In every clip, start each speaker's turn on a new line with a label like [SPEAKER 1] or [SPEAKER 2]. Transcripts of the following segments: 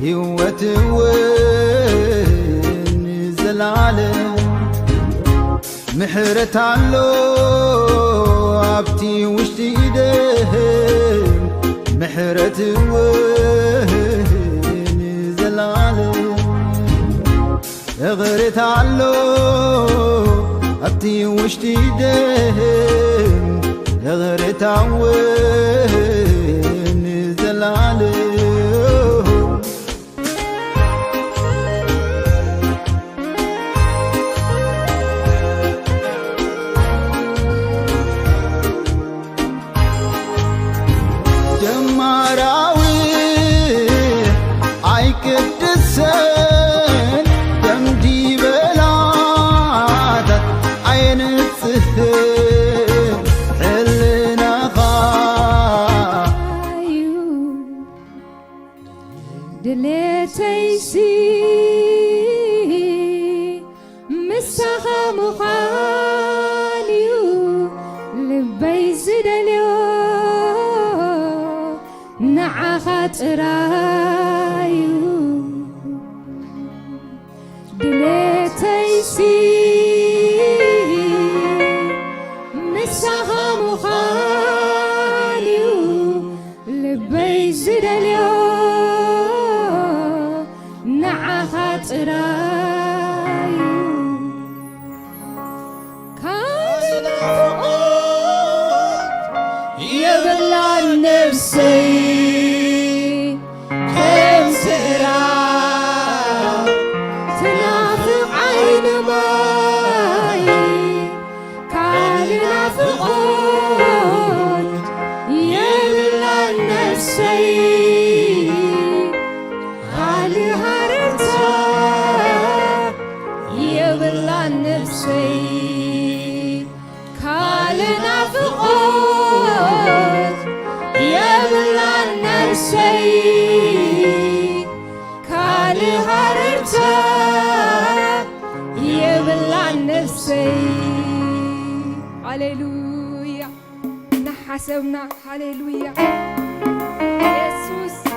[SPEAKER 1] هيوتون زلعلم محرت علو عبتي وشتي ايدهم محرتون زلعلم غرت علو عبتي وشتي ايدهم غرت عون زلعلم
[SPEAKER 2] دلتيسي مسخا مخاليو لبي زدليو نعخات رايو دلتيسي مسخا مخاليو لبي زدليو رايو كان يبلع نفسي كم سرا تنافق عين ماي كان نافقون يبلع نفسي نفسي كالنا فقود يبلع نفسي كالي هرتا يبلع نفسي هاليلويا نحسبنا هاليلويا يسوس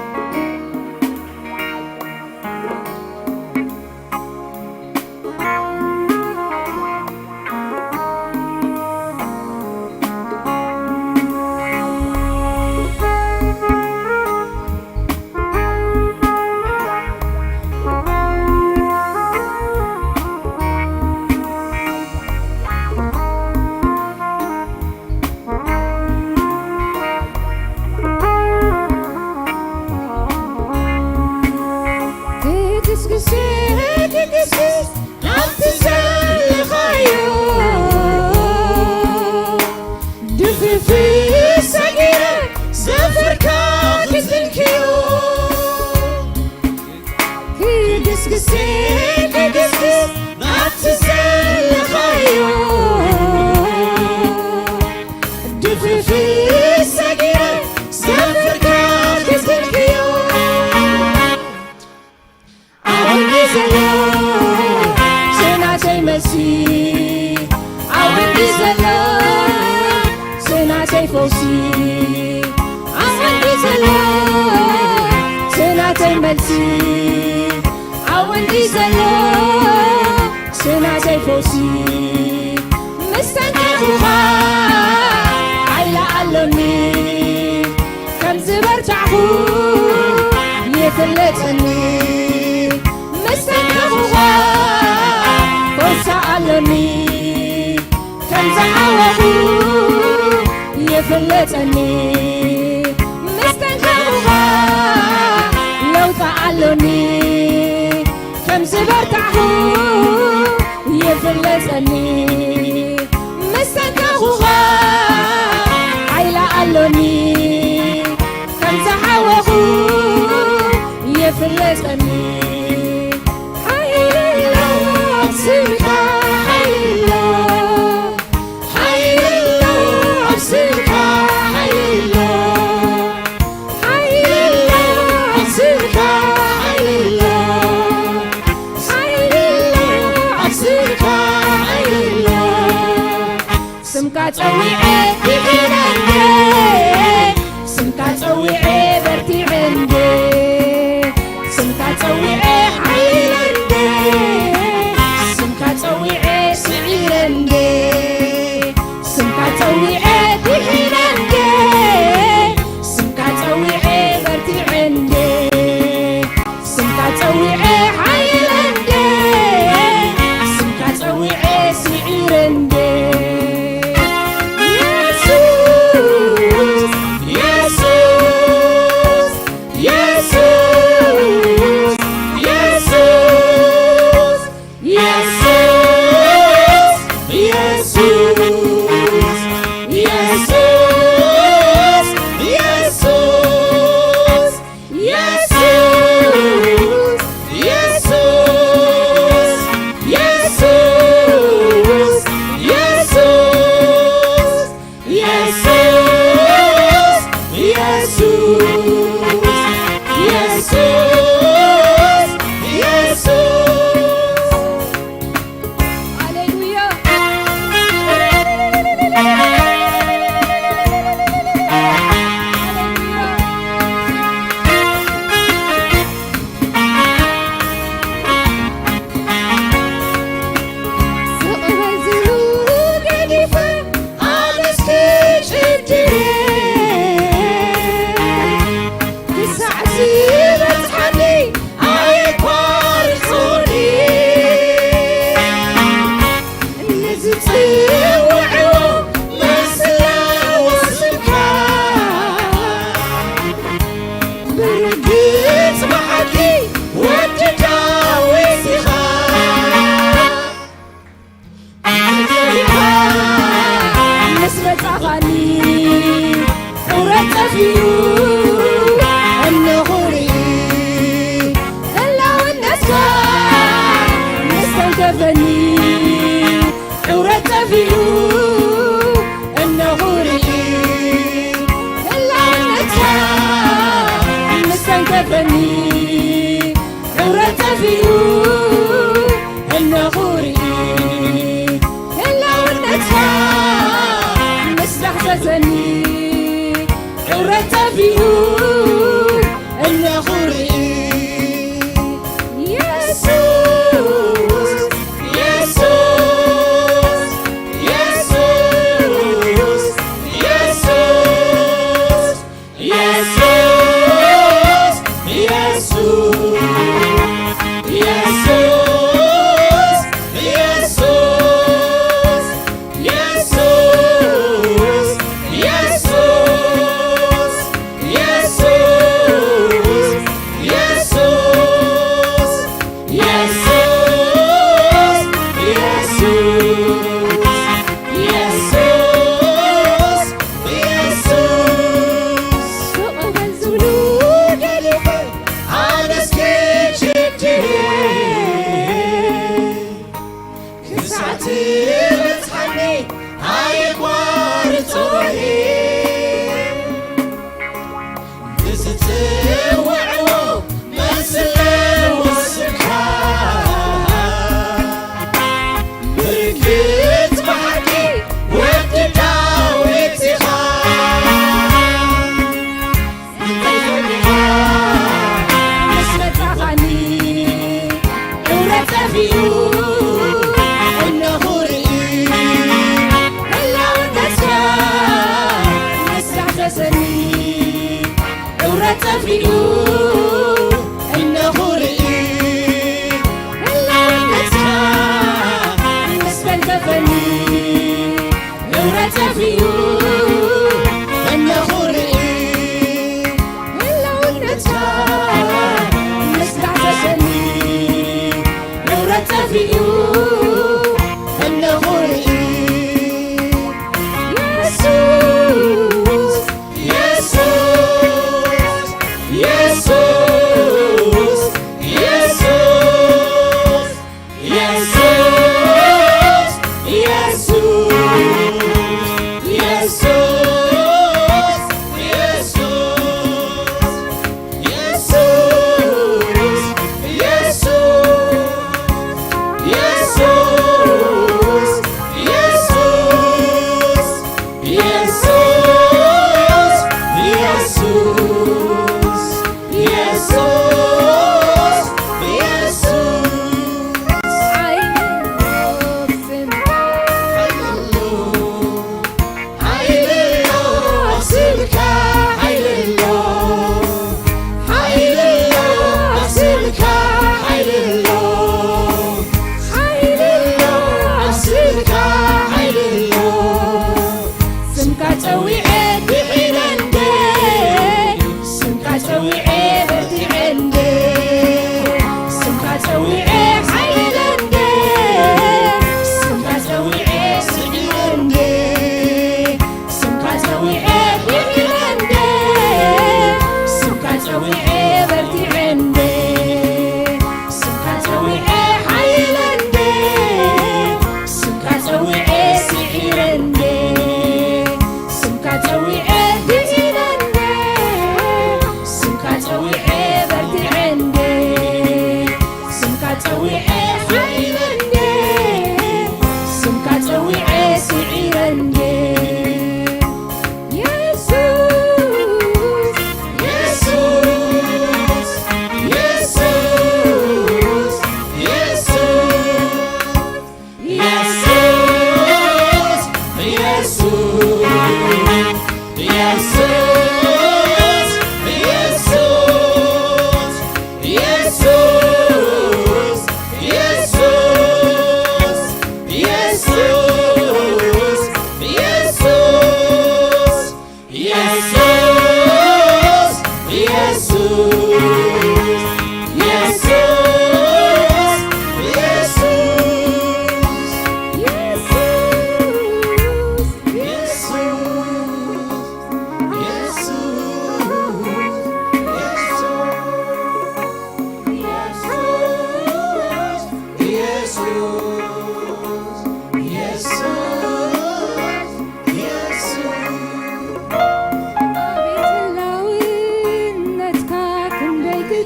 [SPEAKER 2] يفلتني مستنكرها لو تعلني كم زبرتعه يفلتني مستنكرها عيلا علني كم زحوه يفلتني حيلا سمكا حيلا سمكا تسويعي عندي سمكا تسويعي برتي عندي سمكا عورة فيو النغوري إلا ونتها مسبح زني عورة فيو النغوري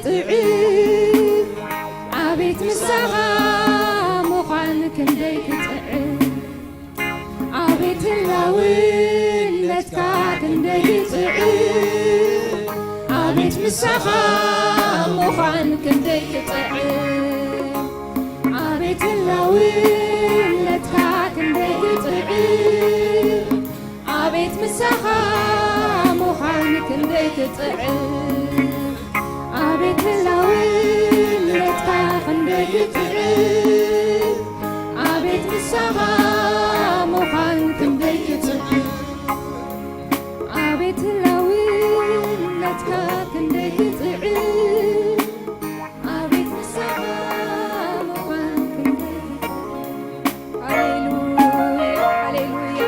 [SPEAKER 2] كطعم عبيت مساغا مخان كندي كطعم عبيت اللوين لتكا كندي كطعم عبيت مساغا مخان كندي كطعم عبيت اللوين لتكا كندي كطعم عبيت مساغا مخان كندي كطعم عبيت اللوين لتكا كندي كطعم عبيت مساغا مخان كندي كطعم عبيت اللوين لتكا كندي كطعم عبيت مساغا مخان كندي كطعم هاليلويا هاليلويا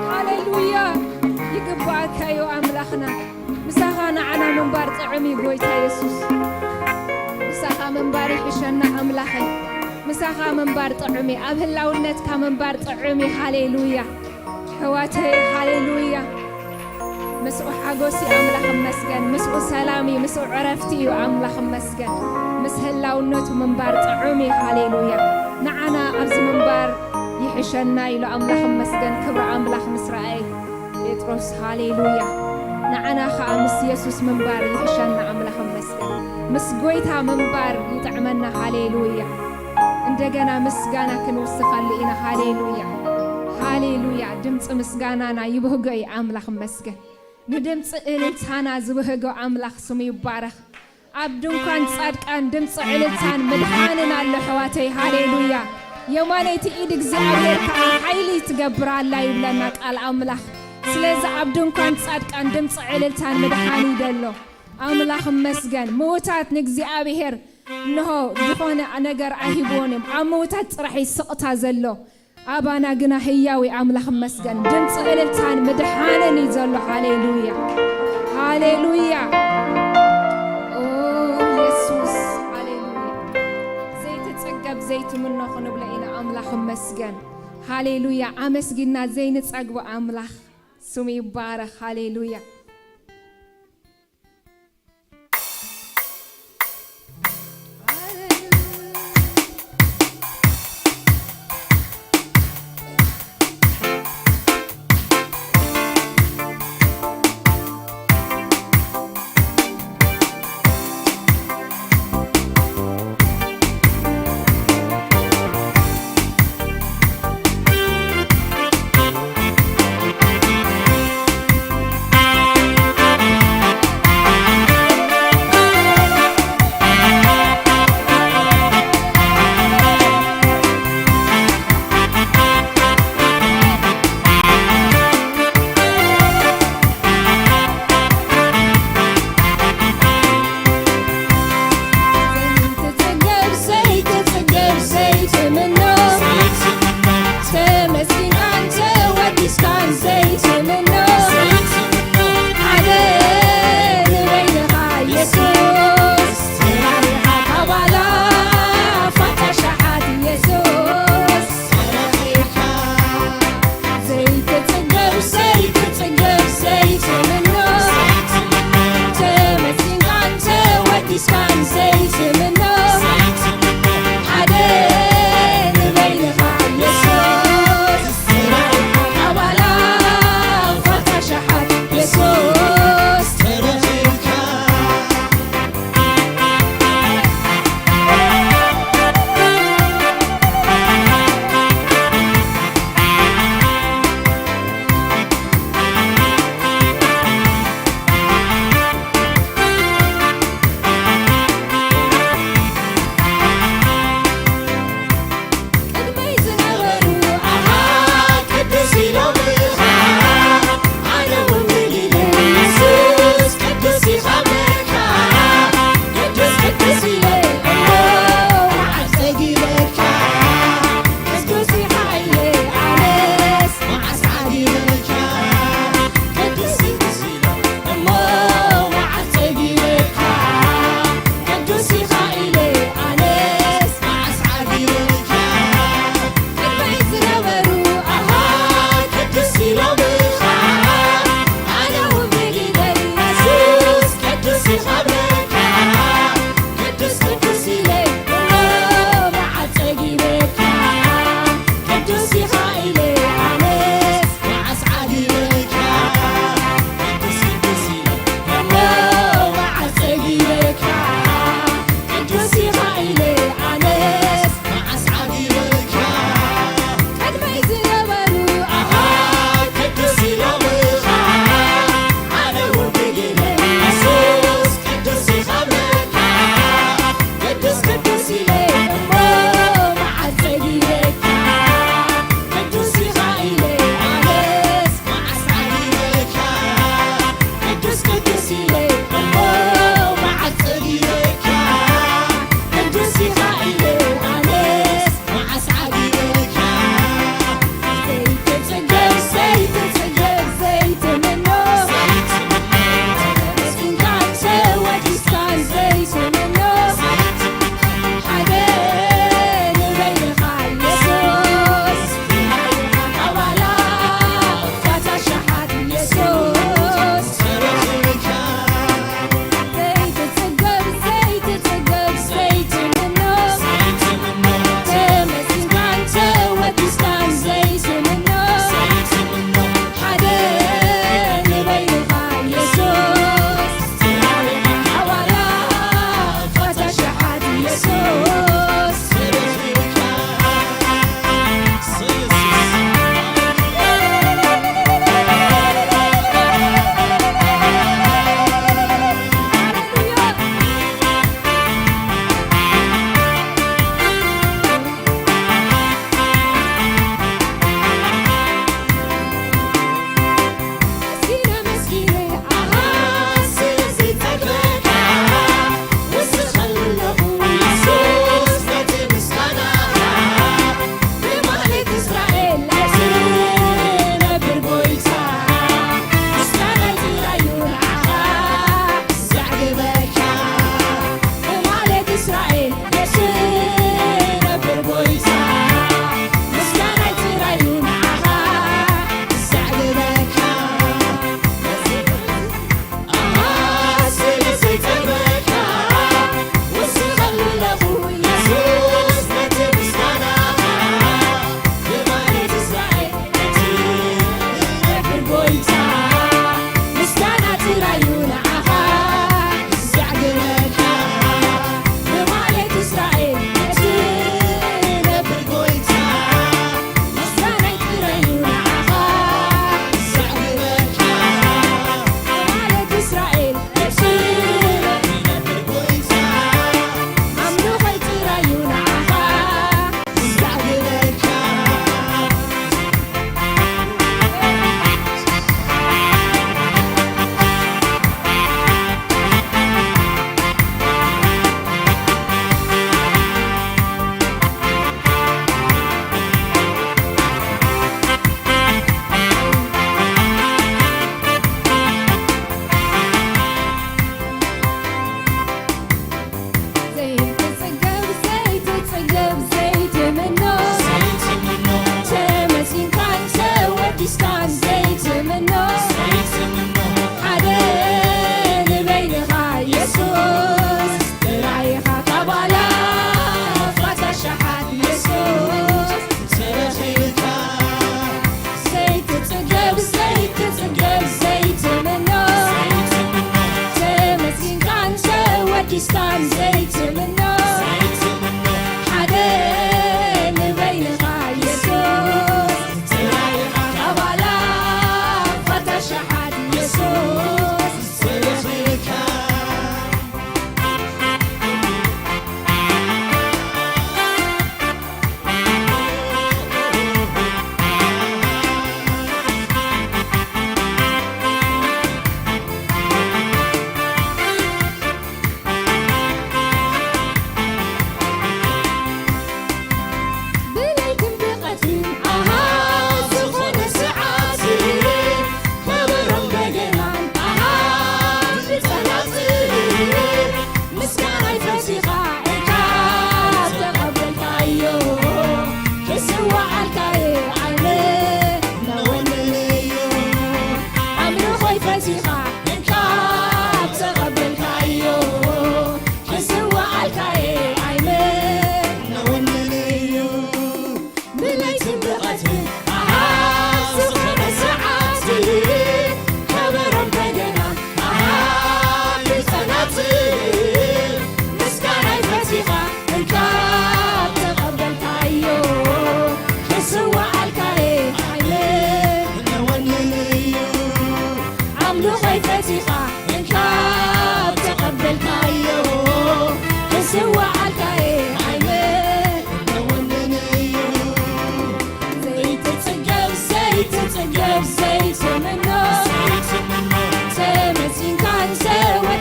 [SPEAKER 2] هاليلويا يقبعك يا أملاخنا مساغا نعنا منبار طعمي بويتا يسوس مساغا منبار يحشنا أملاخي مساغا منبار طعمي أبهلاونت كمنبار طعمي هاليلويا حواتي هاليلويا مسؤ حاجوسي أملاخ مسجن مسؤ سلامي مسؤ عرفتي أملاخ مسجن مسهلاونت منبار طعمي هاليلويا نعنا أبز منبار يحشنا إلى أملاخ مسجن كبر أملاخ مسرائي يتروس هاليلويا نعنا خامس يسوس منبار يحشنا أملاخ مسجن مسجويتها منبار يطعمنا هاليلويا እንደገና ምስጋና ክንወስኻል ኢና ሃሌሉያ ሃሌሉያ ድምጽ ምስጋናና ይብህገይ አምላኽ መስገን ንድምጽ እልልታና ዝብህገ አምላኽ ስሙ ይባረኽ ኣብ ድንኳን ጻድቃን ድምጽ እልልታን ምድሓንን ኣለ ሕዋተይ ሃሌሉያ የማነይቲ ኢድ እግዚአብሔር ከዓ ኃይሊ ትገብራላ ይብለና ቃል አምላኽ ስለዚ ኣብ ድንኳን ጻድቃን ድምጽ እልልታን ምድሓን ይደሎ አምላኽ መስገን ሞታት ንእግዚአብሔር እንሆ ዝኾነ ነገር ኣይሂቦንም ኣብ ሞታት ጥራሕ ይስቕታ ዘሎ ኣባና ግና ህያዊ ኣምላኽ መስገን ድምፂ እልልታን ምድሓንን እዩ ዘሎ ሃሌሉያ ሃሌሉያ ኦ ኢየሱስ ሃሌሉያ ዘይትጸገብ ዘይትምኖ ክንብሎ ኢና ኣምላኽ መስገን ሃሌሉያ ኣመስጊና ዘይንጸግቦ ኣምላኽ ስሙ ይባረኽ ሃሌሉያ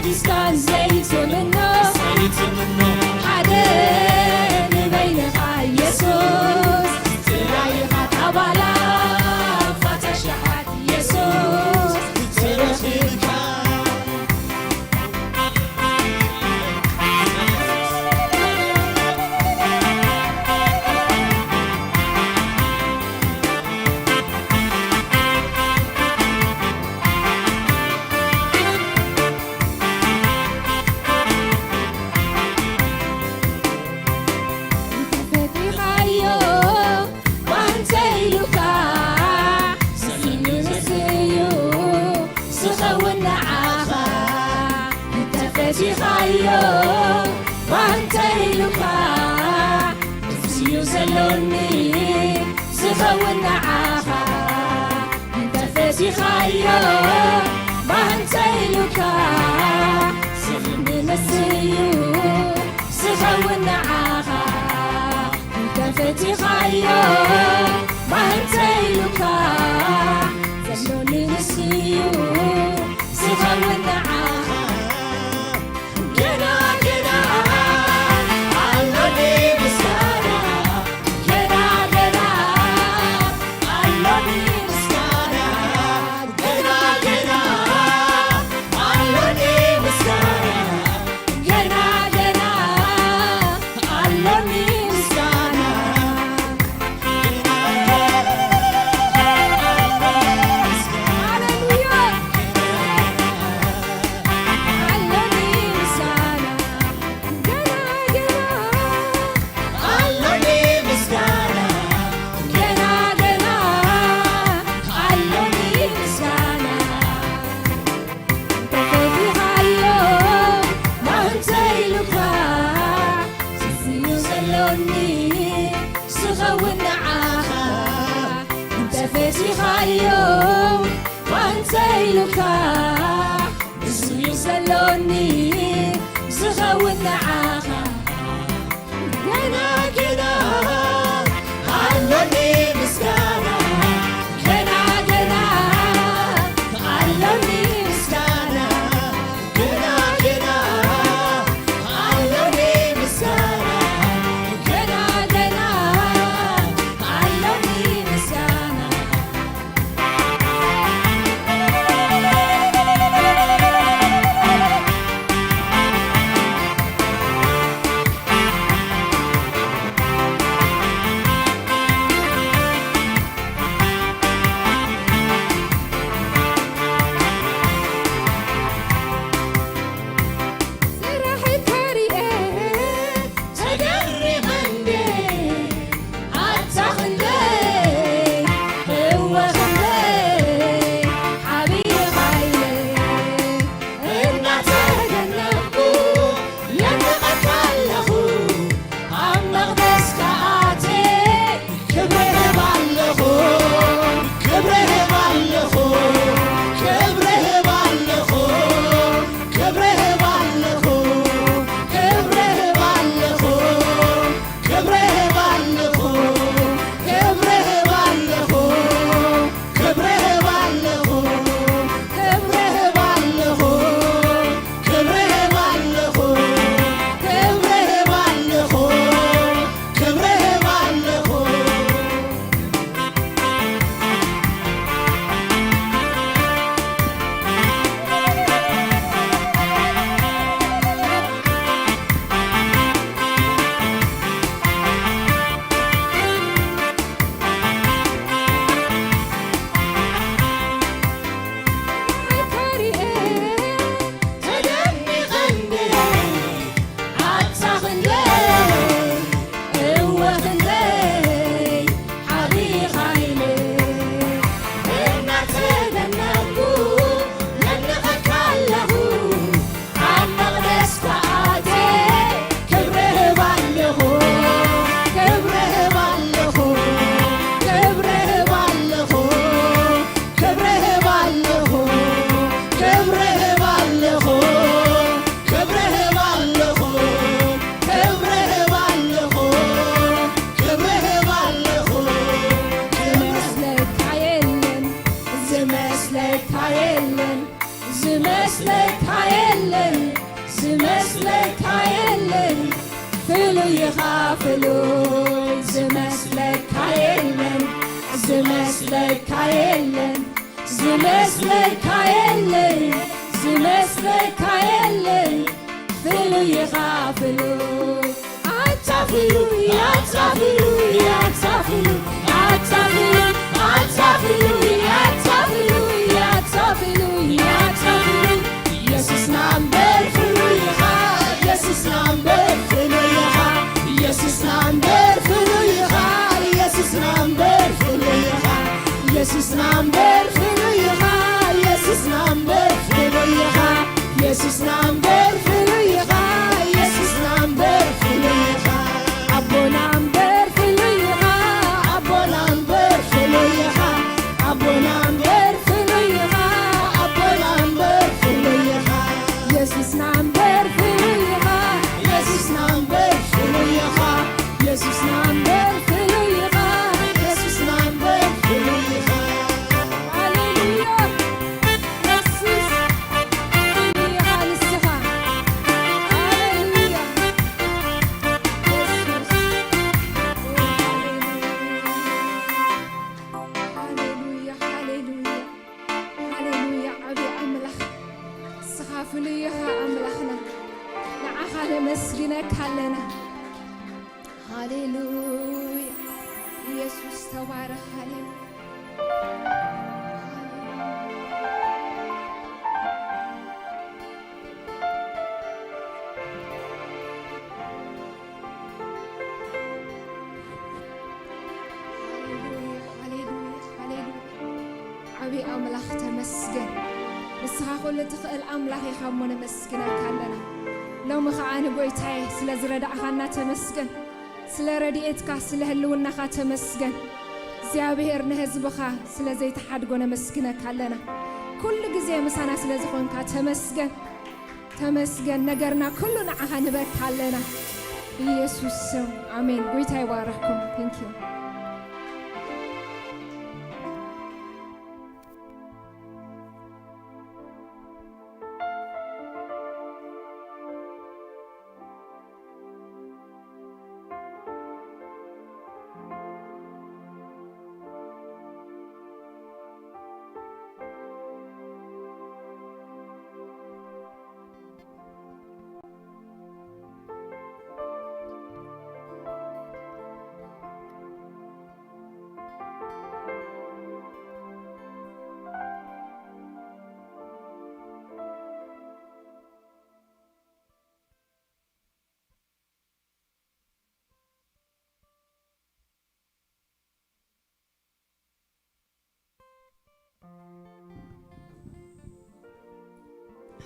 [SPEAKER 2] حديثكان زيت منه حدا نبينك يسوس ترايخ طبلا فتشحت يسوس ترخيك سخون عاها انت فاتخايا ما انتيلك سخن نسيو سخون عاها انت فاتخايا ما انتيلك سخن نسيو سخون عاها كنا كنا علوني بسارة سلوني سخون عاها كنا كنا علوني مسكانة كنا كنا علوني مسكانة كنا كنا علوني مسكانة كنا كنا علوني مسكانة زمسلك هايلن فلوي خافلوي زمسلك هايلن زمسلك هايلن زمسلك هايلن زمسلك هايلن فلوي خافلوي عتافلو يا عتافلو يا عتافلو عتافلو عتافلو يا عتافلو يا عتافلو يا عتافلو يسوس نامبر فلويها يسوس نامبر فلويها يسوس نامبر فلويها يسوس نامبر فلويها يسوس نامبر فلويها يسوس نامبر فلويها يسوس نامبر فلويها يسوس نامبر فلويها أبو نامبر فلويها أبو نامبر فلويها أبو نامبر فلويها أبو نامبر فلويها يسوس نامبر فلويها يسوس نامبر فلويها يسوس نامبر فلويها يسوس نامبر فلويها هاليلويا يسوس فلويها للسها هاليلويا يسوس هاليلويا هاليلويا هاليلويا عبي أملخ سخافليها أملخنا نعخال مسجنك هلنا هاليلويا يسوس تبارك هاليلويا عبي أملاخ تمسجن نسخة كل تخيل أملاخ يخمون مسجنك هلنا لو مخعان بويتاي سلازرد أخانا تمسجن سلرديتك سلهلونا خا تمسجن زيابير نهزبخا سلازي تحدقون مسجنك هلنا كل جزء مسانا سلازخون كا تمسجن تمسجن نجرنا كلنا أخان بك هلنا يسوع آمين بويتاي وارحكم thank you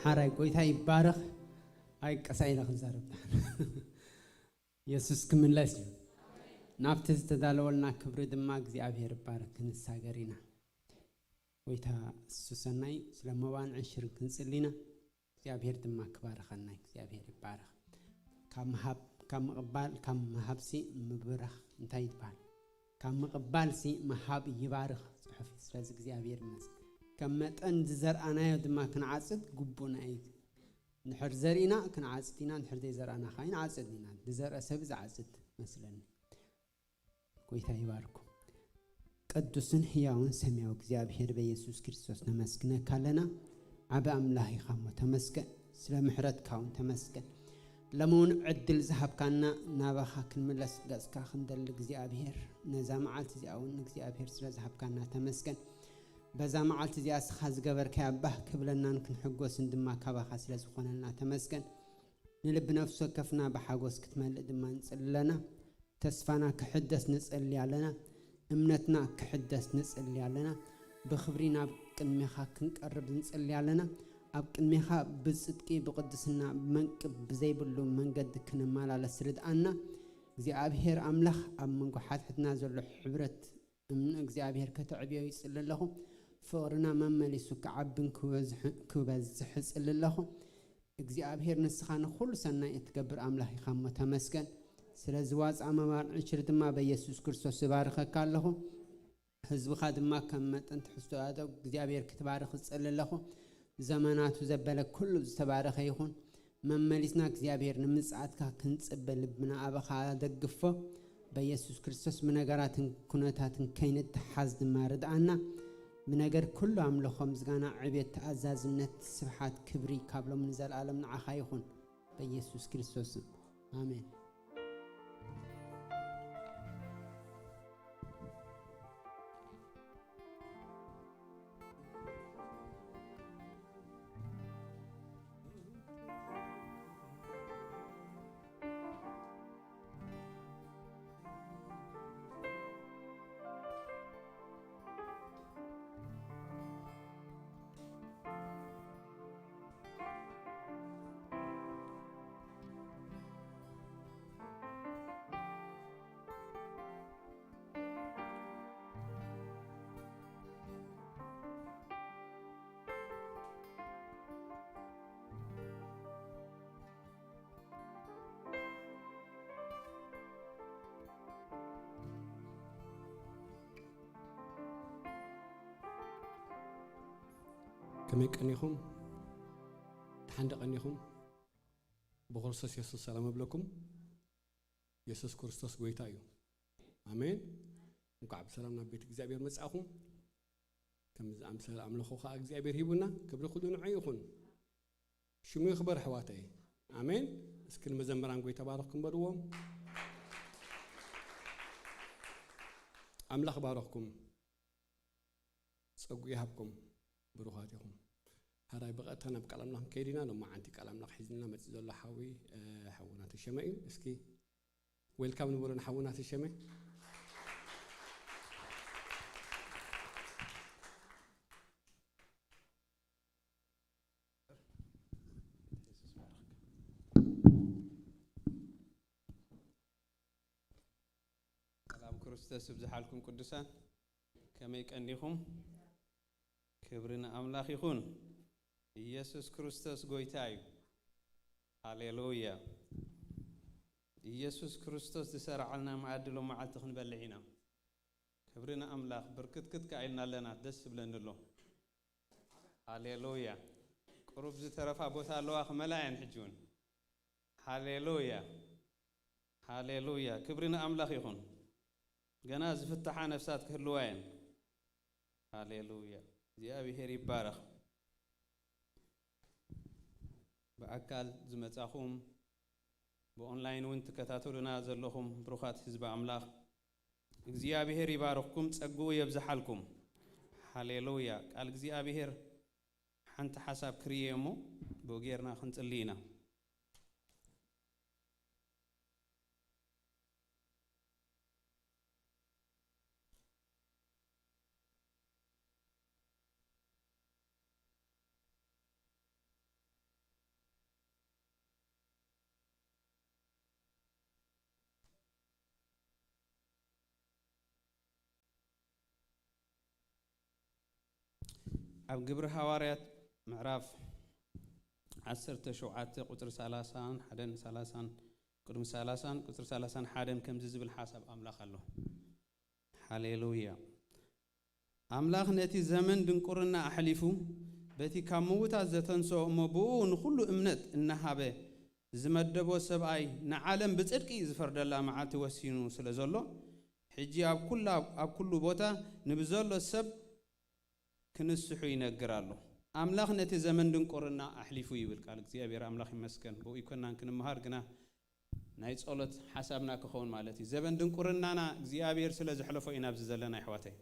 [SPEAKER 3] حراي قويتها يبارخ أي قصيدة خنزارب يسوس كمن لاسم نافتز تدالولنا كبر دماغ زي أبير بارك نساقرينا قويتها سوسناي سلاموان عشر كنسلينا زي أبير دماغ بارخناي زي أبير بارخ كم قبال كم مهابسي مبرخ انتايت بال كم قبال سي مهاب يبارخ صحفي سلازق زي أبير مز كم تند زر أنا يدما كنا عصد قبونا أي نحر زرينا كنا عصدينا نحر دي زر أنا خاين عصدينا دي زر أسبز عصد مثلا كويتا يباركم قدسن حياون سمياو እግዚአብሔር በኢየሱስ ክርስቶስ ነመስግነ ካለና አበ አምላክ ይኻሞ ተመስገን ስለ ምሕረት ካውን ተመስገን ለሞን ዕድል ዝሃብካና ናባኻ ክንምለስ ገጽካ ክንደል እግዚአብሔር ነዛ መዓልት እዚአውን እግዚአብሔር ስለ ዝሃብካና ተመስገን በዛ መዓልት እዚአ ስኻ ዝገበርከ ያባህ ክብለናን ክንሕጎስን ድማ ካባኻ ስለ ዝኾነና ተመስገን ንልብ ነፍስ ወከፍና በሓጎስ ክትመልእ ድማ ንጽልለና ተስፋና ክሕደስ ንጽል ያለና እምነትና ክሕደስ ንጽል ያለና بخبرنا بقدمها كنقرب نصل علينا أبقدمها بصدقي بقدسنا منقب بزيبلو منقد كنمال على سرد أنا እግዚአብሔር አምላክ አመንጎ ሐትትና ዘሎ ሕብረት እምን እግዚአብሔር ከተዕብዮ ይጽልለኹ ፍቅርና መመሊሱ ከዓብን ክበዝሕ ጽልለኹ እግዚአብሔር ንስኻነ ሁሉ ሰናይ እትገብር አምላክ ይኻሞ ተመስገን ስለዚ ዋጽ አመማር ዕችር ድማ በኢየሱስ ክርስቶስ ባርከካለኹ ህዝብኻ ድማ ከመጠን ትሕስተዋዶ እግዚአብሔር ክትባርክ ጽልለኹ ዘመናቱ ዘበለ ኩሉ ዝተባረኸ ይኹን መመሊስና እግዚአብሔር ንምጽአትካ ክንጽበል ልብና አበኻ ደግፎ በኢየሱስ ክርስቶስ ምነገራትን ኩነታትን ከይንተሓዝ ድማርድአና ምነገር ኩሉ አምልኾ ምስጋና ዕቤት ተአዛዝነት ስብሐት ክብሪ ካብሎም ንዘለዓለም ንዓኻ ይኹን በኢየሱስ ክርስቶስ አሜን
[SPEAKER 4] كمي قنيكم تحند قنيكم بخرسوس يسوع سلام بلكم يسوع كريستوس غويتايو امين نقعب سلامنا بيت እግዚአብሔር መጻኹም كم امثال املخو خا እግዚአብሔር ሂቡና ክብሪ ኩሉ ንዓይ ይኹን ሽሙ ይኽበር ሕዋተይ አሜን እስኪ መዘምራን ጎይ ተባረክኩም በድዎም አምላኽ ባረክኩም ጸጉ ይሃብኩም بروحاتكم هراي بقتنا بكلامنا كيدنا لما عندي كلامنا حزننا متزول حاوي حونات الشمعي اسكي ويلكم نقولنا حونات الشمعي
[SPEAKER 5] سلام كريستوس بزحالكم قدسان كما يقنيكم كبرنا أملاك يكون يسوع كريستوس غويتاي هاليلويا يسوع كريستوس تسرع لنا معدل ومعتخن بلعينا كبرنا أملاك بركت كت كعينا لنا دس بلندلو هاليلويا قرب زترفع بوتا لواخ ملاين حجون هاليلويا هاليلويا كبرنا أملاك يكون جناز فتح نفسات كلوين هاليلويا እግዚአብሔር ይባረክ በአካል ዝመጻኹም በኦንላይን ወንት ተከታተሉና ዘለኹም ብሩኻት ህዝብ አምላኽ እግዚአብሔር ይባረክኩም ጸጉ ይብዛሐልኩም ሃሌሉያ ቃል እግዚአብሔር ሓንተ ሐሳብ ክሪየሞ በጌርና ክንጽልይና أب جبر حواريات معرف 17 قطر 30 حدن 30 قدم 30 قطر 30 حدن كم زيز بالحسب أملاخ الله هاليلويا أملاخ نتي زمن دنقرنا أحلفو بتي كموتا زتنسو مبون كل أمنت إنها به زمدبو سبعي نعلم بتصدقي زفرد الله معاتي وسينو سلازلو حجي أب كل بوتا نبزلو السب كنسحو ينقرالو أملاخ نتي زمن دنقرنا أحلفو يبل قال እግዚአብሔር أملاخ يمسكن بو يكوننا كنمهار قنا نايت صولت حسابنا كخون مالتي زمن دنقرنا እግዚአብሔር ስለዝحلفو ينابز زلنا يحواتي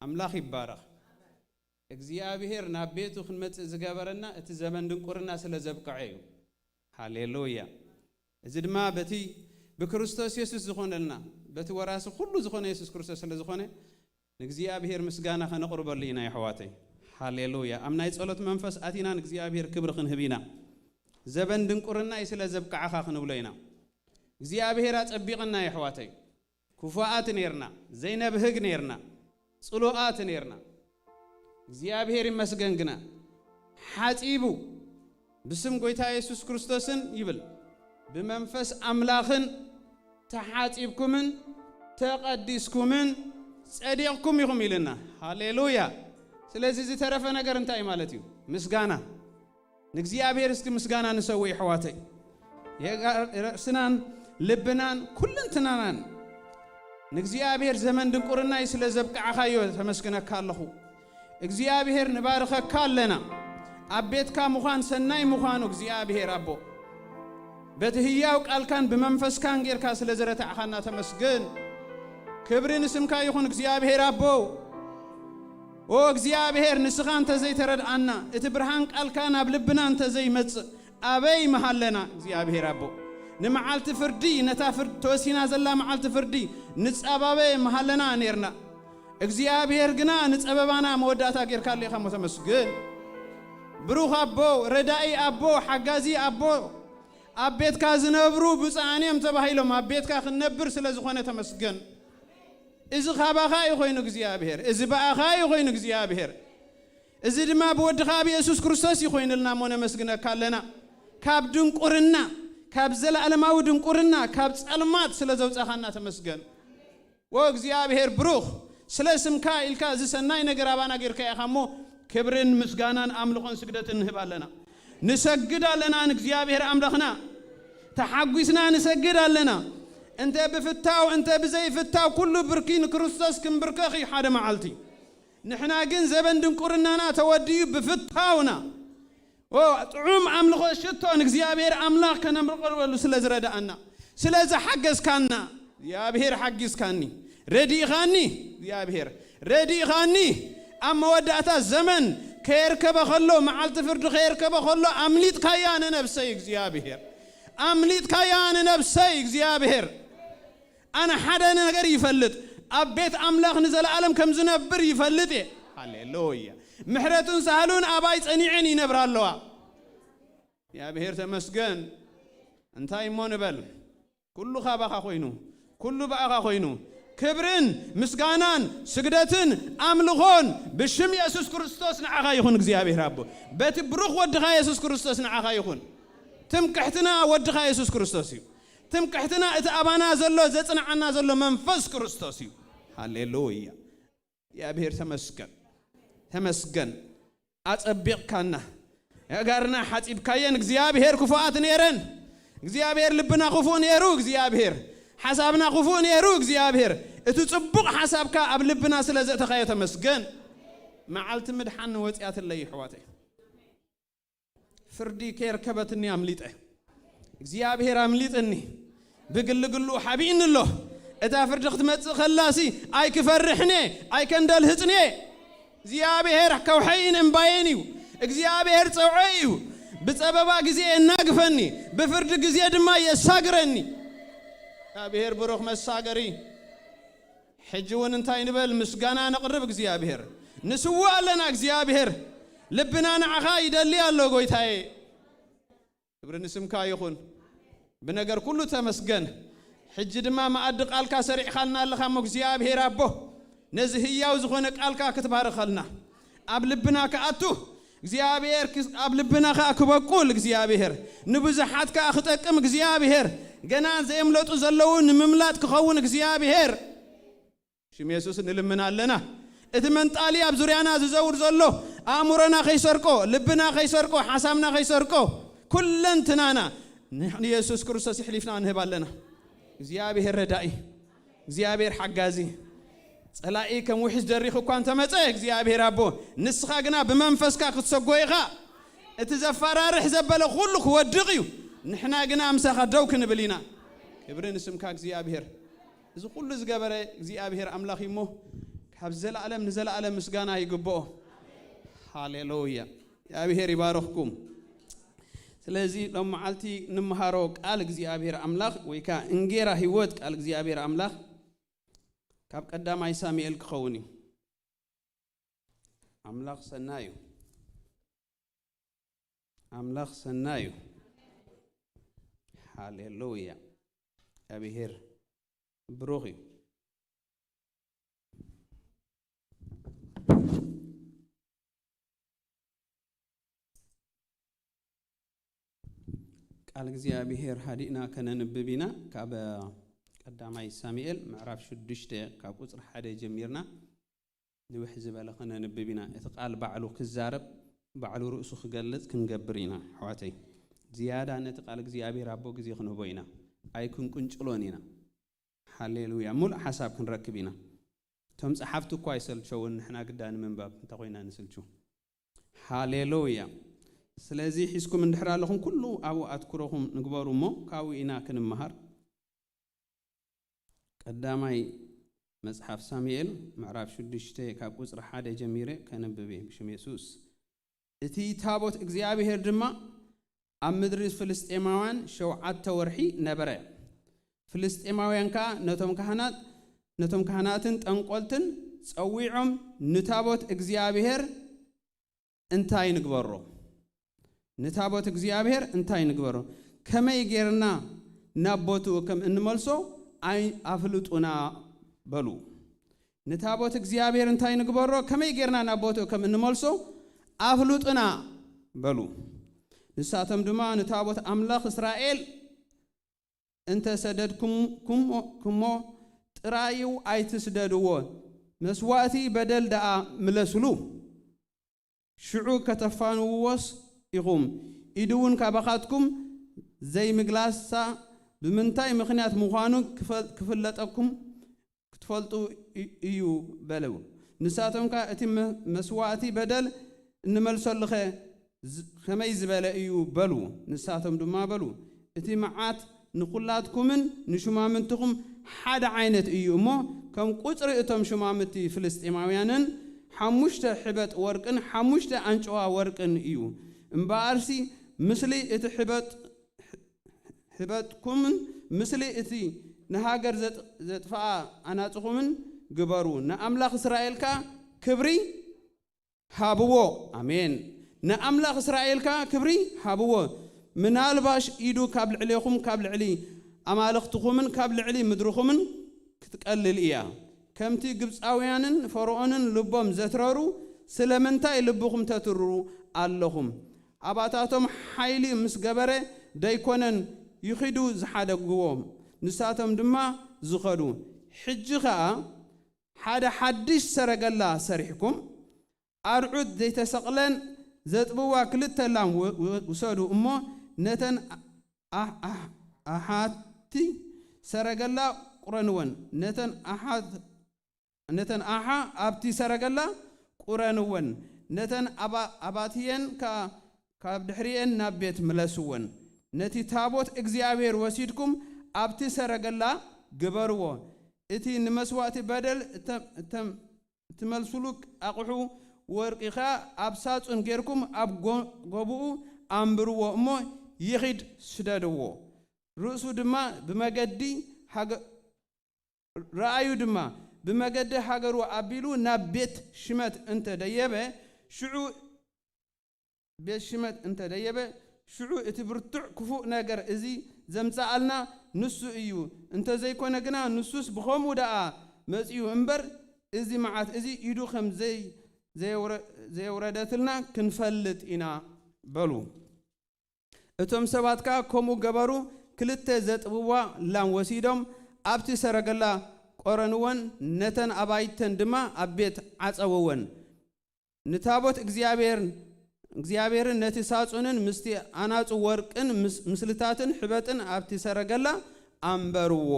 [SPEAKER 5] أملاخ يبارك እግዚአብሔር ናቤቱ ክንመጽ ዝገበረና እቲ ዘመን ድንቁርና ስለዘብቀዐዩ ሃሌሉያ እዚ ድማ በቲ በክርስቶስ ኢየሱስ ዝኾነልና በቲ ወራስ ሁሉ ዝኾነ ኢየሱስ ክርስቶስ ስለዝኾነ ንእግዚአብሔር ምስጋና ከነቅርበሉ ኢና ይሕዋተይ ሃሌሉያ አምናይ ጸሎት መንፈስ አቲናን እግዚአብሔር ክብር ክንህቢና ዘመን ድንቁርና ስለዘብቀዐኻ ክንብሎ ኢና እግዚአብሔር አጸቢቅና ይሕዋተይ ኩፋአት ነርና ዘይነብህግ ነርና ጽሉአት ነርና እግዚአብሔር ይመስገን ግና ሐጺቡ بسم قويتا يسوع كريستوسن يبل بمنفس أملاخن تحاتيبكمن تقدسكمن صديقكم يقوم لنا هاليلويا سلازي زي ترفنا غير انتاي مالتيو مسغانا ንግዚአብሔር እስኪ ምስጋና ንሰውይ ሕዋተይ የርእስናን ልብናን ኩልንትናናን ንግዚአብሔር ዘመን ድንቁርና ስለ ዘብቃዓኻዮ ተመስግነካ ኣለኹ እግዚአብሔር ንባርከካ ኣለና አቤትካ ሙኻን ሰናይ ሙኻኑ እግዚአብሔር አቦ በትህያው ቃልካን በመንፈስካን ጌርካ ስለ ዘረታዓኻና ተመስግን ክብርን ስምካ ይኹን እግዚአብሔር አቦ ኦ እግዚአብሔር ንስኻን ተዘይ ተረድአና እቲ ብርሃን ቃልካን ኣብ ልብናን ተዘይ መጽ አበይ መሃለና እግዚአብሔር አቦ ንመዓልቲ ፍርዲ ነታ ፍርድ ተወሲና ዘላ መዓልቲ ፍርዲ ንጸባበ መሃለና ነርና እግዚአብሔር ግና ንጸበባና መወዳታ ጌርካ ለኻ ተመስግን ብሩኽ አቦ ረዳኢ አቦ ሓጋዚ አቦ አቤትካ ዝነብሩ ብጻኔም ተባሂሎም አቤትካ ክነብር ስለ ዝኾነ ተመስገን እዚ ኻባኻ ይኾይኑ እግዚአብሔር እዚ ባኣኻ ይኾይኑ እግዚአብሔር እዚ ድማ ብወድኻ ኢየሱስ ክርስቶስ ይኾይንልና ሞነ መስግነካ ኣለና ካብ ድንቁርና ካብ ዘለዓለማዊ ድንቁርና ካብ ጸልማት ስለ ዘውጻኻና ተመስገን ወእግዚአብሔር ብሩኽ ስለ ስምካ ኢልካ እዚ ሰናይ ነገር አባና ጌርካ ኢኻሞ ክብርን ምስጋናን አምልኾን ስግደትን ንህብ ኣለና ንሰግድ ኣለና እግዚአብሔር አምላኽና ተሓጒስና ንሰግድ ኣለና እንተ ብፍታው እንተ ብዘይ ፍታው ኩሉ ብርኪን ክርስቶስ ክንብርከኺ ሓደ መዓልቲ ንሕና ግን ዘበን ድንቁርናና ተወዲዩ ብፍታውና ጥዑም አምልኾ ሽቶን እግዚአብሔር አምላኽ ከነምርቀሉ ስለ ዝረዳአና ስለ ዝሓገዝካና እግዚአብሔር ሓጊዝካኒ ረዲእኻኒ እግዚአብሔር ረዲእኻኒ ኣብ መወዳእታ ዘመን ከየርከበ ኸሎ መዓልቲ ፍርዲ ከየርከበ ኸሎ ኣምሊጥካያ ንነብሰይ እግዚአብሔር ኣምሊጥካያ ንነብሰይ እግዚአብሔር أنا حدا نجار يفلت أبيت أملاخ نزل عالم كم زنبر يفلت هاليلويا محرتون سهلون أبايت أنيعني نبر الله يا بهير تمسجن أنت إيمان بل كل خباخ خوينو كل بقى خوينو كبرن مسجانان سجدتن أملخون بشم يسوع كريستوس نعاقا يخون እግዚአብሔር ربو بيت بروخ ودخا يسوع كريستوس نعاقا يخون تم كحتنا ودخا يسوع كريستوس تم كحتنا أبانا زلوا زتنا عنا زلوا منفس كريستوسي هاليلويا يا بهير تمسكن أتبق كنا يا قارنا حتى بكاين እግዚአብሔር كفؤات نيرن እግዚአብሔር لبنا خفون يرو እግዚአብሔር حسابنا خفون يرو እግዚአብሔር اتطبق حسابك اب لبنا سلازه تخايه تمسكن معلت مدحن وصيات لي حواتي فردي كير كبتني امليطه እግዚአብሔር አምሊጥኒ بقلقلو حبين الله إذا فرجت مت خلاسي أي كفرحني أي كندل هتني እግዚአብሔር كوحين إمباينيو እግዚአብሔር صوعيو بسبب جزء الناقفني بفرد جزء دما يساقرني እግዚአብሔር بروح مساقري حجون انتاي نبل مسقانا نقرب እግዚአብሔር نسوى لنا እግዚአብሔር لبنا نعخا يدلي الله قويتاي كبرن اسمكا يخون بنجر كله تمسجن حج دما ما أدق ألكا سريع خلنا الله خمك እግዚአብሔር أبوه نزهيا وزخونك ألكا كتبار خلنا قبل بنا كأتوه እግዚአብሔር قبل بنا كأكبقول እግዚአብሔር نبزحات كأختكم እግዚአብሔር جنا زي ملوت زلون مملات كخون እግዚአብሔር شم يسوس نلمنا لنا إتمن تالي أبزريانا زور زلو أمورنا خيسركو لبنا خيسركو حسامنا خيسركو كلن تنانا نحن يسوع كريستوس يحلفنا عنه بالنا እግዚአብሔር ردائي እግዚአብሔር حجازي صلائي كم وحش دريخ وكان تمتع እግዚአብሔር أبو نسخاقنا بمنفسك كتسقويخا اتزفرارح زبال خلق ودقيو نحنا قنا أمساخ دوك نبلينا كبرين اسمك እግዚአብሔር إذا كل زجبر እግዚአብሔር أملاخي مو كابزل عالم نزل عالم مسجانا يقبوه هاليلويا يا بهير يبارككم ስለዚህ ለማዓልቲ ንመሃሮ ቃል እግዚአብሔር አምላኽ ወይ ካ እንጌራ ህይወት ቃል እግዚአብሔር አምላኽ ካብ ቀዳማይ ሳሙኤል ክኸውን አምላኽ ሰናዩ ሃሌሉያ እግዚአብሔር ብሩኽ قال እግዚአብሔር هادينا كننببينا كاب قداماي ساموئيل معرف 6 كاب قصر 1 جميرنا نوح زباله كننببينا اتقال بعلو كزارب بعلو رؤسه خجلت كنجبرينا حواتي زيادة نتقال እግዚአብሔር አቦ ጊዜ خنبوينا أيكون كنشلونينا هاليلويا مول حساب كنركبينا توم صحفتو كويسل شو نحنا قدان من باب تقوينا نسلشو هاليلويا سلازي حسكم من دحرا لكم كله أو أذكرهم نقبروا مو كاوينا كنمهر قدامي مصحف ساميل معرف شو دشتي كابوس رحادة جميرة كنببي بشم يسوس اتي تابوت እግዚአብሔር ድማ ኣብ ምድሪ ፍልስጤማውያን 7 ወርሒ ነበረ ፍልስጤማውያን ካ ነቶም ካህናትን ጠንቆልትን ጸዊዖም ንታቦት እግዚአብሔር እንታይ ንግበሮ ንታቦት እግዚአብሔር እንታይ ንግበሮ ከመይ ጌርና ናቦቱ ከም እንመልሶ አይ አፍልጡና በሉ ንታቦት እግዚአብሔር እንታይ ንግበሮ ከመይ ጌርና ናቦቱ ከም እንመልሶ አፍልጡና በሉ ንሳተም ድማ ንታቦት አምላኽ እስራኤል እንተ ሰደድኩሞ ጥራዩ አይትስደድዎ መስዋዕቲ በደል ዳአ ምለስሉ ሽዑ ከተፋንዎስ ኢኹም ኢዱውን ካባኻትኩም ዘይ ምግላሳ ብምንታይ ምኽንያት ምዃኑ ክፍለጠኩም ክትፈልጡ እዩ በለው ንሳቶም ካ እቲ መስዋዕቲ በደል እንመልሰልኸ ከመይ ዝበለ እዩ በሉ ንሳቶም ድማ በሉ እቲ መዓት ንኹላትኩምን ንሽማምንትኩም ሓደ ዓይነት እዩ እሞ ከም ቁጽሪ እቶም ሽማምንቲ ፍልስጤማውያንን 5 ሕበጥ ወርቅን 5 አንጨዋ ወርቅን እዩ እምባርሲ ምስሊ እቲ ሕበጥኩምን ምስሊ እቲ ንሃገር ዘጥፋ አናጽኹምን ግበሩ ንአምላኽ እስራኤልካ ክብሪ ሃብዎ አሜን ንአምላኽ እስራኤልካ ክብሪ ሃብዎ ምናልባሽ ኢዱ ካብ ልዕሊኹም ካብ ልዕሊ አማልኽትኹምን ካብ ልዕሊ ምድርኹምን ክትቀልል እያ ከምቲ ግብፃውያንን ፈርዖንን ልቦም ዘትረሩ ስለምንታይ ልብኹም ተትሩ ኣለኹም አባታቶም ሓይሊ ምስ ገበረ ደይኮነን ይኺዱ ዝሓደግዎም ንሳቶም ድማ ዝኸዱ ሕጂ ኸኣ ሓደ ሓድሽ ሰረገላ ሰሪሕኩም አርዑት ዘይተሰቕለን ዘጥብዋ ክልተላም ውሰዱ እሞ ነተን አሓቲ ሰረገላ ቁረንወን ነተን አሓ ኣብቲ ሰረገላ ቁረንወን ነተን አባትየን ካብ ድሕሪየን ናብ ቤት ምለስወን ነቲ ታቦት እግዚአብሔር ወሲድኩም ኣብቲ ሰረገላ ግበርዎ እቲ ንመስዋዕቲ በደል ትመልሱሉ አቕሑ ወርቂኻ ኣብ ሳጹን ጌርኩም ኣብ ጎብኡ ኣንብርዎ እሞ ይኺድ ስደድዎ ርእሱ ድማ ብመገዲ ረአዩ ድማ ብመገዲ ሃገሩ ኣቢሉ ናብ ቤት ሽመት እንተደየበ ሽዑ እቲ ብርቱዕ ክፉእ ነገር እዚ ዘምጻኣልና ንሱ እዩ እንተዘይኮነ ግና ንሱስ ብኸምኡ ደኣ መጺኡ እምበር እዚ መዓት እዚ ኢዱ ከም ዘየውረደትልና ክንፈልጥ ኢና በሉ እቶም ሰባትካ ከምኡ ገበሩ ክልተ ዘጥብዋ ላም ወሲዶም ኣብቲ ሰረገላ ቆረንወን ነተን ኣባይተን ድማ ኣብ ቤት ዓጸውወን ንታቦት እግዚአብሔርን ነቲ ሳጹንን ምስቲ አናጹ ወርቅን ምስልታትን ሕበጥን ኣብቲ ሰረገላ አንበርዎ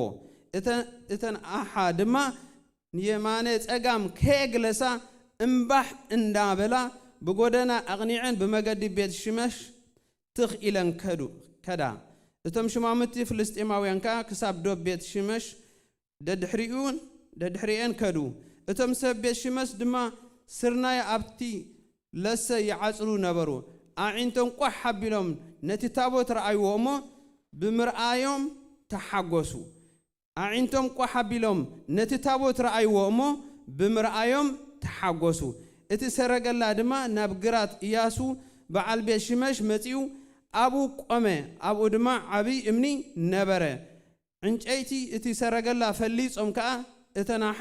[SPEAKER 5] እተን አሓ ድማ የማነ ጸጋም ከግለሳ እምባህ እንዳበላ በጎደና አቅኒዕን በመገዲ ቤት ሽመሽ ትኽኢለን ከዳ እቶም ሽማምቲ ፍልስጤማውያን ካ ክሳብ ዶ ቤት ሽመሽ ደድሕሪኤን ከዱ እቶም ሰብ ቤት ሽመስ ድማ ስርናይ ኣብቲ ለሰ ይዓጽሉ ነበሩ አዒንቶም ቋሕ ሓቢሎም ነቲ ታቦት ረአይዎ እሞ ብምርአዮም ተሓጎሱ አዒንቶም ቋሕ ሓቢሎም ነቲ ታቦት ረአይዎ እሞ ብምርአዮም ተሓጎሱ እቲ ሰረገላ ድማ ናብ ግራት ኢያሱ በዓል ቤት ሽመሽ መጺኡ አቡ ቆመ አብኡ ድማ ዓብይ እምኒ ነበረ ዕንጨይቲ እቲ ሰረገላ ፈሊጾም ከዓ እተናሓ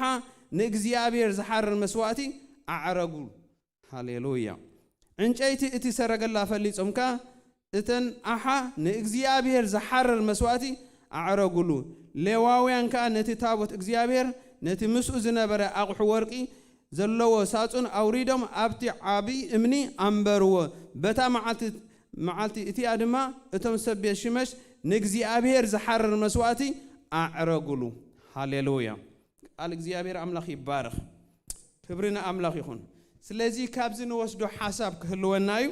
[SPEAKER 5] ንእግዚአብሔር ዝሓርር መስዋዕቲ አዕረጉ ሃሌሉያ ዕንጨይቲ እቲ ሰረገላ ፈሊጾም ከዓ እተን አሓ ንእግዚአብሔር ዝሓርር መስዋዕቲ አዕረጉሉ ሌዋውያን ከዓ ነቲ ታቦት እግዚአብሔር ነቲ ምስኡ ዝነበረ አቕሑ ወርቂ ዘለዎ ሳጹን ኣውሪዶም ኣብቲ ዓብይ እምኒ ኣንበርዎ በታ መዓልቲ እቲኣ ድማ እቶም ሰብ ቤት ሽመሽ ንእግዚአብሔር ዝሓርር መስዋዕቲ ኣዕረጉሉ ሃሌሉያ ቃል እግዚአብሔር አምላክ ይባረክ ክብርና አምላክ ይሁን ስለዚህ ካብዚ ንወስዶ ሐሳብ ክህልወናዩ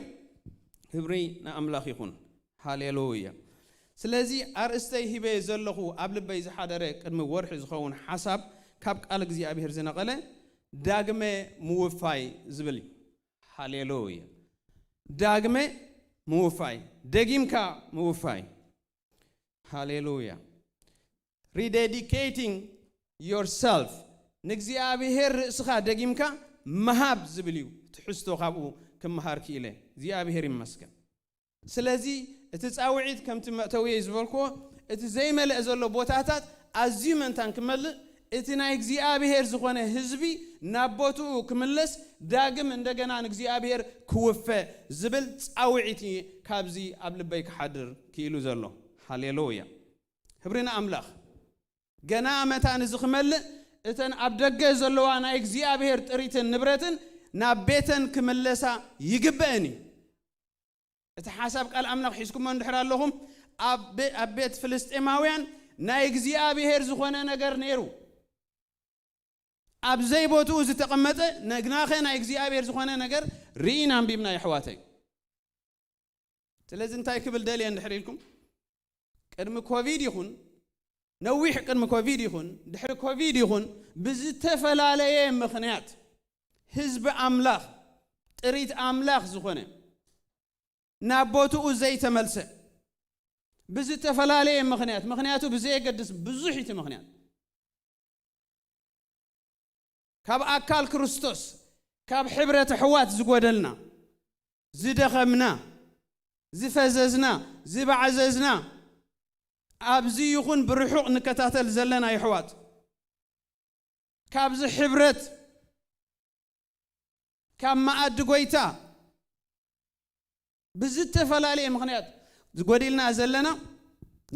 [SPEAKER 5] ክብርና አምላክ ይሁን ሃሌሉያ ስለዚህ አርእስተይ ሂበ ዘለኹ ኣብ ልበይ ዝሓደረ ቅድሚ ወርሒ ዝኸውን ሐሳብ ካብ ቃል እግዚአብሔር ዝነቀለ ዳግመ ምውፋይ ዝብል ሃሌሉያ ዳግመ ምውፋይ ደጊምካ ምውፋይ ሃሌሉያ rededicating yourself ንእግዚአብሔር ርእስኻ ደጊምካ መሃብ ዝብል እዩ ትሕዝቶ ካብኡ ክመሃር ክኢለ እግዚአብሔር ይመስገን ስለዚህ እቲ ጻውዒት ከምቲ መእተውየ ዝበልክዎ እቲ ዘይመልእ ዘሎ ቦታታት ኣዝዩ መንታን ክመልእ እቲ ናይ እግዚአብሔር ዝኾነ ህዝቢ ናቦቱ ክምለስ ዳግም እንደገና ንእግዚአብሔር ክውፈ ዝብል ጻውዒት ካብዚ ኣብ ልበይ ክሓድር ክኢሉ ዘሎ ሃሌሉያ ክብርና አምላክ ገና መታን ዝኽመልእ እተን ኣብ ደገ ዘለዋ ናይ እግዚአብሔር ጥሪትን ንብረትን ናብ ቤተን ክምለሳ ይግበአኒ እቲ ሓሳብ ቃል አምላክ ሒዝኩሞ እንድሕር ኣለኹም ኣብ ቤት ፍልስጤማውያን ናይ እግዚአብሔር ዝኾነ ነገር ነይሩ ኣብ ዘይቦቱ ዝተቐመጠ ነግናኸ ናይ እግዚአብሔር ዝኾነ ነገር ርኢና አንቢብና ይሕዋተይ ስለዚህ እንታይ ክብል ደልየ እንድሕር ኢልኩም ቅድሚ ኮቪድ ይኹን ነዊሕ ቅድሚ ኮቪድ ይኹን ድሕሪ ኮቪድ ይኹን ብዝተፈላለየ ምኽንያት ህዝቢ አምላኽ ጥሪት አምላኽ ዝኾነ ናብ ቦትኡ ዘይተመልሰ ብዝተፈላለየ ምኽንያቱ ብዘይገድስ ብዙሕ እቲ ምኽንያት ካብ ኣካል ክርስቶስ ካብ ሕብረት ሕዋት ዝጎደልና ዝደኸምና ዝፈዘዝና ዝባዓዘዝና ኣብዚ ይኹን ብርሑቕ ንከታተል ዘለና ይሕዋት ካብዚ ሕብረት ካብ ማኣዲ ጎይታ ብዝተፈላለየ ምኽንያት ዝጎዲልና ዘለና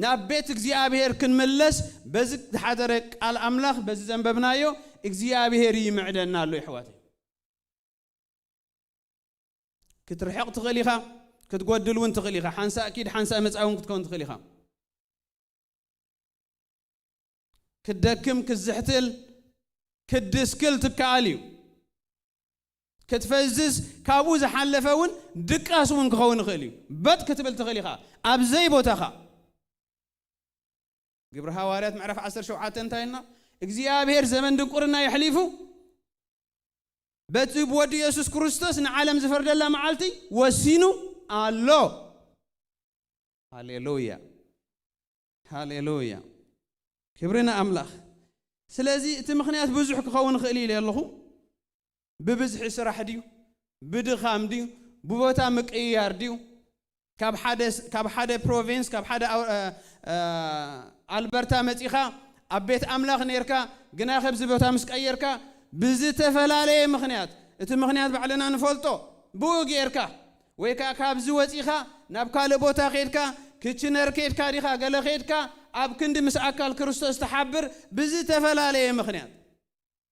[SPEAKER 5] ናብ ቤት እግዚአብሔር ክንመለስ በዚ ዝሓደረ ቃል አምላክ በዚ ዘንበብናዮ እግዚአብሔር ይምዕደና ኣሎ ይሕዋተይ ክትርሕቕ ትኽእል ኢኻ ክትጎድል እውን ትኽእል ኢኻ ሓንሳ ኣኪድ ሓንሳ መጻውን ክትከውን ትኽእል ኢኻ كدكم كزحتل كدسكل تكاليو كتفزز كابوز حلفون دقاسون كخون خليو بد كتبل تخليخا ابزي بوتاخا قبر حواريات معرف 10 شوعات انتاينا እግዚአብሔር ዘመን ድንቁርና ይحليفو በትብ ወዲ ኢየሱስ ክርስቶስ ንዓለም ዝፈርደላ መዓልቲ ወሲኑ አሎ ሃሌሉያ ሃሌሉያ ክብርና አምላክ ስለዚህ እቲ ምኽንያት ብዙሕ ክኸውን ክእል ይለኹ ብብዝሒ ስራሕ ድዩ ብድኻም ድዩ ብቦታ ምቅያር ድዩ ካብ ሓደ ፕሮቪንስ ካብ ሓደ አልበርታ መጺኻ አቤት አምላክ ነርካ ግና ከብዝ ቦታ መስቀየርካ ብዝተፈላለየ ምኽንያት እቲ ምኽንያት ባዕልና ንፈልጦ ብኡጌርካ ወይካ ካብዚ ወጺኻ ናብ ካልእ ቦታ ኸድካ ክችነር ኸድካ ዲኻ ገለ ኸድካ ኣብ ክንዲ ምስ ኣካል ክርስቶስ ተሓብር ብዝተፈላለየ ምኽንያት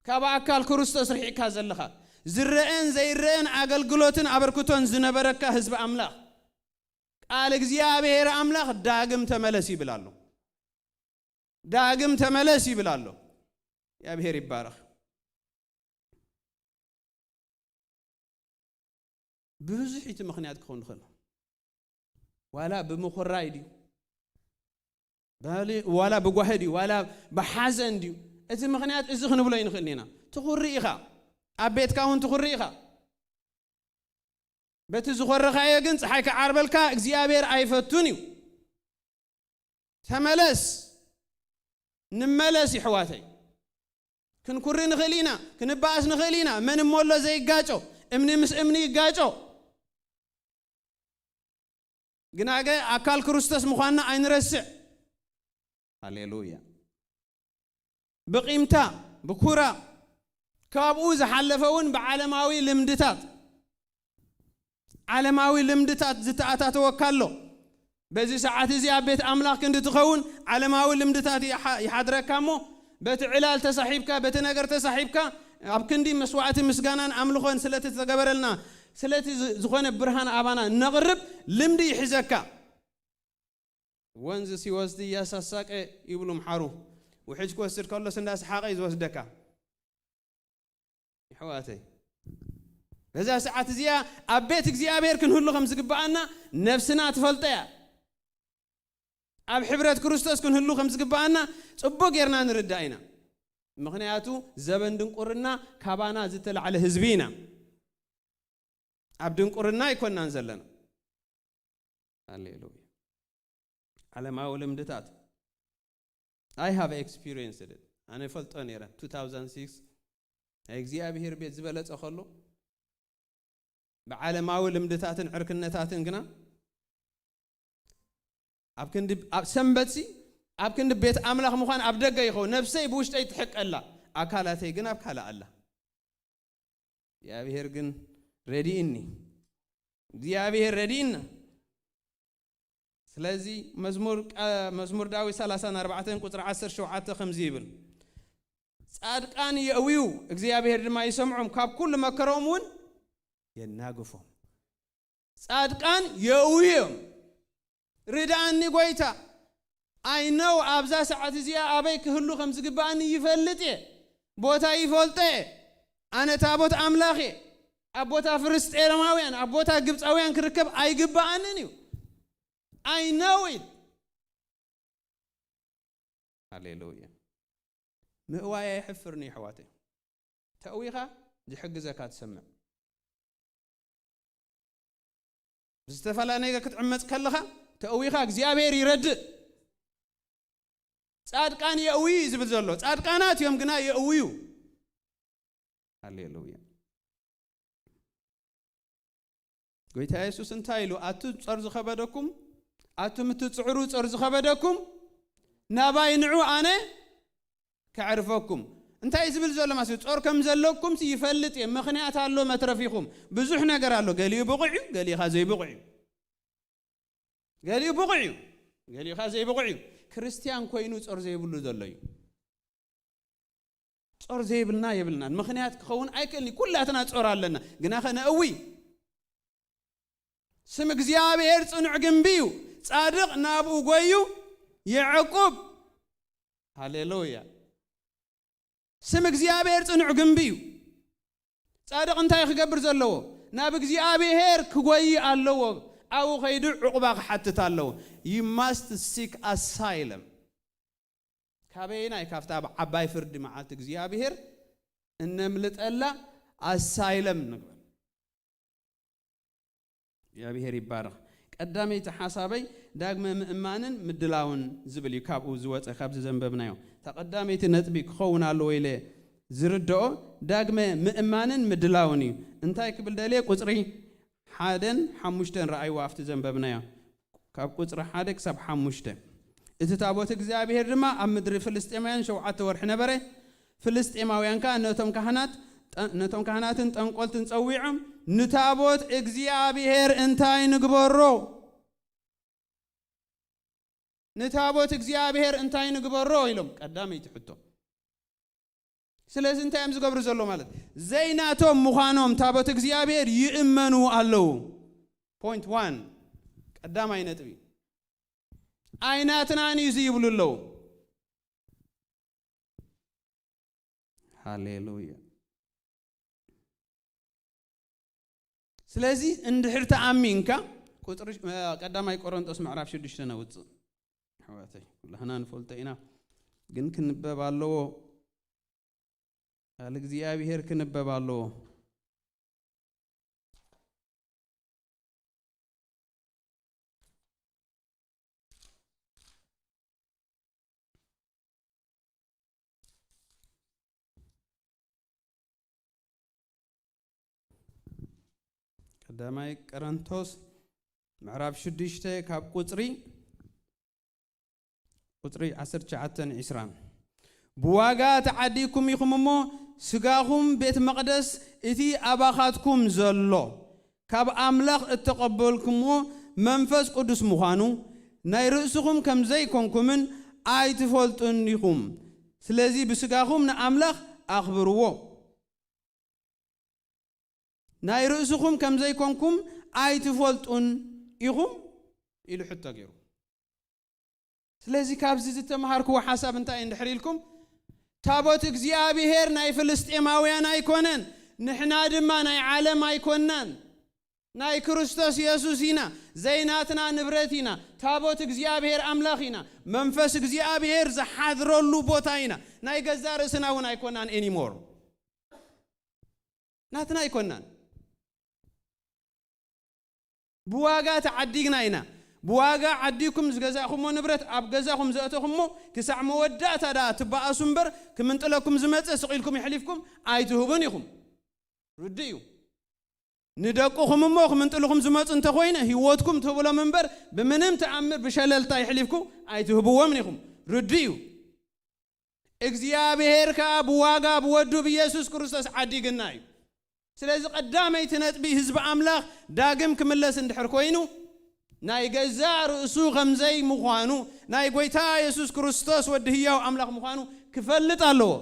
[SPEAKER 5] ካብ ኣካል ክርስቶስ ርሒቕካ ዘለኻ ዝረአን ዘይረአን ኣገልግሎትን ኣበርክቶን ዝነበረካ ህዝቢ አምላክ ቃል እግዚአብሔር አምላክ ዳግም ተመለስ ይብላሉ ዳግም ተመለስ ይብላሉ ያብሔር ይባረክ ብዙሒት ምኽንያት ክኸውን ይኽእል ዋላ ብምኹራይ ድዩ ዋላ ብጓህ ድዩ ዋላ ብሓዘን ድዩ እቲ ምኽንያት እዚ ክንብሎ ይንኽእል ኢና ትኹሪ ኢኻ ኣብ ቤትካ እውን ትኹሪ ኢኻ በቲ ዝኾረኻዮ ግን ፀሓይ ክዓርበልካ እግዚአብሔር ኣይፈቱን እዩ ተመለስ نملس يحواتي كنكرر نخلينا كنباس نخلينا من مولو زي قاچو امني مس امني قاچو قناقة أكال كرستس مخوانا عين رسع هاليلويا بقيمتا بكورا كابوز حلفون بعالماوي لمدتات عالماوي لمدتات زتاعتات وكالو بزي ساعات زي بيت أملاك كنت تخون على ما أول لمدتات يحضرك كامو بيت علال تصاحبك بيت نجر تصاحبك أب كندي مسوعة مسجانا أملخون سلة تجبرلنا سلة زخون برهان أبانا نغرب لمدي حزكا وانز سيوزدي يا ساساك يقولوا محارو وحج كوسر كله سنداس حاقة يزوزدكا حواتي هذا ساعات زيا أبيتك زيا بيركن هلو خمس قبعنا نفسنا تفلتيا أب حبرة كريستوس كن هلو خمس قبعنا صبوا غيرنا نردائنا مخنياتو زبن دنقرنا كابانا زتل على حزبينا أب دنقرنا يكون ننزلنا هاليلويا على ما أولم دتات I have experienced it أنا فلت أنيرا 2006 እግዚአብሔር ቤት ዝበለጸ ኸሎ بعالماዊ ልምድታትን ዕርክነታትን ግና ኣብ ክንዲ ሰንበትሲ ኣብ ክንዲ ቤት ኣምላኽ ምዃን ኣብ ደገ ይኸው ነፍሰይ ብውሽጠይ ትሕቀላ ኣካላተይ ግን ኣብ ካላ ኣላ እግዚአብሔር ግን ረዲእኒ እግዚአብሔር ረዲእና ስለዚ መዝሙር ዳዊት 34 ቁጥር 17 ከምዚ ይብል ጻድቃን የእዊው እግዚአብሔር ድማ ይሰምዖም ካብ ኩሉ መከሮምን የናግፎም ጻድቃን የእዊም ርዳእኒ ጎይታ I know ኣብዛ ሰዓት እዚኣ ኣበይ ክህሉ ከም ዝግባእኒ ይፈልጥ ቦታ ይፈልጥ ኣነ ታቦት ኣምላኽ ኣብ ቦታ ፍልስጤማውያን ኣብ ቦታ ግብፃውያን ክርከብ ኣይግባእንን እዩ I know it Hallelujah مأوايا يحفرني حواتي تأويها دي حق زكاة تسمع بستفلا نيجا كتعمت كلها تأويها زيابير يرد صاد كان يأوي زبل زلو صاد كانات يوم قنا يأويو هاليلويا قلت يا يسوس انتايلو أتو تصرز خبدكم أتو متتصعرو تصرز خبدكم ناباي نعو أنا كعرفكم انت يزبل زلو ما صار كم زلوكم سيفلت مخنيات الله ما ترفيكم بزح نجر الله قال يبغيو قال يخازي بغيو قال يبغيو قال يخازي بغيو كريستيان كوينو صار زي بلو زلو صار زي يبلنا مخنيات كخون ايكلني كلاتنا صار لنا غنا خنا قوي سم እግዚአብሔር ጽኑዕ ግንቢው ጻድቅ ናብኡ ጎዩ ያዕቆብ ሃሌሉያ ስም እግዚአብሔር ጽኑዕ ግንቢው ጻድቅ እንታይ ክገብር ዘለዎ ናብ እግዚአብሔር ክጎይ ኣለዎ ኣው ኸይዱ ዕቁባ ክሓትት ኣለዎ you must seek asylum ካበይና ይካፍታ ዓባይ ፍርድ መዓልቲ እግዚአብሔር እነምልጠላ asylum ንግበር እግዚአብሔር ይባረክ ቀዳሜ ተሐሳበይ ዳግመ ምእማንን ምድላውን ዝብል ይካብኡ ዝወፀ ካብ ዘንበብናዮ ተቀዳሜቲ ነጥቢ ክኸውን ኣሎ ወይለ ዝርድኦ ዳግመ ምእማንን ምድላውን እዩ እንታይ ክብል ደለ ቁጽሪ 1:5 ረአይዋ afti ዘንበብናዮ ካብ ቁጽሪ 1 ክሳብ 5 እቲ ታቦት እግዚአብሔር ድማ ኣብ ምድሪ ፍልስጤማውያን 7 ወርሕ ነበረ ፍልስጤማውያን ካ ነቶም ካህናትን ጠንቆልትን ጸዊዖም ንታቦት እግዚአብሔር እንታይ ንግበሮ ንታቦት እግዚአብሔር እንታይ ንግበሮ ኢሎም ቀዳሜ ይትሕቶ ስለዚህ እንታይ am ዝገብሩ ዘሎ ማለት ዘይናቶም ምዃኖም ታቦት እግዚአብሔር ይእመኑ ኣለው point 1 ቀዳማይ ነጥቢ አይናትናን ይዝይብሉ ኣለው ሃሌሉያ ስለዚህ እንድሕር ተኣሚንካ ቁጥር ቀዳማይ ቆሮንቶስ ምዕራፍ 6 ነውጽ حواتي كلنا نفولتينا ግን ክንበብ ኣለዎ አለ እግዚአብሔር ክንበብ ኣለዎ ቀዳማይ ቆሮንቶስ ምዕራፍ 6 ካብ ቁጽሪ 19:20 بواغا تعديكم يخممو سغاهم بيت مقدس اتي اباخاتكم زلو كاب املاخ اتقبلكمو منفس قدس مخانو ناي رؤسكم كم زي كونكمن اي تفولطن يخم سلازي بسغاهم ناملاخ اخبروا ናይ ርእስኹም ከም ዘይኮንኩም ኣይትፈልጡን ኢኹም ኢሉ ሕቶ ገይሩ ስለዚ ካብዚ ዝተማሃርክዎ ሓሳብ እንታይ እንድሕር ኢልኩም ታቦት እግዚአብሔር ናይ ፍልስጤማውያን ኣይኮነን ንሕና ድማ ናይ ዓለም ኣይኮነን ናይ ክርስቶስ ኢየሱስ ኢና ዘይናትና ንብረት ኢና ታቦት እግዚአብሔር አምላኽ ኢና መንፈስ እግዚአብሔር ዝሓድረሉ ቦታ ኢና ናይ ገዛ ርእስና እውን ኣይኮናን ኤኒሞር ናትና ኣይኮናን ብዋጋ ተዓዲግና ኢና ብዋጋ ዓዲኩም ዝገዛኹም ንብረት ኣብ ገዛኹም ዘእተኹም ክሳዕ መወዳእታ ዳ ትባኣሱ እምበር ክምንጥለኩም ዝመጽእ ስቂልኩም ይሕሊፍኩም ኣይትህቡን ኢኹም ርድዩ ንደቁኹም ክምንጥልኩም ዝመጽእ እንተኾይነ ህይወትኩም ትብሎም እምበር ብምንም ተኣምር ብሸለልታ ይሕሊፍኩ ኣይትህብዎም ኢኹም ርድዩ እግዚአብሔር ከ ብዋጋ ብወዱ ብኢየሱስ ክርስቶስ ዓዲግና እዩ ስለዚ ቀዳመይቲ ነጥቢ ህዝቢ አምላኽ ዳግም ክምለስ እንድሕር ኮይኑ ናይ ገዛ ርእሱ ከምዘይ ምዃኑ ናይ ጎይታ ኢየሱስ ክርስቶስ ወዲ ህያው አምላኽ ምዃኑ ክፈልጥ ኣለዎ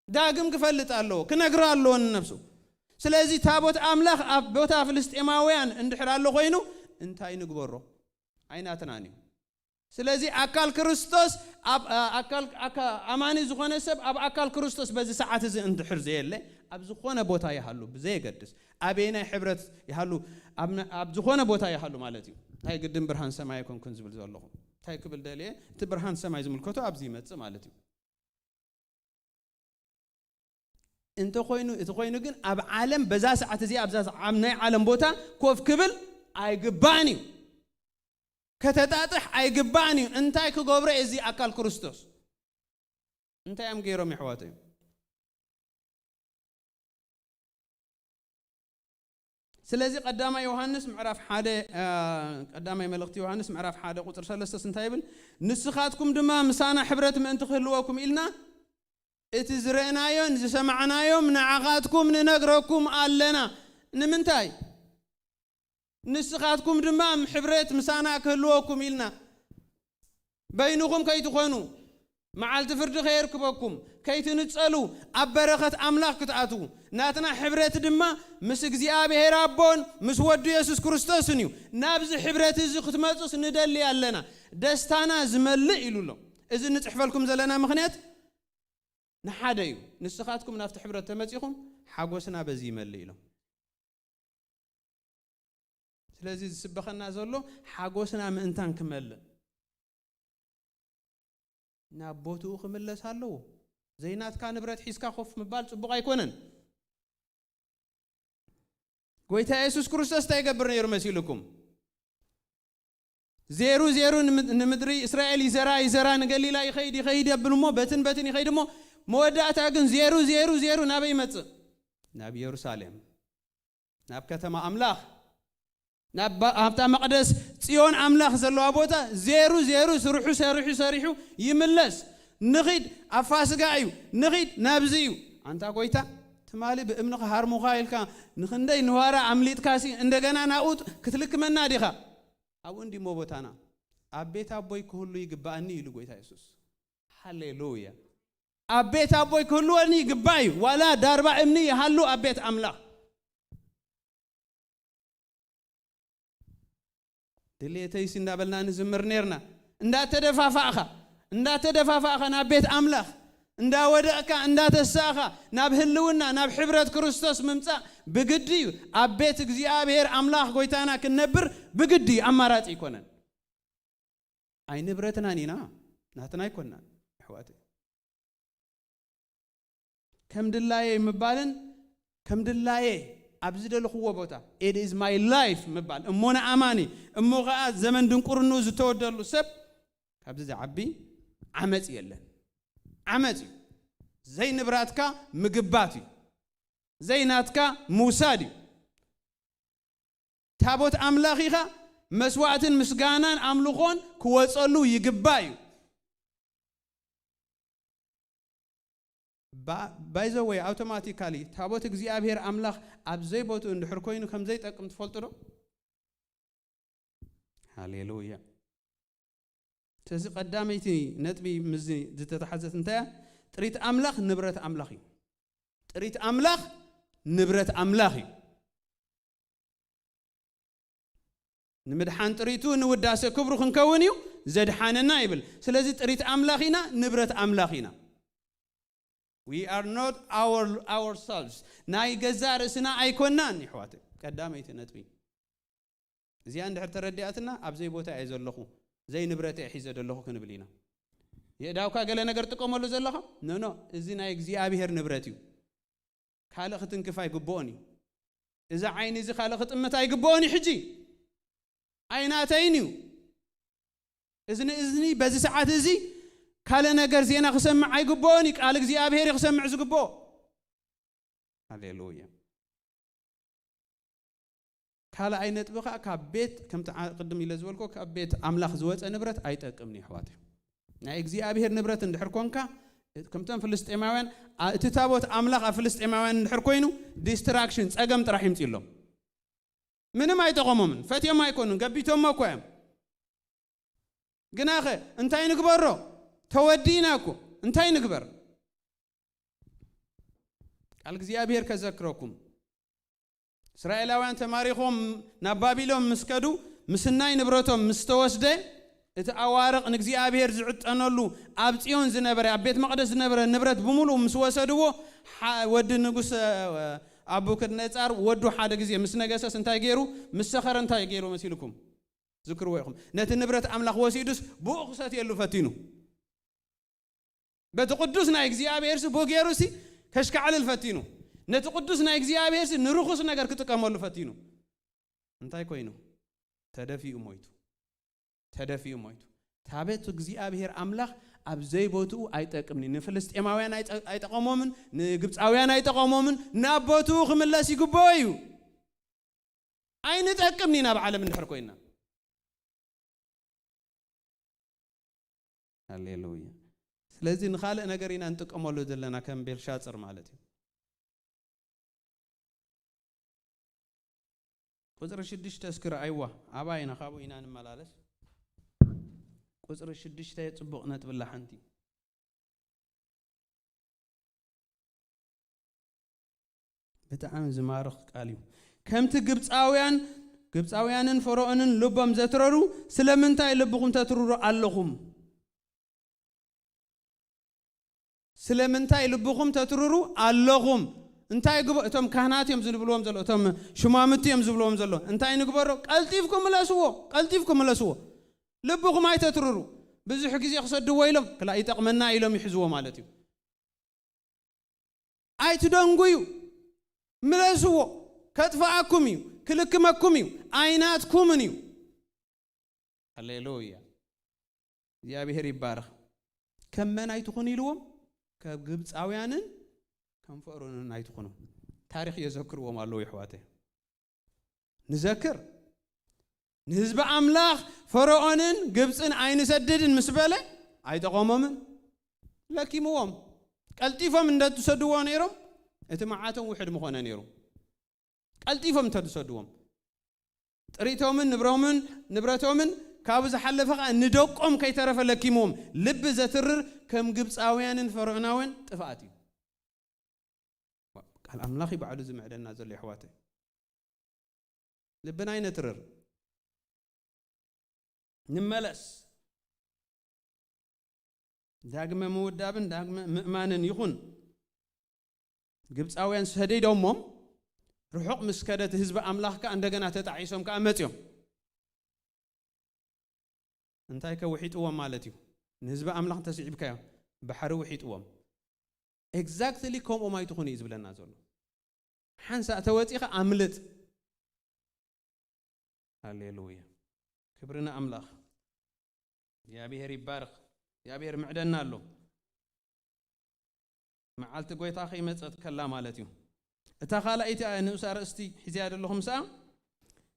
[SPEAKER 5] ዳግም ክፈልጥ ኣለዎ ክነግር ኣለዎ ንነፍሱ ስለዚ ታቦት አምላኽ ኣብ ቦታ ፍልስጤማውያን እንድሕር ኣሎ ኮይኑ እንታይ ንግበሮ ኣይናትናን እዩ ስለዚ አካል ክርስቶስ አካል አማኒ ዝኾነ ሰብ ኣብ አካል ክርስቶስ በዚ ሰዓት እዚ እንድሕር ዘየለ ኣብ ዝኾነ ቦታ ይሃሉ ብዘይገድስ አቤናይ ሕብረት ይሃሉ ኣብ ዝኾነ ቦታ ይሃሉ ማለት እዩ እንታይ ግድም ብርሃን ሰማይ ኮንኩን ዝብል ዘለኹ እንታይ ክብል ደልየ እቲ ብርሃን ሰማይ ዝምልከቶ ኣብዚ ይመጽእ ማለት እዩ እንተ ኮይኑ ግን ኣብ ዓለም በዛ ሰዓት እዚ ኣብዛ ናይ ዓለም ቦታ ኮፍ ክብል ኣይግባን እዩ ከተጣጥሕ ኣይግባን እዩ እንታይ ክገብሮ እዚ አካል ክርስቶስ እንታይ am ገይሮም ይሕዋተዩ ስለዚ ቀዳማይ ዮሐንስ ምዕራፍ 1 ቀዳማይ መልእክቲ ዮሐንስ ምዕራፍ 1 ቁጥር 3 እንታይ ይብል ንስኻትኩም ድማ ምሳና ሕብረት ምእንቲ ክህልወኩም ኢልና እቲ ዝረአናዮን ዝሰማዕናዮም ንዓኻትኩም ንነግረኩም ኣለና ንምንታይ ንስኻትኩም ድማ ሕብረት ምሳና ክህልወኩም ኢልና በይንኹም ከይትኾኑ መዓልቲ ፍርዲ ከይርክበኩም ከይትንጸሉ ኣብ በረኸት አምላኽ ክትኣትዉ ናትና ሕብረት ድማ ምስ እግዚአብሔር አቦን ምስ ወዱ ኢየሱስ ክርስቶስን እዩ ናብዚ ሕብረት እዚ ክትመጹስ ንደሊ ኣለና ደስታና ዝመልእ ኢሉሎ እዚ ንጽሕፈልኩም ዘለና ምኽንያት ንሓደ እዩ ንስኻትኩም ናብቲ ሕብረት ተመጺኹም ሓጎስና በዚ ይመልእ ኢሎም ስለዚ ዝስበኸና ዘሎ ሓጎስና ምእንታን ክመልእ ናብ ቦትኡ ክምለስ ኣለዎ ዘይናትካ ንብረት ሒዝካ ኮፍ ምባል ጽቡቕ ኣይኮነን ጎይታ ኢየሱስ ክርስቶስ እንታይ ይገብር ነይሩ መሲልኩም ዜሩ ንምድሪ እስራኤል ይዘራ ንገሊላ ይኸይድ የብልሞ በትን ይኸይድ ሞ መወዳእታ ግን ዜሩ ናበይ ይመጽእ ናብ ኢየሩሳሌም ናብ ከተማ አምላኽ ናብ ኣብታ መቅደስ ጽዮን አምላኽ ዘለዋ ቦታ ዜሩ ሰሪሑ ይምለስ ንኺድ ኣፋስጋ እዩ ንኺድ ናብዚ እዩ አንታ ጎይታ ትማሊ ብእምንኻ ሃርሙኻ ኢልካ ንኽንደይ ንዋራ አምሊጥካሲ እንደገና ናኡጥ ክትልክመና ዲኻ ኣብኡ እንዲሞ ቦታና ኣብ ቤት ኣቦይ ክህሉ ይግባእኒ ኢሉ ጎይታ ኢየሱስ ሃሌሉያ ኣብ ቤት ኣቦይ ክህልወኒ ይግባእ እዩ ዋላ ዳርባ እምኒ ይሃሉ ኣብ ቤት አምላኽ ድሌተይሲ እንዳበልና ንዝምር ነርና እንዳተደፋፋእኻ ናብ ቤት አምላኽ እንዳወደቕካ እንዳተሳእኻ ናብ ህልውና ናብ ሕብረት ክርስቶስ ምምጻእ ብግዲ እዩ ኣብ ቤት እግዚአብሔር አምላኽ ጎይታና ክንነብር ብግዲ ኣማራጺ ይኮነን ኣይ ንብረትና ኒና ናትና ይኮናን ኣሕዋት ከም ድላየ ምባልን ከም ድላየ ኣብዚ ደልኽዎ ቦታ it is my life ምባል እሞና ኣማኒ እሞ ኸኣ ዘመን ድንቁርኑ ዝተወደሉ ሰብ ካብዚ ዝዓቢ ዓመፅ የለን ዓመፅ እዩ ዘይንብራትካ ምግባት እዩ ዘይናትካ ሙሳድ እዩ ታቦት አምላኽ ኢኻ መስዋዕትን ምስጋናን ኣምልኾን ክወጸሉ ይግባእ እዩ by the way automatically ታቦት እግዚአብሔር አምላኽ ኣብ ዘይቦቱ እንድሕር ኮይኑ ከም ዘይጠቅም ትፈልጡ ዶ ሃሌሉያ ስለዚ ቀዳመይቲ ነጥቢ ምዚ ዝተተሓዘት እንታይ ጥሪት አምላኽ ንብረት አምላኽ እዩ ጥሪት አምላኽ ንብረት ኣምላኽ እዩ ንምድሓን ጥሪቱ ንውዳሴ ክብሩ ክንከውን እዩ ዘድሓነና ይብል ስለዚ ጥሪት ኣምላኽ ኢና ንብረት ኣምላኽ ኢና we are not ourselves ናይ ገዛ ርእስና ኣይኮናን ይሕዋት ቀዳመይቲ ነጥቢ እዚኣ እንድሕር ተረዲኣትና ኣብ ዘይ ቦታ እየ ዘለኹ ዘይ ንብረት እየ ሒዘ ዘለኹ ክንብል ኢና የዳውካ ገለ ነገር ጥቆመሉ ዘለኻ ኖ እዚ ናይ እግዚኣብሔር ንብረት እዩ ካልእ ክትንክፍ ኣይግብኦን እዩ እዚ ዓይኒ እዚ ካልእ ክጥምት ኣይግብኦን እዩ ሕጂ ዓይናተይን እዩ እዝኒ በዚ ሰዓት እዚ ካልእ ነገር ዜና ክሰምዕ ኣይግብኦን እዩ ቃል እግዚኣብሔር ክሰምዕ ዝግብኦ ሃሌሉያ ካልእ ዓይነት ብኻ ካብ ቤት ከምቲ ቅድም ኢለ ዝበልኮ ካብ ቤት ኣምላኽ ዝወፀ ንብረት ኣይጠቅምኒ ኣሕዋት ናይ እግዚኣብሔር ንብረት እንድሕር ኮንካ ከምቶም ፍልስጤማውያን እቲ ታቦት ኣምላኽ ኣብ ፍልስጤማውያን እንድሕር ኮይኑ ዲስትራክሽን ፀገም ጥራሕ ይምፅሎም ምንም ኣይጠቐሞምን ፈትዮም ኣይኮኑን ገቢቶም እኮ እዮም ግናኸ እንታይ ንግበሮ ተወዲና እኮ እንታይ ንግበር ቃል እግዚኣብሔር ከዘክረኩም እስራኤላውያን ተማሪኾም ናብ ባቢሎን ምስከዱ ምስናይ ንብረቶም ምስተወስደ እቲ ኣዋርቕ ንእግዚኣብሔር ዝዕጠነሉ ኣብ ጽዮን ዝነበረ ኣብ ቤት መቕደስ ዝነበረ ንብረት ብምሉእ ምስ ወሰድዎ ወዲ ንጉስ አቡከድነጻር ወዱ ሓደ ጊዜ ምስ ነገሰስ እንታይ ገይሩ ምስ ሰኸረ እንታይ ገይሩ መሲልኩም ዝክርዎ ይኹም ነቲ ንብረት ኣምላኽ ወሲዱስ ብኡኽሰት የሉ ፈቲኑ በቲ ቅዱስ ናይ እግዚአብሔር ሲ ቦጌሩሲ ከሽከዓል ፈቲኑ ነቲ ቅዱስ ናይ እግዚአብሔር ሲ ንሩኽስ ነገር ክጥቀመሉ ፈቲኑ እንታይ ኮይኑ ተደፊኡ ሞይቱ ታቤት እግዚአብሔር አምላኽ ኣብ ዘይቦቱ አይጠቅምኒ ንፍልስጤማውያን አይጠቀሞምን ንግብፃውያን አይጠቀሞምን ናቦቱ ክምለስ ይግባዩ አይንጠቅምኒ ናብ ዓለም እንድሕር ኮይና ሃሌሉያ ስለዚህ ንኻልእ ነገር ኢና እንጥቀመሉ ዘለና ከም ቤልሻጽር ማለት እዩ ቁጥር 6 ተስክር አይዋ አባይና ካቡ ኢና እንመላለስ ቁጥር 6 ጽቡቕ ነጥብላ ሓንቲ በጣም ዝማርኽ ቃል እዩ ከምቲ ግብፃውያንን ፈርዖንን ልቦም ዘትረሩ ስለምንታይ ልብኹም ተትርሩ ኣለኹም ስለምንታይ ልብኹም ተትርሩ ኣለኹም እንታይ ግቦ እቶም ካህናት እዮም ዝብልዎም ዘሎ እቶም ሽማምት እዮም ዝብልዎም ዘሎ እንታይ ንግበሮ ቀልጢፍኩም መለስዎ ልብኹም አይተትርሩ ብዙሕ ጊዜ ክሰድዎ ኢሎም ክላ ይጠቅመና ኢሎም ይሕዝዎ ማለት እዩ አይትደንጉዩ መለስዎ ከጥፋአኩም እዩ ክልክመኩም እዩ አይናትኩምን እዩ ሃሌሉያ እግዚአብሔር ይባረክ ከመን አይትኹን ኢልዎም ከግብፃውያንን ከም ፈርዖንን አይትኹኑ ታሪክ የዘክርዎም አለው ይሕዋቴ ንዘክር ንህዝብ አምላኽ ፈርዖንን ግብፅን አይንሰድድን ምስበለ አይጠቆሞምን ለኪምዎም ቀልጢፎም እንደተሰድዎ ነይሮም እቲ መዓቶም ውሕድ መኾነ ነይሩ ቀልጢፎም ተሰድዎም ጥሪቶምን ንብረቶምን ካብ ዝሓለፈ ንደቆም ከይተረፈ ለኪምዎም ልብ ዘትርር ከም ግብፃውያንን ፈርዖናውን ጥፋት እዩ ቃል አምላኽ ይባዕሉ ዝምዕደና ዘሎ ይሕዋቴ ልብና አይነትርር نملس ዳግመ መውዳብን ዳግመ ምእማንን ይኹን ግብፃውያን ሰደይዶሞም ርሑቕ ምስከደት ህዝብ አምላኽካ እንደገና ተጣዒሶም ከመጽዮም እንታይ ከውሒጥዎም ማለት እዩ ንህዝብ አምላኽ ተስዒብካዮ ባሕሪ ውሒጥዎም ኤግዛክትሊ ከምኦም አይትኹን እዩ ዝብለና ዘሎ ሓንሳ ተወፂኻ አምልጥ ሃሌሉያ ክብርና አምላኽ እግዚአብሔር ይባርክ እግዚአብሔር ምዕደና አሎ መዓልቲ ጎይታ ኸይመጸት ከላ ማለት እዩ እታ ኻልአይቲ ንኡስ አርእስቲ ሒዝያ ዘለኹም ሰዓ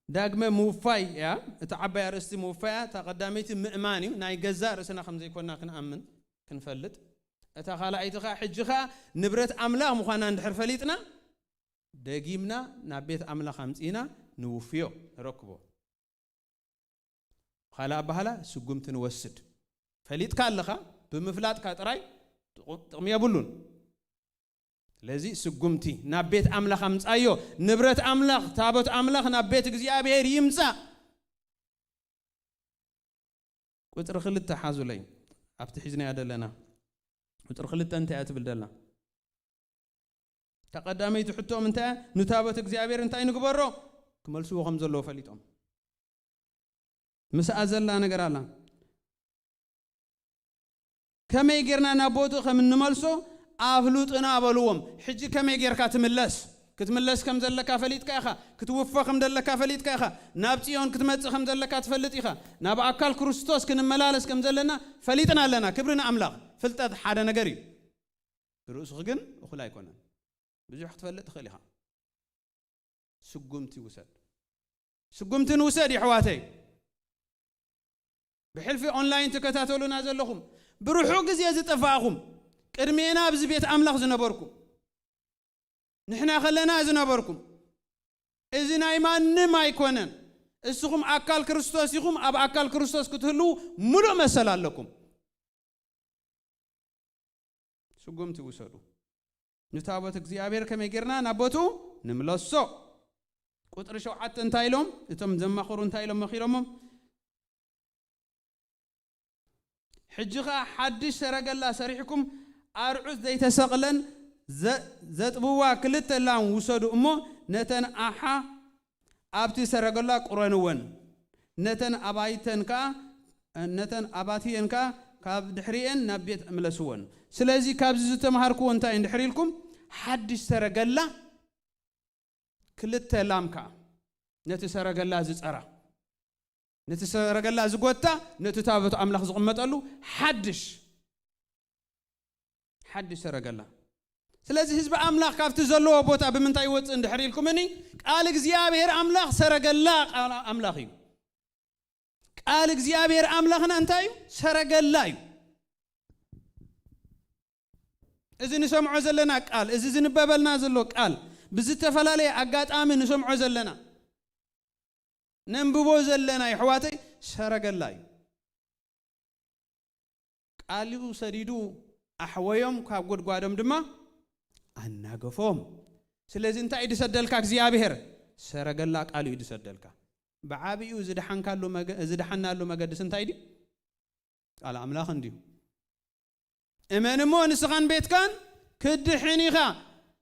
[SPEAKER 5] ዳግመ ምውፋይ ያ እታ ዓባይ አርእስቲ ምውፋያ ተቀዳመይቲ ምእማን እዩ ናይ ገዛ ርእስና ከም ዘይኮና ክንአምን ክንፈልጥ እታ ኻልአይቲ ኻ ሕጂኻ ንብረት አምላኽ ምዃና እንድሕር ፈሊጥና ደጊምና ናብ ቤት አምላኽ አምፂና ንውፍዮ ረክቦ خلا بحلا سقمت نوسد فليت كالخا بمفلات كاتراي تقم يبلون ስለዚህ ስጉምቲ ናብ ቤት ኣምላኽ ኣምጻዮ ንብረት ኣምላኽ ታቦት ኣምላኽ ናብ ቤት እግዚኣብሔር ይምጻ ቁጥሪ 2 ሓዙለይ ኣብቲ ሒዝናዮ ዘለና ቁጥሪ 2 እንታይ ትብል ደላ ተቀዳመይቲ ሕቶም እንታይ ንታቦት እግዚኣብሔር እንታይ ንግበሮ ክመልስዎ ከም ዘለዎ ፈሊጦም ምስኣ ዘላ ነገር ኣላ ከመይ ጌርና ናብ ቦቱ ከም እንመልሶ ኣፍሉጥና በልዎም ሕጂ ከመይ ጌርካ ትምለስ ክትምለስ ከም ዘለካ ፈሊጥካ ኢኻ ክትውፈ ከም ዘለካ ፈሊጥካ ኢኻ ናብ ጽዮን ክትመጽእ ከም ዘለካ ትፈልጥ ኢኻ ናብ ኣካል ክርስቶስ ክንመላለስ ከም ዘለና ፈሊጥና ኣለና ክብርና ኣምላኽ ፍልጠት ሓደ ነገር እዩ ርእሱ ግን እኹል ኣይኮነን ብዙሕ ክትፈልጥ ትኽእል ኢኻ ስጉምቲ ንውሰድ ይሕዋተይ ብሕልፊ ኦንላይን ተከታተሉና ዘለኹም ብሩሑ ግዜ ዝጠፋእኹም ቅድሜና ኣብዚ ቤት ኣምላኽ ዝነበርኩም ንሕና ኸለና ዝነበርኩም እዚ ናይ ማንም ኣይኮነን እስኹም ኣካል ክርስቶስ ኢኹም ኣብ ኣካል ክርስቶስ ክትህሉ ሙሉእ መሰል ኣለኩም ስጉምቲ ውሰዱ ንታቦት እግዚኣብሔር ከመይ ጌርና ናብ ቦቱ ንምለሶ ቁጥሪ 7 እንታይ ኢሎም እቶም ዘማኽሩ እንታይ ኢሎም መኺሮሞም ሕጂኻ ሓድሽ ሰረገላ ሰሪሕኩም ኣርዑት ዘይተሰቕለን ዘጥብዋ ክልተ ላም ውሰዱ እሞ ነተን ኣሓ ኣብቲ ሰረገላ ቁረንወን ነተን ኣባትየን ከዓ ካብ ድሕሪአን ናብ ቤት እምለስወን ስለዚ ካብዚ ዝተምሃርክዎ እንታይ እንድሕር ኢልኩም ሓድሽ ሰረገላ ክልተ ላም ከዓ ነቲ ሰረገላ ዝፀራ ነቲ ሰረገላ ዝጎታ ነቲ ታቦት ኣምላኽ ዝቕመጠሉ ሓድሽ ሰረገላ ስለዚህ ህዝብ ኣምላኽ ካብቲ ዘለዎ ቦታ ብምንታይ ይወፅእ እንድሕር ኢልኩምኒ ቃል እግዚኣብሔር ኣምላኽ ሰረገላ ቃል ኣምላኽ እዩ ቃል እግዚኣብሔር ኣምላኽና እንታይ እዩ ሰረገላ እዩ እዚ ንሰምዖ ዘለና ቃል እዚ ዝንበበልና ዘሎ ቃል ብዝተፈላለየ ኣጋጣሚ ንሰምዖ ዘለና ነንብቦ ዘለና ይሕዋተይ ሰረገላ እዩ ቃሉ ሰዲዱ ኣሕወዮም ካብ ጉድጓዶም ድማ ኣናገፎም ስለዚ እንታይ ድሰደልካ እግዚኣብሔር ሰረገላ ቃሉ ይድሰደልካ ብዓብዩ ዝድሓናሉ መገድስ እንታይ ዲ ቃል ኣምላኽ እንዲሁ እመንሞ ንስኻን ቤትካን ክድሕን ኢኻ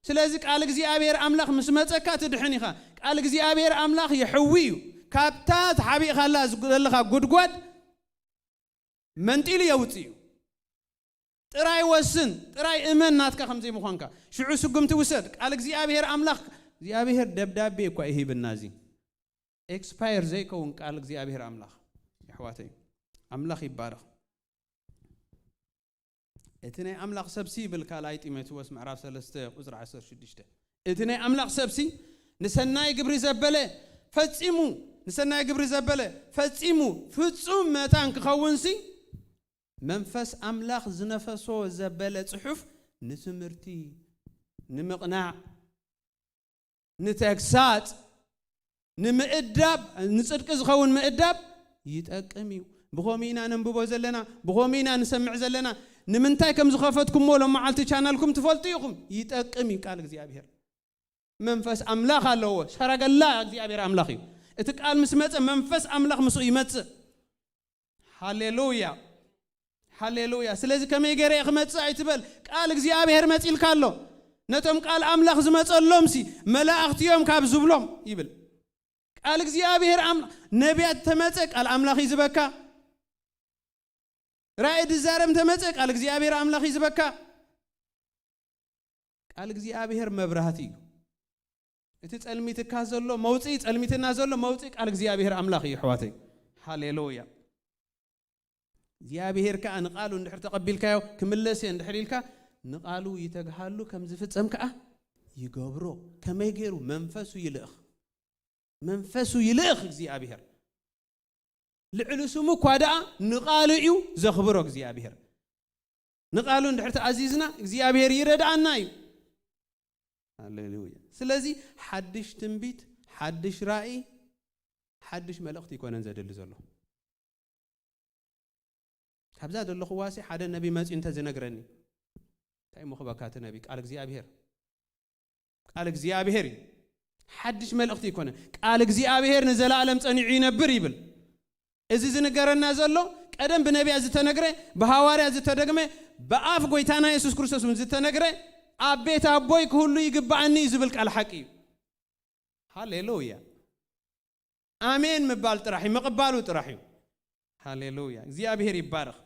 [SPEAKER 5] ስለዚ ቃል እግዚኣብሔር ኣምላኽ ምስ መፀካ ትድሕን ኢኻ ቃል እግዚኣብሔር ኣምላኽ ይሕዊ እዩ ካብታ ተሓቢእኻላ ዘለኻ ጉድጓድ መንጢሉ የውፅእ እዩ ጥራይ ወስን ጥራይ እመን ናትካ ከምዘይ ምዃንካ ሽዑ ስጉምቲ ውሰድ ቃል እግዚኣብሔር ኣምላኽ እግዚኣብሔር ደብዳቤ እኳ ይሂብና እዚ ኤክስፓየር ዘይከውን ቃል እግዚኣብሔር ኣምላኽ ይሕዋተይ ኣምላኽ ይባረኽ እቲ ናይ ኣምላኽ ሰብሲ ይብል ካልኣይ ጢሞቴዎስ ምዕራፍ 3 ቁጥሪ 16 እቲ ናይ ኣምላኽ ሰብሲ ንሰናይ ግብሪ ዘበለ ፈጺሙ ፍጹም መታን ክኸውንሲ መንፈስ ኣምላኽ ዝነፈሶ ዘበለ ጽሑፍ ንትምህርቲ ንምቕናዕ ንተግሳጽ ንምእዳብ ንጽድቂ ዝኸውን ምእዳብ ይጠቅም እዩ ብኸመይና ነንብቦ ዘለና ብኸመይና ንሰምዕ ዘለና ንምንታይ ከም ዝኸፈትኩሞ ሎመዓልቲ ቻናልኩም ትፈልጡ ኢኹም ይጠቅም እዩ ቃል እግዚኣብሔር መንፈስ ኣምላኽ ኣለዎ ሰረገላ እግዚኣብሔር ኣምላኽ እዩ እቲ ቃል ምስ መፀ መንፈስ ኣምላኽ ምስኡ ይመጽእ ሃሌሉያ ስለዚ ከመይ ገይረ ክመጽእ ኣይትበል ቃል እግዚኣብሔር መጺልካ ኣሎ ነቶም ቃል ኣምላኽ ዝመጸሎምሲ መላእኽትዮም ካብ ዝብሎም ይብል ቃል እግዚኣብሔር ነቢያት ተመጸ ቃል ኣምላኽ ይዝበካ ራእይ ድዛረም ተመጸ ቃል እግዚኣብሔር ኣምላኽ ይዝበካ ቃል እግዚኣብሔር መብራህቲ እዩ እቲ ጸልሚትካ ዘሎ መውጽኢ ጸልሚትና ዘሎ መውጽኢ ቃል እግዚአብሔር አምላኽ እዩ ሕዋተይ ሃሌሉያ እግዚአብሔር ከ ንቃሉ እንድሕር ተቀቢልካዮ ክምለስ እንድሕር ኢልካ ንቃሉ ይተግሃሉ ከም ዝፍጸም ከ ይገብሮ ከመይ ገይሩ መንፈሱ ይልእኽ እግዚአብሔር ልዕሉ ስሙ ኳዳ ንቃሉ እዩ ዘኽብሮ እግዚአብሔር ንቃሉ እንድሕር ተዓዚዝና እግዚአብሔር ይረዳአና እዩ ሃሌሉያ ስለዚህ ሓድሽ ትንቢት ሓድሽ ራእይ ሓድሽ መልእኽቲ ይኮነን ዘደሊ ዘሎ ካብዛ ደለኹ ዋሲ ሓደ ነቢ መጽኡ እንተ ዝነግረኒ እንታይ ምኽበካተ ነቢ ቃል እግዚአብሔር ቃል እግዚአብሔር حدش ملأختي يكون قال እግዚአብሔር ንዘላለም ጸኒዑ ይነብር ይብል እዚ ዝነገረና ዘሎ ቀደም በነቢያት ዝተነገረ በሐዋርያት ዝተደገመ በአፍ ጎይታና ኢየሱስ ክርስቶስ ዝተነገረ አቤት አቦይ ሁሉ ይግባአኒ ዝብል ቃል ሐቂ ሃሌሉያ አሜን መባል ጥራሂ መቀባሉ ጥራሂ ሃሌሉያ እግዚአብሔር ይባረክ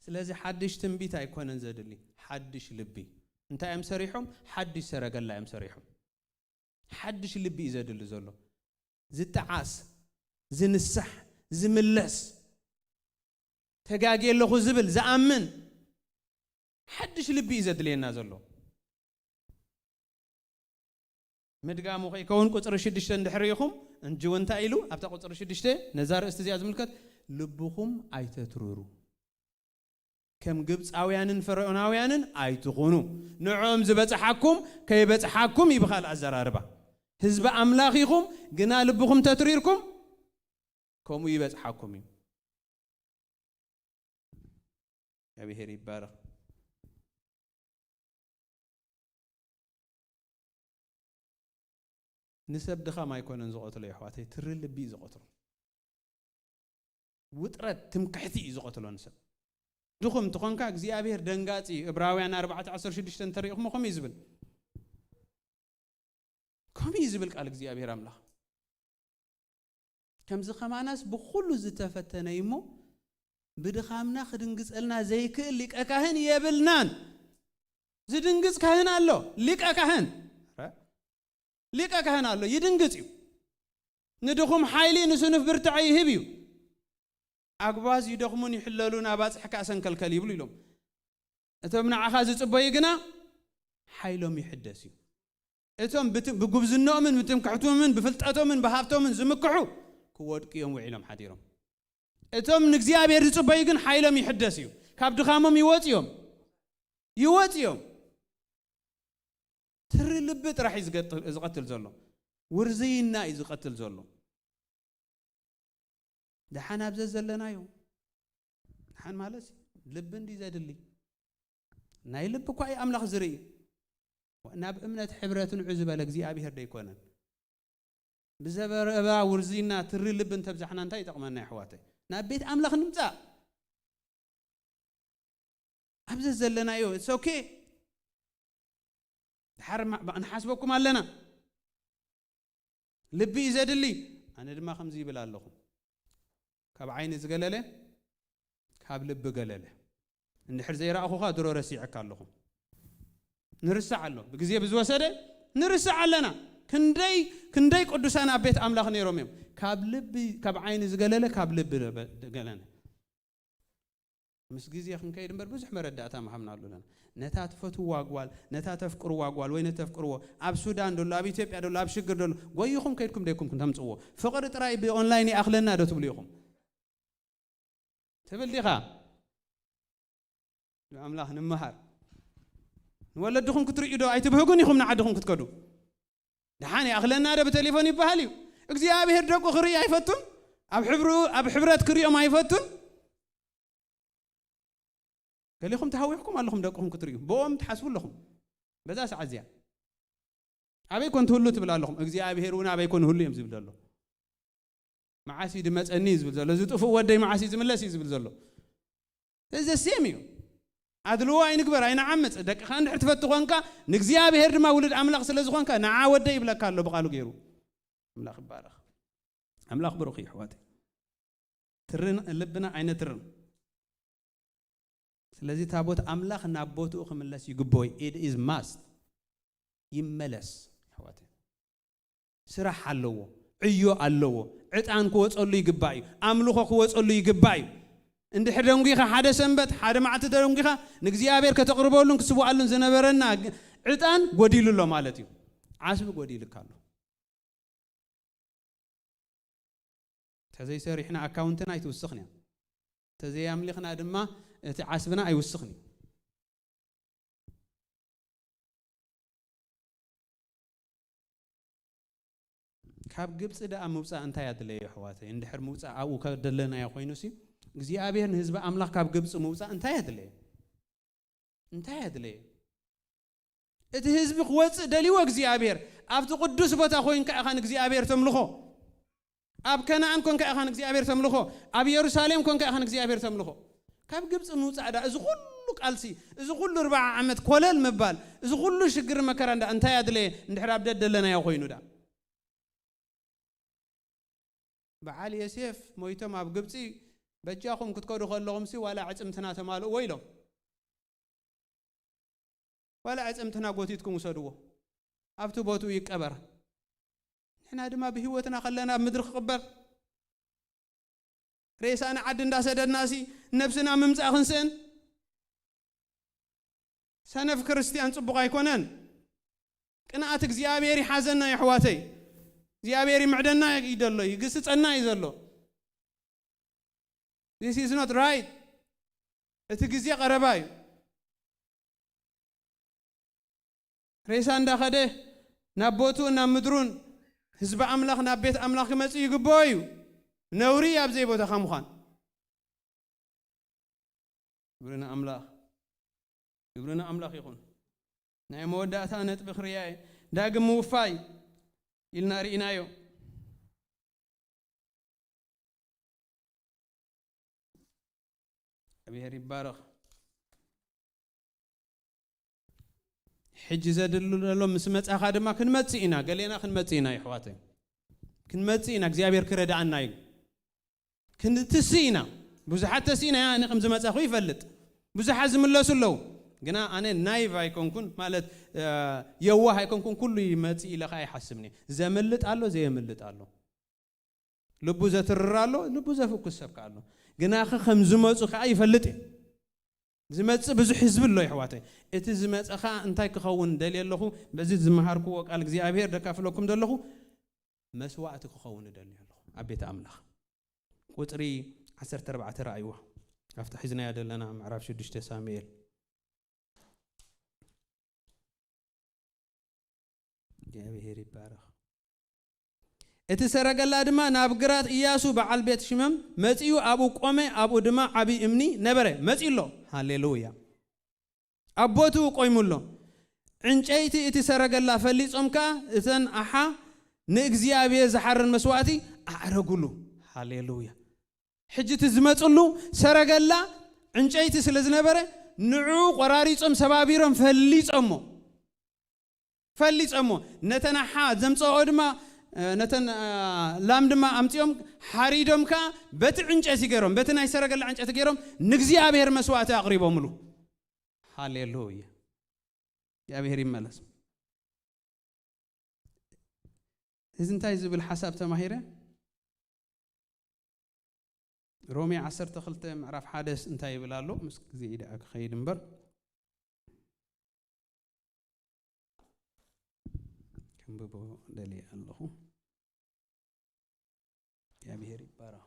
[SPEAKER 5] ስለዚህ حدش ትንቢት አይኮነን ዘድሊ حدش ልቢ እንታይ አምሰሪሖም حدش ሰረገላ አምሰሪሖም حدش ልቢ ይዘድል ዘሎ ዝተዓስ ዝንስሕ ዝምለስ ተጋጌለኹ ዝብል ዝአምን حدش ልቢ ይዘድልና ዘሎ መድጋሙ ከይከውን ቁጥር 6 እንድሕሪኹም እንጂ ወንታ ኢሉ ኣብታ ቁጥር 6 ነዛር እስትዚያ ዝምልከት ልብኹም አይተትሩሩ ከም ግብፃውያንን ፈርዖናውያንን አይትኹኑ ንዖም ዝበጽሐኩም ከይበጽሐኩም ይብኻል አዘራርባ ህዝብ አምላኺኹም ግና ልብኹም ተትሪርኩም ከሙ ይበጽሐኩም እግዚአብሔር ይባረክ ንሰብ ድኻም አይኮነን ዝቆትሎ ይሕዋተይ ትሪ ልቢ ዝቆትሎ ውጥረት ትምክሕቲ ዝቆትሎ ንሰብ ድኹም ትኾንካ እግዚአብሔር ደንጋጺ ዕብራውያን 4:16 ተሪእኹም ኸም ይዝብል كم يزبل قال እግዚአብሔር አምላክ ከምዝ ኸማናስ በኩሉ ዝተፈተነ ይሞ ብድኻምና ክድንግጽልና ዘይክእል ሊቀ ካህን የብልናን ዝድንግጽ ካህን አሎ ሊቀ ካህን አሎ ይድንግጽ ንድኹም ኃይሊ ንስኑፍ ብርታዕ ይህብ እዩ አግባዝ ይደኽሙን ይሕለሉን አባጽሕካ ሰንከልከል ይብሉ ኢሎም እቶም ንዓኻ ዝጽበዩ ግና ኃይሎም ይሕደስ እዩ እቶም ብጉብዝነኦምን ብትምክሕቶምን ብፍልጠቶምን በሃብቶምን ዝምክሑ ክወድቅዮም ውዒሎም ሓዲሮም እቶም ንእግዚአብሔር ዝጽበዩ ግን ኃይሎም ይሕደስ እዩ ካብ ድኻሞም ይወጽዮም ትሪ ልቢ ጥራሕ ዝቀትል ዘሎ ውርዝይና እዩ ዝቀትል ዘሎ ደሓን ኣብዘ ዘለናዮ ደሓን ማለት ልቢ እንዲ ዘድሊ ናይ ልቢ እኳ እዩ ኣምላኽ ዝርኢ ናብ እምነት ሕብረትን ዕዝበለ እግዚአብሔር ደይኮነን ብዘበረባ ውርዚና ትሪ ልብ እንተብዛሕና እንታይ ይጠቅመና ይሕዋተይ ናብ ቤት ኣምላኽ ንምጻእ ኣብዘ ዘለናዮ it's okay ድሓር ንሓስበኩም ኣለና ልቢ ይዘድሊ ኣነ ድማ ከምዚ ይብል ኣለኹ ካብ ዓይኒ ዝገለለ ካብ ልቢ ገለለ እንድሕር ዘይረኣኹኻ ድሮ ረሲዕካ ኣለኹ نرسع له بجزية بزوسده نرسع لنا كندي قدسان أبيت أملاك نيروميم كاب عين زجلله كاب لب جلنا مسجزية خن كيدن بربزح مردات محمد الله نتات فتو واقوال نتات تفكر واقوال وين تفكروا أب السودان دول أب إثيوبيا دول أب شجر دول وياكم كيدكم ديكم كنتم تسووا فقر تراي بأونلاين أخلنا ده تبليكم تبليها أملاك نمهر ولدكم كتريدوا أيتبهجون يخم نعدكم كتكدوا دحاني أغلنا هذا بتليفون يبهاليو እግዚአብሔር ደቆ خري አይፈቱን أب حبرات كريو ما يفتون قال لكم تهويكم قال لكم دقهم كتريو بوم تحسبوا لكم بذا سعزيا أبي كنت هلو تبلا لكم እግዚአብሔር ونا أبي كون هلو يمزي بلالله معاسي دمت أنيز بلالله زتوفوا ودي معاسي زملاسي بلالله هذا سيميو عدلوا عين كبر عين عمت دك خان حتفتوا خانكا نግዚአብሔር ድማ ولد أملاق سلز خانكا نعا ودي يبلك قال له بقالو غيرو أملاق بارخ أملاق بروخي حواتي ترن لبنا عين ترن ስለዚህ ታቦት አምላክ እና አቦቱ ኸመለስ ይግቦይ it is must ይመለስ حواتي ስራሕ አለዎ ዕዮ አለዎ ዕጣን ክወጸሉ ይግባይ አምልኾ ክወጸሉ ይግባይ እንደ ሕደንጉኻ ሓደ ሰንበት ሓደ ማዕተ ደንጉኻ ንግዚአብሔር ከተቅርበሉን ክስቡአሉን ዝነበረና ዕጣን ጎዲሉሎ ማለት እዩ ዓስብ ጎዲልካሎ ተዘይ ሰሪሕና አካውንትና አይትውስኽና ተዘይ አምልኽና ድማ እቲ ዓስብና አይውስኽኒ ካብ ግብጽ ዳ ምውጻእ እንታይ ያድለየ ሕዋተይ እንድሕር ምውጻእ ኣብኡ ከደለና ያ ኮይኑሲ እግዚአብሔር ንህዝብ አምላክ ካብ ግብጽ ምውጻእ እንታይ ያድለየ هزب خوص دليو እግዚአብሔር أبت قدوس بوتا خوين كأخان እግዚአብሔር تملخو أب كنعان كون كأخان እግዚአብሔር تملخو أب يروشاليم كون كأخان እግዚአብሔር تملخو كاب جبس نوص عدا إذا كله قالسي إذا كله 4 عمت كلل مبال إذا كله شجر مكران ده أنت يدلي نحراب دلنا يا خوينو ده بعالي يسيف مويتم أب جبسي بجاكم كتكودو خلهم سي ولا عزمتنا تمالو ويلو ولا عزمتنا قوتيتكم وسدوه أبتو بوتو يكبر إحنا دما بهوتنا خلنا مدرخ قبر ريسانا عدن داسد الناسي نفسنا ممزع خنسن سنف كريستيان صبغا يكونن قناعت እግዚአብሔር حزننا يا حواتي እግዚአብሔር معدنا يدلو يقصصنا يزلو This is not right. اتجزي قرباي ريسان داخده نبوتو نمدرون حزب أملاك نبيت أملاك مسي يقبايو نوري أبزي بوتا خامخان يقولنا أملاك يكون نعم وداتا نتبخ رياي داق موفاي إلنا رئينايو أبي هري بارخ حج زادلو لهم مسمت أخذ ما كن متسينا قال لنا كن متسينا يا حواتي كن متسينا እግዚአብሔር كرد عنا كن تسينا بزحات تسينا يعني خمس مسأ أخوي فلت بزحات زملا سلو قنا أنا نايف هيكون كن مالت يوه هيكون كن كله يمتسي إلى خاي حسبني زملت الله زي ملت الله لبو زتررالو لبو زفوك السبك الله قنا أخ خمس مسأ خاي فلت زمت بزح حزب الله يحواتي إت زمت أخا أنتي كخون دليل له بزيد زمهاركو وقال እግዚአብሔር دكافلكم دلله مسوعتك خون دليل له عبيت أملاخ قطري 14 رأيوه أفتح حزنا يا دلنا معرف شو دشت ساميل እግዚአብሔር ይባረክ إت سرق الله دما نابقرات إياسو بعال بيت شمم متيو أبو قومي أبو دما عبي إمني نبره متي الله هاليلويا أبوتو قويم الله عنجيتي إت سرق الله فليس أمكا إذن أحا نأجزيابي زحر المسواتي أعرقله هاليلويا حجة الزمت الله سرق الله عنجيتي سلز نبره نعو قراريس أم سبابيرم فليس أمو نتنحا زمت أودما نتن لامدما أمتيهم حريدهم كا بتعنج أسيجرهم بتناي سرق الله عنج أسيجرهم نجزي أبير مسوات أقربهم له هاليلويا يا أبير ملص إذن تايز بالحساب تماهيره رومي 10 تخلت معرف حادث انتاي بلالو مسك زي إذا أخيد مبر كم ببو دلي الله يا بهري بارا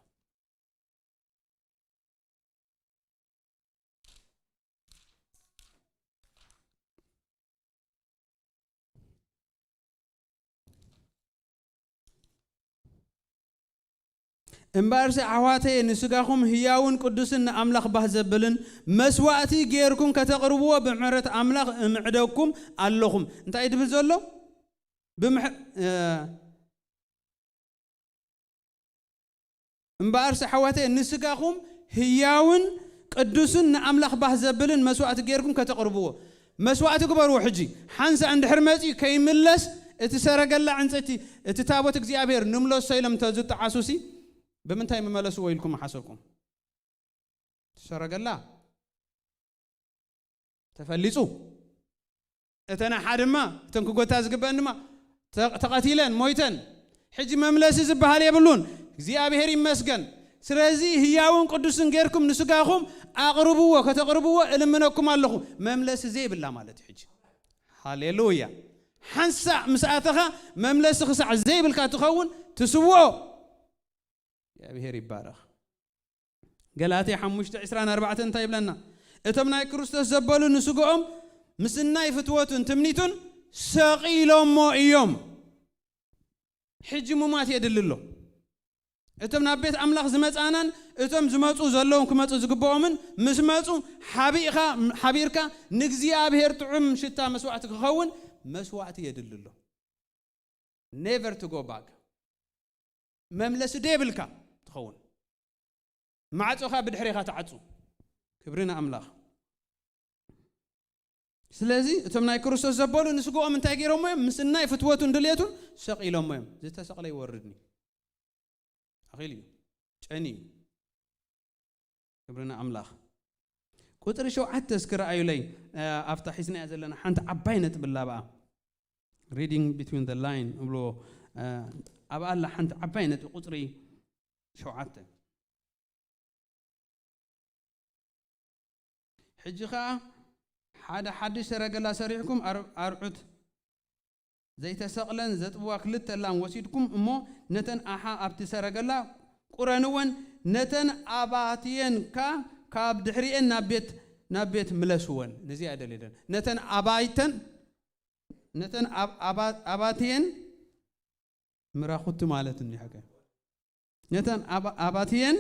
[SPEAKER 5] امبارس عواتي نسقاكم هياون قدسن أملاخ بهزبلن مسواتي غيركم كتقربوا بمعرة أملاخ معدوكم اللهم انت عيد بزولو امبارس عواتي نسقاكم هياون قدسن أملاخ بهزبلن مسواتي غيركم كتقربوا مسواتي كبروا حجي حنس عند حرمتي كيملس اتسرق الله عنتي اتتابوت እግዚአብሔር نملو سيلم تزت عسوسي بمنتهي مملسوا ويلكم حسبكم سرق الله تفلسوا اتنا حدما تنكو غوتا زغبنما تقاتيلن مويتن حج مملس زبحال يبلون እግዚአብሔር ይመስገን ስለዚህ ህያውን ቅዱስን ገርኩም ንስጋኹም አቅርቡዎ ከተقربوا እልምነኩም አለኹ መምለስ ዘይ ብላ ማለት ሕጅ ሃሌሉያ ሓንሳ مساعتها مملس خسع زي بالካ تخون تسوو يا بهير يبارخ قالاتي حمشت 24 انت يبلنا اتمنا كريستوس زبلوا نسقهم مسنا يفتوتن تمنيتن سقيلهم مو يوم حج ممات يدلله እቶም ናብ ቤት ኣምላኽ ዝመጻናን እቶም ዝመጹ ዘለዎም ክመጹ ዝግብኦምን ምስ መጹ ሓቢርካ ንእግዚአብሔር ጥዑም ሽታ መስዋዕቲ ክኸውን መስዋዕቲ የድልሎ never to go back መምለስ ደብልካ ትኸውን ማዕጾኻ ብድሕሪኻ ተዓጹ ክብርና ኣምላኽ ስለዚ እቶም ናይ ክርስቶስ ዘበሉ ንስጎኦም እንታይ ገይሮም እዮም ምስናይ ፍትወቱን ድልየቱን ሰቂሎም እዮም ዝተሰቕለ ይወርድኒ ኣኺል እዩ ጨኒ ክብርና ኣምላኽ ቁጥሪ 7 እስክርአዩ ላይ ኣፍታ ሒዝና ዘለና ሓንቲ ዓባይ ነጥብ ኣላ በኣ reading between the line ብሎ ኣባላ ሓንቲ ዓባይ ነጥብ ቁጥሪ 7 ሕጂ ኸዓ ሓደ ሓድሽ ሰረገላ ሰሪሕኩም ኣርዑት ዘይተሰቕለን ዘጥብዋ ክልተ ላም ወሲድኩም እሞ ነተን ኣሓ ኣብቲ ሰረገላ ቁረንወን ነተን ኣባትየንካ ካብ ድሕሪኤን ናብ ቤት ምለስወን ነዚ ኣደለደን ነተን ኣባትየን ምራኹት ማለት እንዲ ሓቀ ነተን ኣባትየን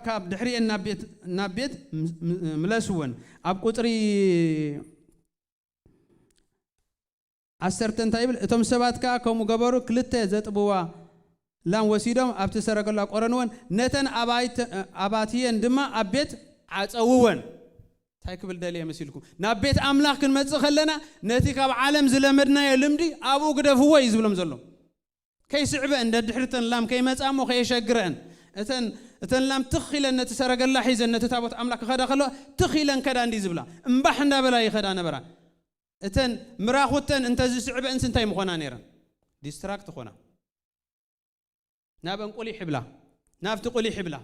[SPEAKER 5] ካብ ድሕሪኤን ናብ ቤት ምለስወን ኣብ ቁጥሪ 10 እንታይ ይብል እቶም ሰባት ከምኡ ገበሩ ክልተ ዘጥብዋ ላም ወሲዶም ኣብቲ ሰረገላ ቆረንወን ነተን ኣባትየን ድማ ኣብ ቤት ዓፀውወን እንታይ ክብል ደልየ መሲልኩም ናብ ቤት ኣምላኽ ክንመጽእ ከለና ነቲ ካብ ዓለም ዝለመድናዮ ልምዲ ኣብኡ ግደፍዎ እዩ ዝብሎም ዘሎ ከይስዕበ እንደ ድሕርተን ላም ከይመጻሞ ከየሸግረን እተን ላም ትኺለን ነቲ ሰረገላ ሒዘን ነቲ ታቦት ኣምላኽ ክኸዳ ከለዋ ትኺለን ከዳ እንዲ ዝብላ እምባሕ እንዳበላ ይኸዳ ነበራ እተን ምራኹተን እንተዝስዕበ እንስ እንታይ ምኾና ነይረን ዲስትራክት ኾና ናብ እንቁሊ ይሕብላ ናብቲ ቁሊ ይሕብላ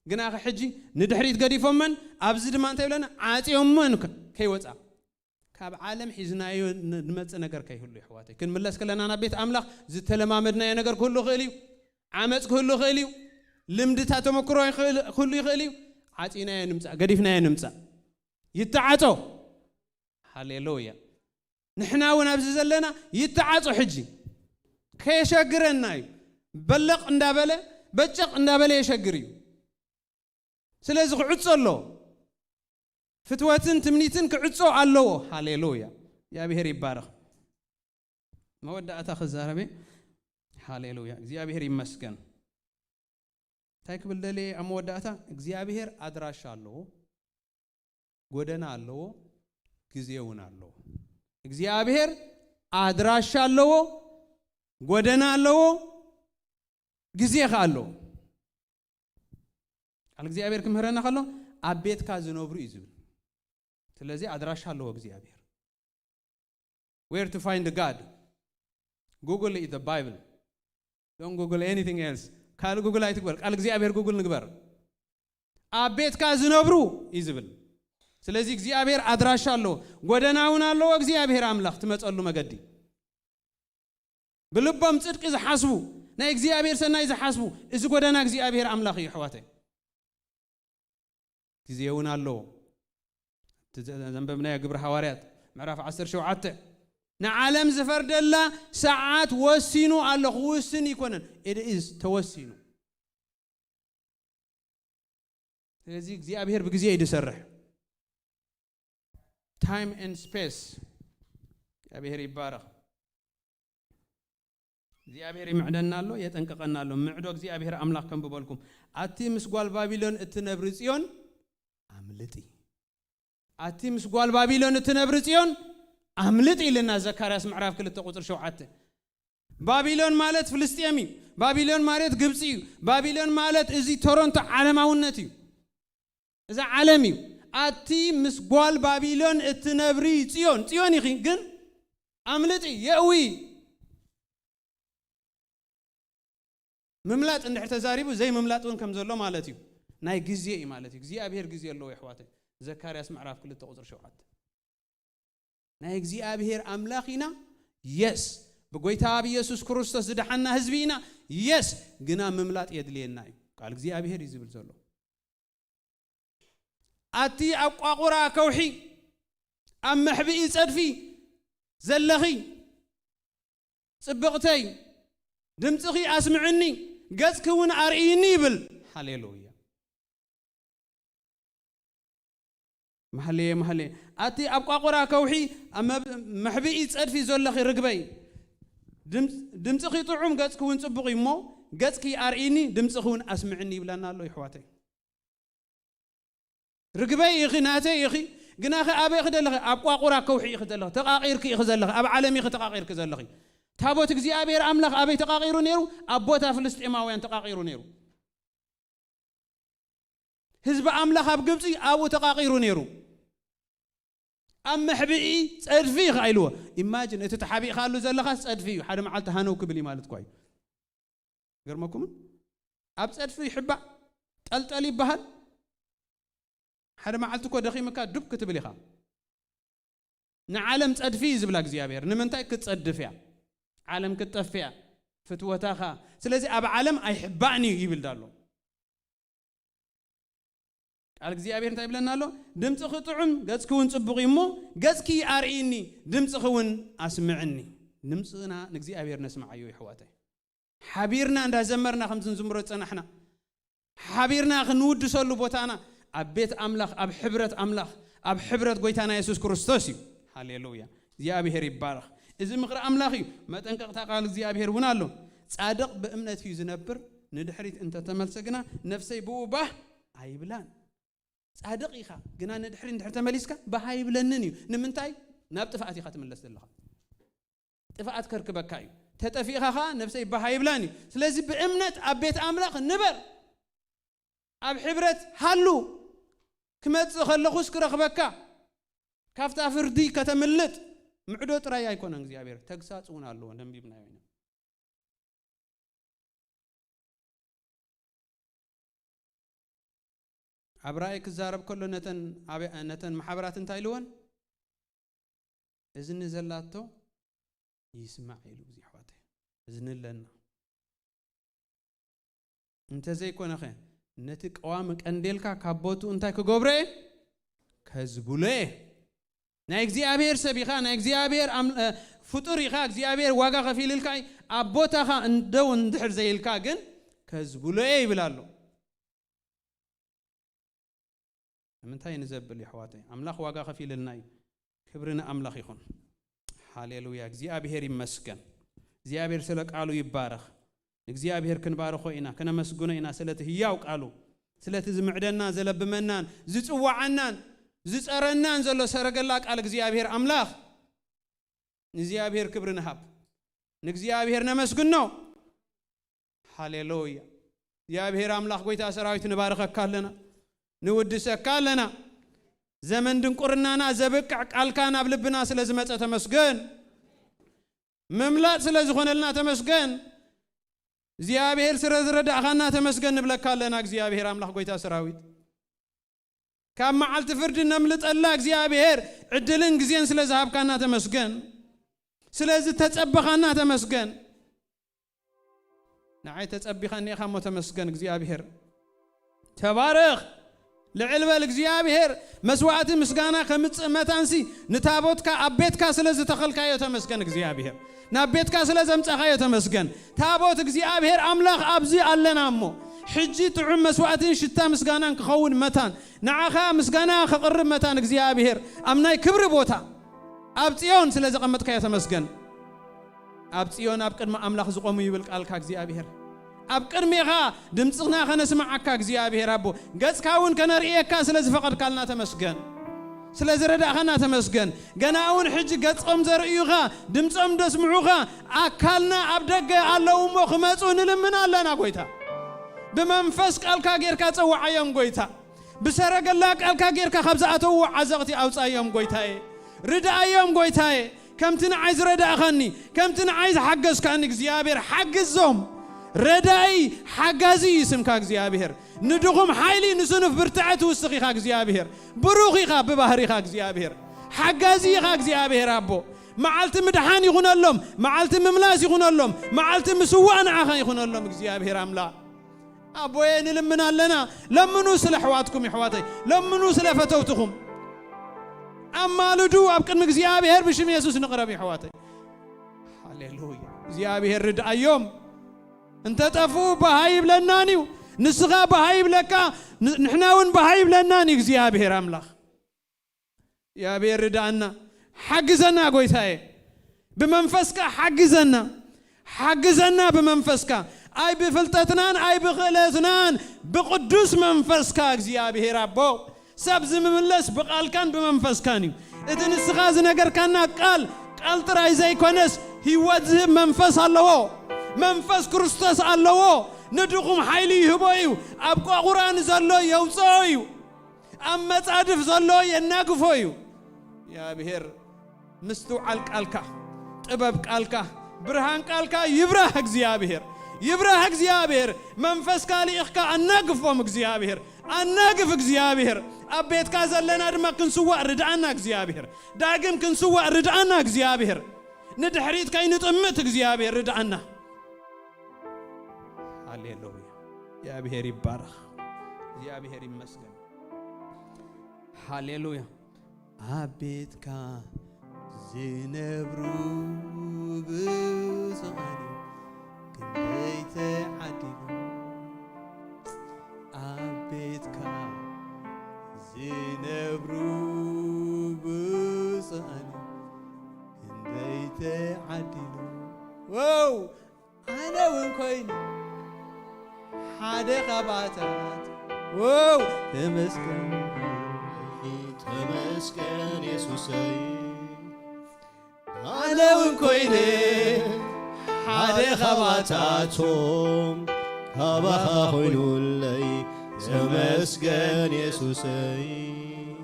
[SPEAKER 5] ግና ሕጂ ንድሕሪት ገዲፎመን ኣብዚ ድማ እንታይ ብለና ዓፂዮመን ከይወፃ ካብ ዓለም ሒዝናዮ ንመጽእ ነገር ከይህሉ ይሕዋተይ ክንምለስ ከለና ናብ ቤት ኣምላኽ ዝተለማመድናዮ ነገር ክህሉ ይኽእል እዩ ዓመፅ ክህሉ ይኽእል እዩ ልምድታ ተመክሮ ክህሉ ይኽእል እዩ ዓፂናዮ ንምፃእ ገዲፍናዮ ንምፃእ ይተዓጾ ሃሌሉያ ንሕና እውን ኣብዚ ዘለና ይተዓጾ ሕጂ ከየሸግረና እዩ በለቕ እንዳበለ በጨቕ እንዳበለ የሸግር እዩ ስለዚ ክዕጾ ኣሎ ፍትወትን ትምኒትን ክዕጾ ኣለዎ ሃሌሉያ እግዚአብሔር ይባረኽ መወዳእታ ክዛረበ ሃሌሉያ እግዚአብሔር ይመስገን እንታይ ክብል ደልየ ኣብ መወዳእታ እግዚአብሔር ኣድራሻ ኣለዎ ጎደና ኣለዎ ጊዜ እውን ኣለዎ እግዚአብሔር ኣድራሻ ኣለዎ ጎደና ኣለዎ ጊዜ ኣለዎ ቃል እግዚአብሔር ክምህረና ከሎ ኣብ ቤትካ ዝነብሩ እዩ ዝብል ስለዚ ኣድራሻ ኣለዎ እግዚአብሔር where to find God google the bible don't google anything else ካል ጉግል አይትግበር ቃል እግዚአብሔር ጉግል ንግበር ኣብ ቤትካ ዝነብሩ እዩ ዝብል ስለዚ እግዚአብሔር ኣድራሻ ኣለዎ ጎደናውን ኣለዎ እግዚአብሔር ኣምላኽ ትመጸሉ መገዲ ብልቦም ጽድቂ ዝሓስቡ ናይ እግዚአብሔር ሰናይ ዝሓስቡ እዚ ጎደና እግዚአብሔር ኣምላኽ እዩ ሕዋተይ ጊዜውን ኣለዎ ዘንበብናዮ ግብረ ሐዋርያት ምዕራፍ 17 ንዓለም ዝፈርደላ ሰዓት ወሲኑ ኣሎ ክውስን ይኮነን it is ተወሲኑ ስለዚ እግዚአብሔር በጊዜ ይድሰርሕ time and space እግዚአብሔር ይባረኽ እግዚአብሔር ይምዕደና ኣሎ የጠንቀቀና ኣሎ ምዕዶ እግዚአብሔር አምላክ ከም በበልኩም አቲ ምስጓል ባቢሎን እትነብር ጽዮን አምልጢ አቲ ምስጓል ባቢሎን እትነብር ጽዮን አምልጢ ለና ዘካርያስ ምዕራፍ 2 ቁጥር 7 ባቢሎን ማለት ፍልስጤም እዩ ባቢሎን ማለት ግብጽ እዩ ባቢሎን ማለት እዚ ቶሮንቶ ዓለማውነት እዩ እዛ ዓለም እዩ አቲ ምስጓል ባቢሎን እትነብሪ ጽዮን ይኺ ግን አምልጢ የዊ مملات عند حتى زاريبو زي مملاتون كم زلوا مالتيو ناي جزية مالتي جزية أبير جزية الله يحواتي زكارياس معرف كل تقدر شوعات ناي جزية أبير أملاخنا يس بقويتها أبي يسوع كريستوس دحنا هزبينا يس جنا مملات يدلين ناي قال جزية أبير يزبل زلوا أتي أقرأ كوحي أم محبي صدفي زلخي صبغتي دمتخي أسمعني ገጽክ እውን አርኢኒ ይብል ሃሌሉያ ማህሌ አቲ አብቋቆራ ከውሒ መሕቢኢ ጸድፊ ዘለኺ ርግበይ ድምጽኺ ጥዑም ገጽክ እውን ጽቡቕ እሞ ገጽኪ አርኢኒ ድምጽኺ እውን አስምዕኒ ይብለና ኣሎ ይሕዋተይ ርግበይ ኢኺ ናተይ ኢኺ ግናኺ ኣበይ ክደለኺ አብቋቆራ ከውሒ ኢኺ ዘለኺ ተቃቂርኪ ኢኺ ዘለኺ ኣብ ዓለም ኢኺ ተቃቂርኪ ዘለኺ ታቦት እግዚአብሔር አምላኽ ኣበይ ተቃቂሩ ነይሩ ኣብ ቦታ ፍልስጤማውያን ተቃቂሩ ነይሩ ህዝቢ አምላኽ ኣብ ግብፂ ኣብኡ ተቃቂሩ ነይሩ ኣብ መሕቢኢ ጸድፊ ኢልዎ ኢማጂን እቲ ተሓቢእካሉ ዘለኻ ጸድፊ እዩ ሓደ መዓልቲ ሃነው ክብል ማለት ኳይ ገርመኩም ኣብ ጸድፊ ይሕባእ ጠልጠል ይበሃል ሓደ መዓልቲ ኮ ደኺምካ ዱብ ክትብል ኢኻ ንዓለም ጸድፊ ዝብላ እግዚአብሔር ንምንታይ ክትጸድፍ እያ ዓለም ክትጠፍያ ፍትወታኻ ስለዚ ኣብ ዓለም ኣይሕባእኒ ይብል ዳሎ ቃል እግዚአብሔር እንታይ ይብለና ኣሎ ድምጽኺ ጥዑም ገጽኪ እውን ጽቡቕ እሞ ገጽኪ አርኢኒ ድምጽኺ እውን አስምዕኒ ድምጽና ንእግዚአብሔር ነስማዓዮ ይሕዋተይ ሓቢርና እንዳዘመርና ከምዚ ንዝምሮ ጸናሕና ሓቢርና ክንውድሰሉ ቦታና ኣብ ቤት አምላኽ ኣብ ሕብረት አምላኽ ኣብ ሕብረት ጎይታና ኢየሱስ ክርስቶስ እዩ ሃሌሉያ እግዚአብሔር ይባረኽ እዚ ምኽሪ አምላኽ እዩ መጠንቀቕታ ቃል እግዚአብሔር እውን ኣሎ ጻድቕ በእምነት እዩ ዝነብር ንድሕሪት እንተ ተመልሰ ግና ነፍሰይ ብኡባህ ኣይብላን ጻድቕ ኢኻ ግና ንድሕሪ እንድሕር ተመሊስካ ባሃይብለንን እዩ ንምንታይ ናብ ጥፋኣት ኢኻ ትመለስ ዘለኻ ጥፋኣት ከርክበካ እዩ ተጠፊኻ ነፍሰይ ባሃይብላን እዩ ስለዚ ብእምነት ኣብ ቤት አምላኽ ንበር ኣብ ሕብረት ሃሉ ክመጽእ ከለኹስ ክረኽበካ ካፍታ ፍርዲ ከተምልጥ ምዕዶ ጥራይ ኣይኮነን እግዚአብሔር ተግሳጽ እውን ኣለዎ ደንቢብናዮ ኢና ኣብ ራእይ ክዛረብ ከሎ ነተን ማሕበራት እንታይ ኢልዎን እዝኒ ዘላቶ ይስማዕ ኢሉ እዚ ሕዋተይ እዝኒ ኣለና እንተዘይኮነኸ ነቲ ቀዋሚ ቀንዴልካ ካብ ቦቱ እንታይ ክገብሮ ከዝብሎ ናይ እግዚአብሔር ሰብ ኢኻ ናይ እግዚአብሔር ፍጡር ኢኻ እግዚአብሔር ዋጋ ከፊልልካ ኣብ ቦታኻ እንደው እንድሕር ዘይልካ ግን ከዝብሎ ይብል ኣሎ ምንታይ ንዘብል ይሕዋተይ አምላኽ ዋጋ ከፊልልና እዩ ክብርና አምላኽ ይኹን ሃሌሉያ እግዚአብሔር ይመስገን እግዚአብሔር ስለ ቃሉ ይባረኽ እግዚአብሔር ክንባረኾ ኢና ከነመስግኖ ኢና ስለቲ ህያው ቃሉ ስለቲ ዝምዕደና ዘለብመናን ዝጽዋዓናን ዝጸረናን ዘሎ ሰረገላ ቃል እግዚአብሔር አምላኽ ንእግዚአብሔር ክብር ንሃብ ንእግዚአብሔር ነመስግኖ ሃሌሉያ እግዚአብሔር አምላኽ ጎይታ ሰራዊት ንባረኸካ ኣለና ንውድሰካ ኣለና ዘመን ድንቁርናና ዘበቅዕ ቃልካ ናብ ልብና ስለ ዝመጸ ተመስገን መምላጥ ስለ ዝኾነልና ተመስገን እግዚአብሔር ስለ ዝረዳእኻና ተመስገን ንብለካ ኣለና እግዚአብሔር አምላኽ ጎይታ ሰራዊት ካብ መዓልቲ ፍርዲ ነምልጠላ እግዚአብሔር ዕድልን ግዜን ስለ ዝሃብካና ተመስገን ስለዚ ተጸበኻና ተመስገን ንዓይ ተጸቢኻኒ ኢኻ ሞ ተመስገን እግዚአብሔር ተባረኽ لعلبل እግዚአብሔር መስዋዕት ምስጋና ከምጽእ መታንሲ ንታቦትካ አቤትካ ስለዚ ተኸልካ የተመስገን እግዚአብሔር ናቤትካ ስለዘምጻኻ የተመስገን ታቦት እግዚአብሔር አምላኽ አብዚ ኣለናሞ ሕጂ ጥዑም መስዋዕትን ሽታ ምስጋናን ክኸውን መታን ንዓኻ ምስጋና ክቕርብ መታን እግዚአብሔር አምናይ ክብሪ ቦታ ኣብ ጽዮን ስለዘቐመጥካ የተመስገን ኣብ ጽዮን ኣብ ቅድመ አምላኽ ዝቆሙ ይብል ቃልካ እግዚአብሔር ኣብ ቅድሜኻ ድምጽና ከነስማዓካ እግዚአብሔር አቦ ገጽካውን ከነርኢካ ስለዚ ፈቀድካልና ተመስገን ስለዚ ረዳእኻና ተመስገን ገናውን ሕጂ ገጽም ዘርእዩኻ ድምጾም ደስምዑኻ ኣካልና ኣብ ደገ ኣለውሞ ክመጹ ንልምን ኣለና ጎይታ ብመንፈስ ቃልካ ጌርካ ጸዋዓዮም ጎይታ ብሰረገላ ቃልካ ጌርካ ካብዝኣተው ዓዘቕቲ ኣውጻዮም ጎይታዬ ርዳእዮም ጎይታዬ ከምቲ ንዓይ ዝረዳእኻኒ ከምቲ ንዓይ ዝሓገዝካኒ እግዚአብሔር ሓግዞም رداي حجازي اسمك እግዚአብሔር ندخم حيلي نسنف برتعت وسخي خا እግዚአብሔር بروخي خا ببحري خا እግዚአብሔር حجازي خا እግዚአብሔር ابو معلت مدحان يكون لهم معلت مملاس يكون لهم معلت مسوان عخا يكون لهم እግዚአብሔር املا ابوين لمنا لنا لمنو سل حواتكم يحواتي لمنو سل فتوتكم اما لدو ابقن እግዚአብሔር بشم يسوس نقرب يحواتي هاليلويا እግዚአብሔር ردايوم انت طفو بهايب لنانيو نسخا بهايب لك نحناون بهايب لناني እግዚአብሔር አምላክ يا بير ردانا حجزنا قويتاي بمنفسك حجزنا بمنفسك اي بفلتتنان اي بغلتنان بقدوس منفسك እግዚአብሔር አቦ سبز مملس بقال كان بمنفسكاني اذن السغاز نجر كان قال تراي زي كونس هيوت منفس الله منفس كريستوس الله ندقم حيلي هبويو ابقى قران زلو يوصيو اما صادف زلو يناقفويو يا بهر مستو قالكا طبب قالكا برهان قالكا يبرح እግዚአብሔር መንፈስ ካሊእካ አናግፎም እግዚአብሔር አናግፍ እግዚአብሔር አቤት ካዘለና ድማ ክንስዋ ርዳአና እግዚአብሔር ዳግም ክንስዋ ርዳአና እግዚአብሔር ንድሕሪት ካይንጥምት እግዚአብሔር ርዳአና ሃሌሉያ እግዚአብሔር ይባረክ እግዚአብሔር ይመስገን ሃሌሉያ አቤትካ ዝነብሩ ብዙኻን كنت عدل عبيتك زينبرو بصاني كنت عدل واو أنا وين حدا خباتات واو تمسكن يسوسي أنا وين حدا خباتاتهم هبخا خلولي تمسكن يسوسي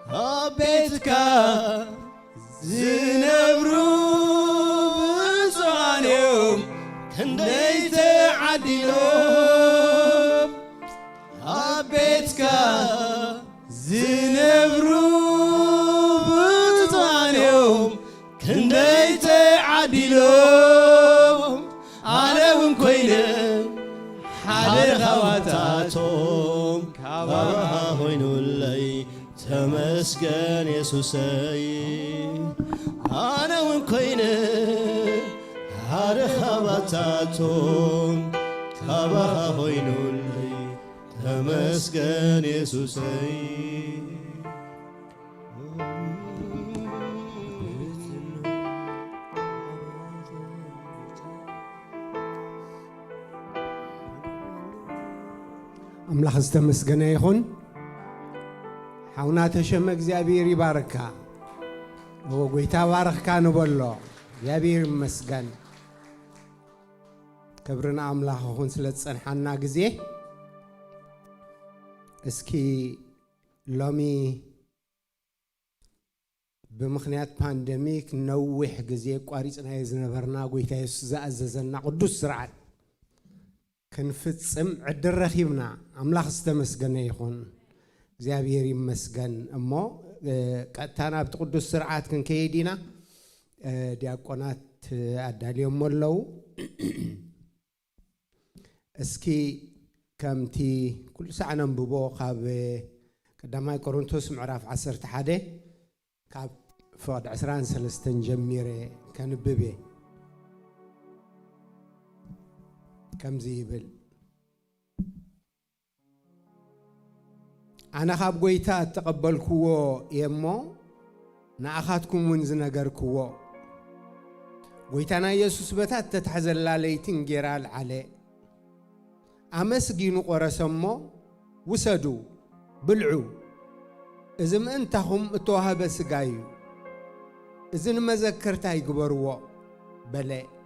[SPEAKER 5] هبيتك زنبرو بصانيهم كنديت عدلهم هبيتك زنبرو بصانيهم كنديت عدلهم أنا ومكوينة حدا خواتاتهم كابها هوينو اللي تمسكن يسوسي أنا ومكوينة حدا خواتاتهم كابها هوينو اللي تمسكن يسوسي
[SPEAKER 3] أملاخ استمسكنا يخون حونا تشم እግዚአብሔር ይባርካ ወጎይታ ባርካ ንበሎ እግዚአብሔር ይመስገን ክብርና አምላኽ ሆን ስለጸንሐና ጊዜ እስኪ ሎሚ በምክንያት ፓንደሚክ ነውሕ ጊዜ ቋሪጽና የዝነበርና ጎይታ ኢየሱስ ዘአዘዘና ቅዱስ ስርዓት كنفصم عد الرخيمنا أملاخ استمسكن يخون እግዚአብሔር ይመስገን እሞ ቀጥታና በተቀደስ ስርዓት ከንከይዲና ዲያቆናት አዳሊዮም ሞለው እስኪ ከምቲ ኩሉ ሰዓና ንብቦ ካብ ቀዳማይ ቆሮንቶስ ምዕራፍ 11 ካብ ፍቅድ 23 ጀሚረ ከንብቤ كمزي يبل أنا خاب قويتا تقبل كوو يمو نأخذكم منز نجر كوو قويتانا يسوس بتات تتحزل لاليتين جرال عليه أمسجينو قرسمو وسدو بلعو إذا ما أنتهم توها بس جايو إذا ما ذكرتها يقبروا بلى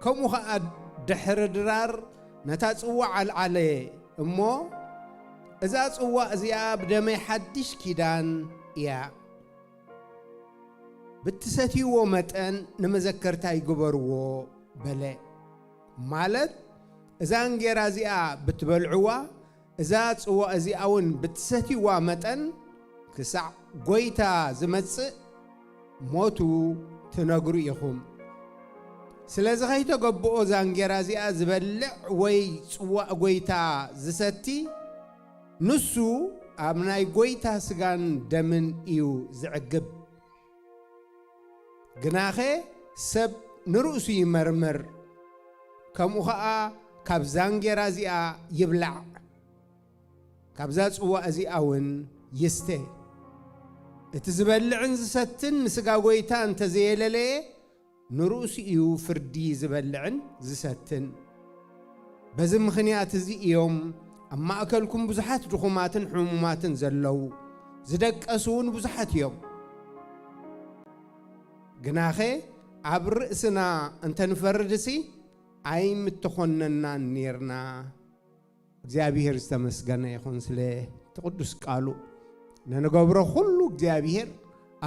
[SPEAKER 3] كم وقت دحر درار نتاسوا عليه أمو إذا أسوا زياب دمي حدش كيدان يا بتساتي ومتن نمذكرتها يقبروا بلى مالت إذا أنجر زياب بتبلعوا إذا أسوا زياون بتساتي ومتن كسع قويتا زمتس موتو تنقروا يخم سلازي خيتو قبؤو زانجرازي أزبلع وي سواء قويتا زستي نسو أمناي قويتا سغان دمن إيو زعقب قناخي سب
[SPEAKER 6] ንርእሱ ይመርምር ከምኡ ኸዓ ካብ ዛንጌራ እዚኣ ይብላዕ ካብዛ ጽዋዕ እዚኣ እውን ይስተ እቲ ዝበልዕን ዝሰትን ንስጋ ጎይታ እንተዘየለለየ ንርእሱ እዩ ፍርዲ ዝበልዕን ዝሰትን በዚ ምኽንያት እዚ እዮም ኣብ ማእከልኩም ብዙሓት ድኹማትን ሕሙማትን ዘለዉ ዝደቀሱውን ብዙሓት እዮም ግናኸ ኣብ ርእስና እንተንፈርድሲ ኣይምትኾነና ኔርና እግዚአብሔር ዝተመስገነ ይኹን ስለ ተቅዱስ ቃሉ ነንገብሮ ሁሉ እግዚአብሔር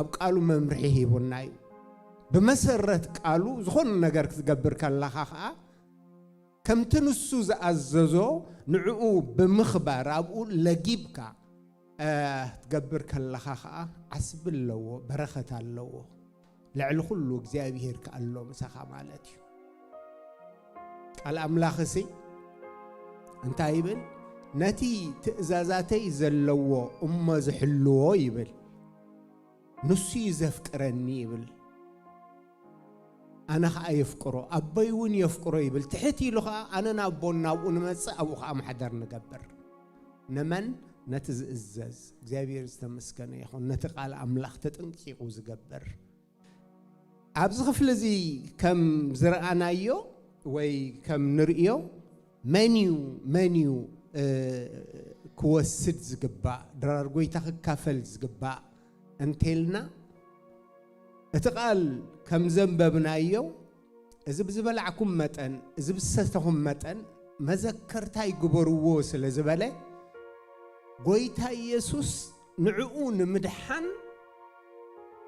[SPEAKER 6] ኣብ ቃሉ መምርሒ ሂቡና እዩ በመሰረት ቃሉ ዝኾነ ነገር ክትገብር ከለኻ ኸዓ ከምቲ ንሱ ዝኣዘዞ ንዕኡ ብምኽባር ኣብኡ ለጊብካ ትገብር ከለኻ ኸዓ ዓስቢ ኣለዎ በረኸት ኣለዎ ልዕሊ ኩሉ እግዚአብሔር ከኣሎ ምሳኻ ማለት እዩ ቃል ኣምላኽሲ እንታይ ይብል ነቲ ትእዛዛተይ ዘለዎ እሞ ዝሕልዎ ይብል ንሱ ይዘፍቅረኒ ይብል ኣነ ኸዓ የፍቅሮ ኣቦይ እውን የፍቅሮ ይብል ትሕት ኢሉ ኸዓ ኣነ ናቦን ናብኡ ንመጽእ ኣብኡ ኸዓ ማሕደር ንገብር ንመን ነቲ ዝእዘዝ እግዚአብሔር ዝተመስገነ ይኹን ነቲ ቃል ኣምላኽ ተጠንቂቑ ዝገብር ኣብዚ ክፍሊ እዚ ከም ዝረኣናዮ ወይ ከም ንርእዮ መኒዩ ክወስድ ዝግባእ ድራር ጎይታ ክካፈል ዝግባእ እንተልና እቲ ቃል ከም ዘንበብናዮ እዚ ብዝበላዕኩም መጠን እዚ ብዝሰተኹም መጠን መዘከርታ ይግበርዎ ስለ ዝበለ ጎይታ ኢየሱስ ንዕኡ ንምድሓን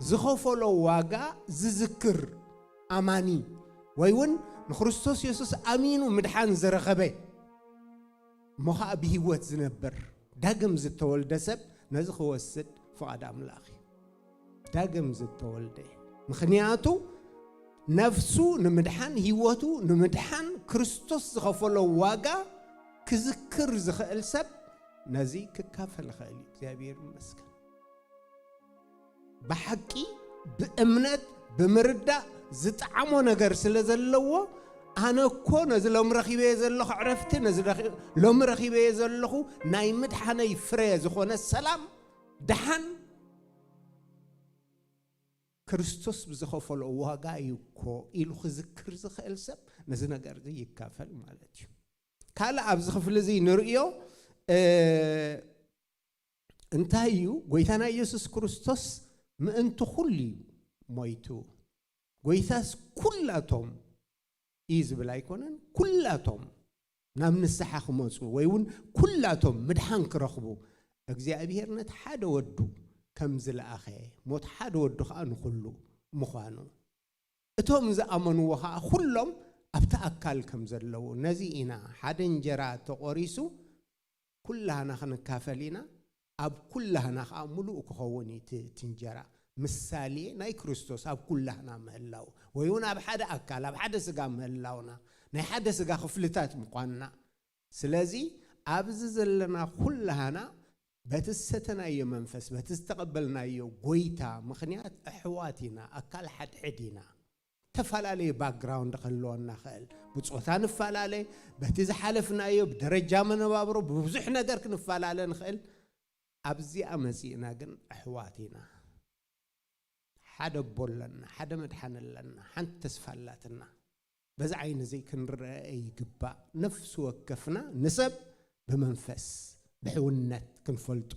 [SPEAKER 6] ዝኸፈሎ ዋጋ ዝዝክር ኣማኒ ወይ እውን ንክርስቶስ ኢየሱስ ኣሚኑ ምድሓን ዝረኸበ ሞኻ ብሂወት ዝነብር ዳግም ዝተወልደ ሰብ ነዚ ክወስድ ፍቓድ ኣምላኽ ዳግም ዝተወልደ ምኽንያቱ ነፍሱ ንምድሓን ሂወቱ ንምድሓን ክርስቶስ ዝኸፈሎ ዋጋ ክዝክር ዝኽእል ሰብ ነዚ ክካፈል ኽእል እግዚአብሔር ይመስገን በሐቂ በእምነት በመርዳእ ዝጣዕሞ ነገር ስለ ዘለዎ ኣነ እኮ ነዚ ሎም ረኺበ ዘለኹ ዕረፍቲ ነዚ ሎም ረኺበ ዘለኹ ናይ ምድሓነይ ፍረ ዝኾነ ሰላም ድሓን ክርስቶስ ብዝኸፈሎ ዋጋ እዩ እኮ ኢሉ ክዝክር ዝኽእል ሰብ ነዚ ነገር እዚ ይካፈል ማለት እዩ ካልእ ኣብዚ ክፍሊ እዚ ንርእዮ እንታይ እዩ ጎይታና ኢየሱስ ክርስቶስ ምእንቲ ኩሉ ሞይቱ ጎይታስ ኩላቶም እዩ ዝብል ኣይኮነን ኩላቶም ናብ ንስሓ ክመፁ ወይ እውን ኩላቶም ምድሓን ክረኽቡ እግዚአብሔር ነቲ ሓደ ወዱ ከም ዝለኣኸ ሞት ሓደ ወዱ ከዓ ንኩሉ ምዃኑ እቶም ዝኣመንዎ ከዓ ኩሎም ኣብቲ ኣካል ከም ዘለዉ ነዚ ኢና ሓደ እንጀራ ተቆሪሱ ኩላህና ክንካፈል ኢና ኣብ ኩላህና ከዓ ሙሉእ ክኸውን እቲ እንጀራ ምሳሌ ናይ ክርስቶስ ኣብ ኩላህና ምህላው ወይ እውን ኣብ ሓደ ኣካል ኣብ ሓደ ስጋ ምህላውና ናይ ሓደ ስጋ ክፍልታት ምዃንና ስለዚ ኣብዚ ዘለና ኩላህና በቲ ዝሰተናዮ መንፈስ በቲ ዝተቐበልናዮ ጎይታ ምኽንያት ኣሕዋት ኢና ኣካል ሓድሕድ ኢና ተፈላለየ ባክግራውንድ ክህልወና ኽእል ብፆታ ንፈላለየ በቲ ዝሓለፍናዮ ብደረጃ መነባብሮ ብብዙሕ ነገር ክንፈላለ ንኽእል ኣብዚኣ መፂእና ግን ኣሕዋት ኢና ሓደ ቦለና ሓደ መድሓን ኣለና ሓንቲ ተስፋ ኣላትና በዚ ዓይኒ እዚ ክንርአ ይግባእ ነፍሲ ወከፍና ንሰብ ብመንፈስ ብሕውነት ክንፈልጦ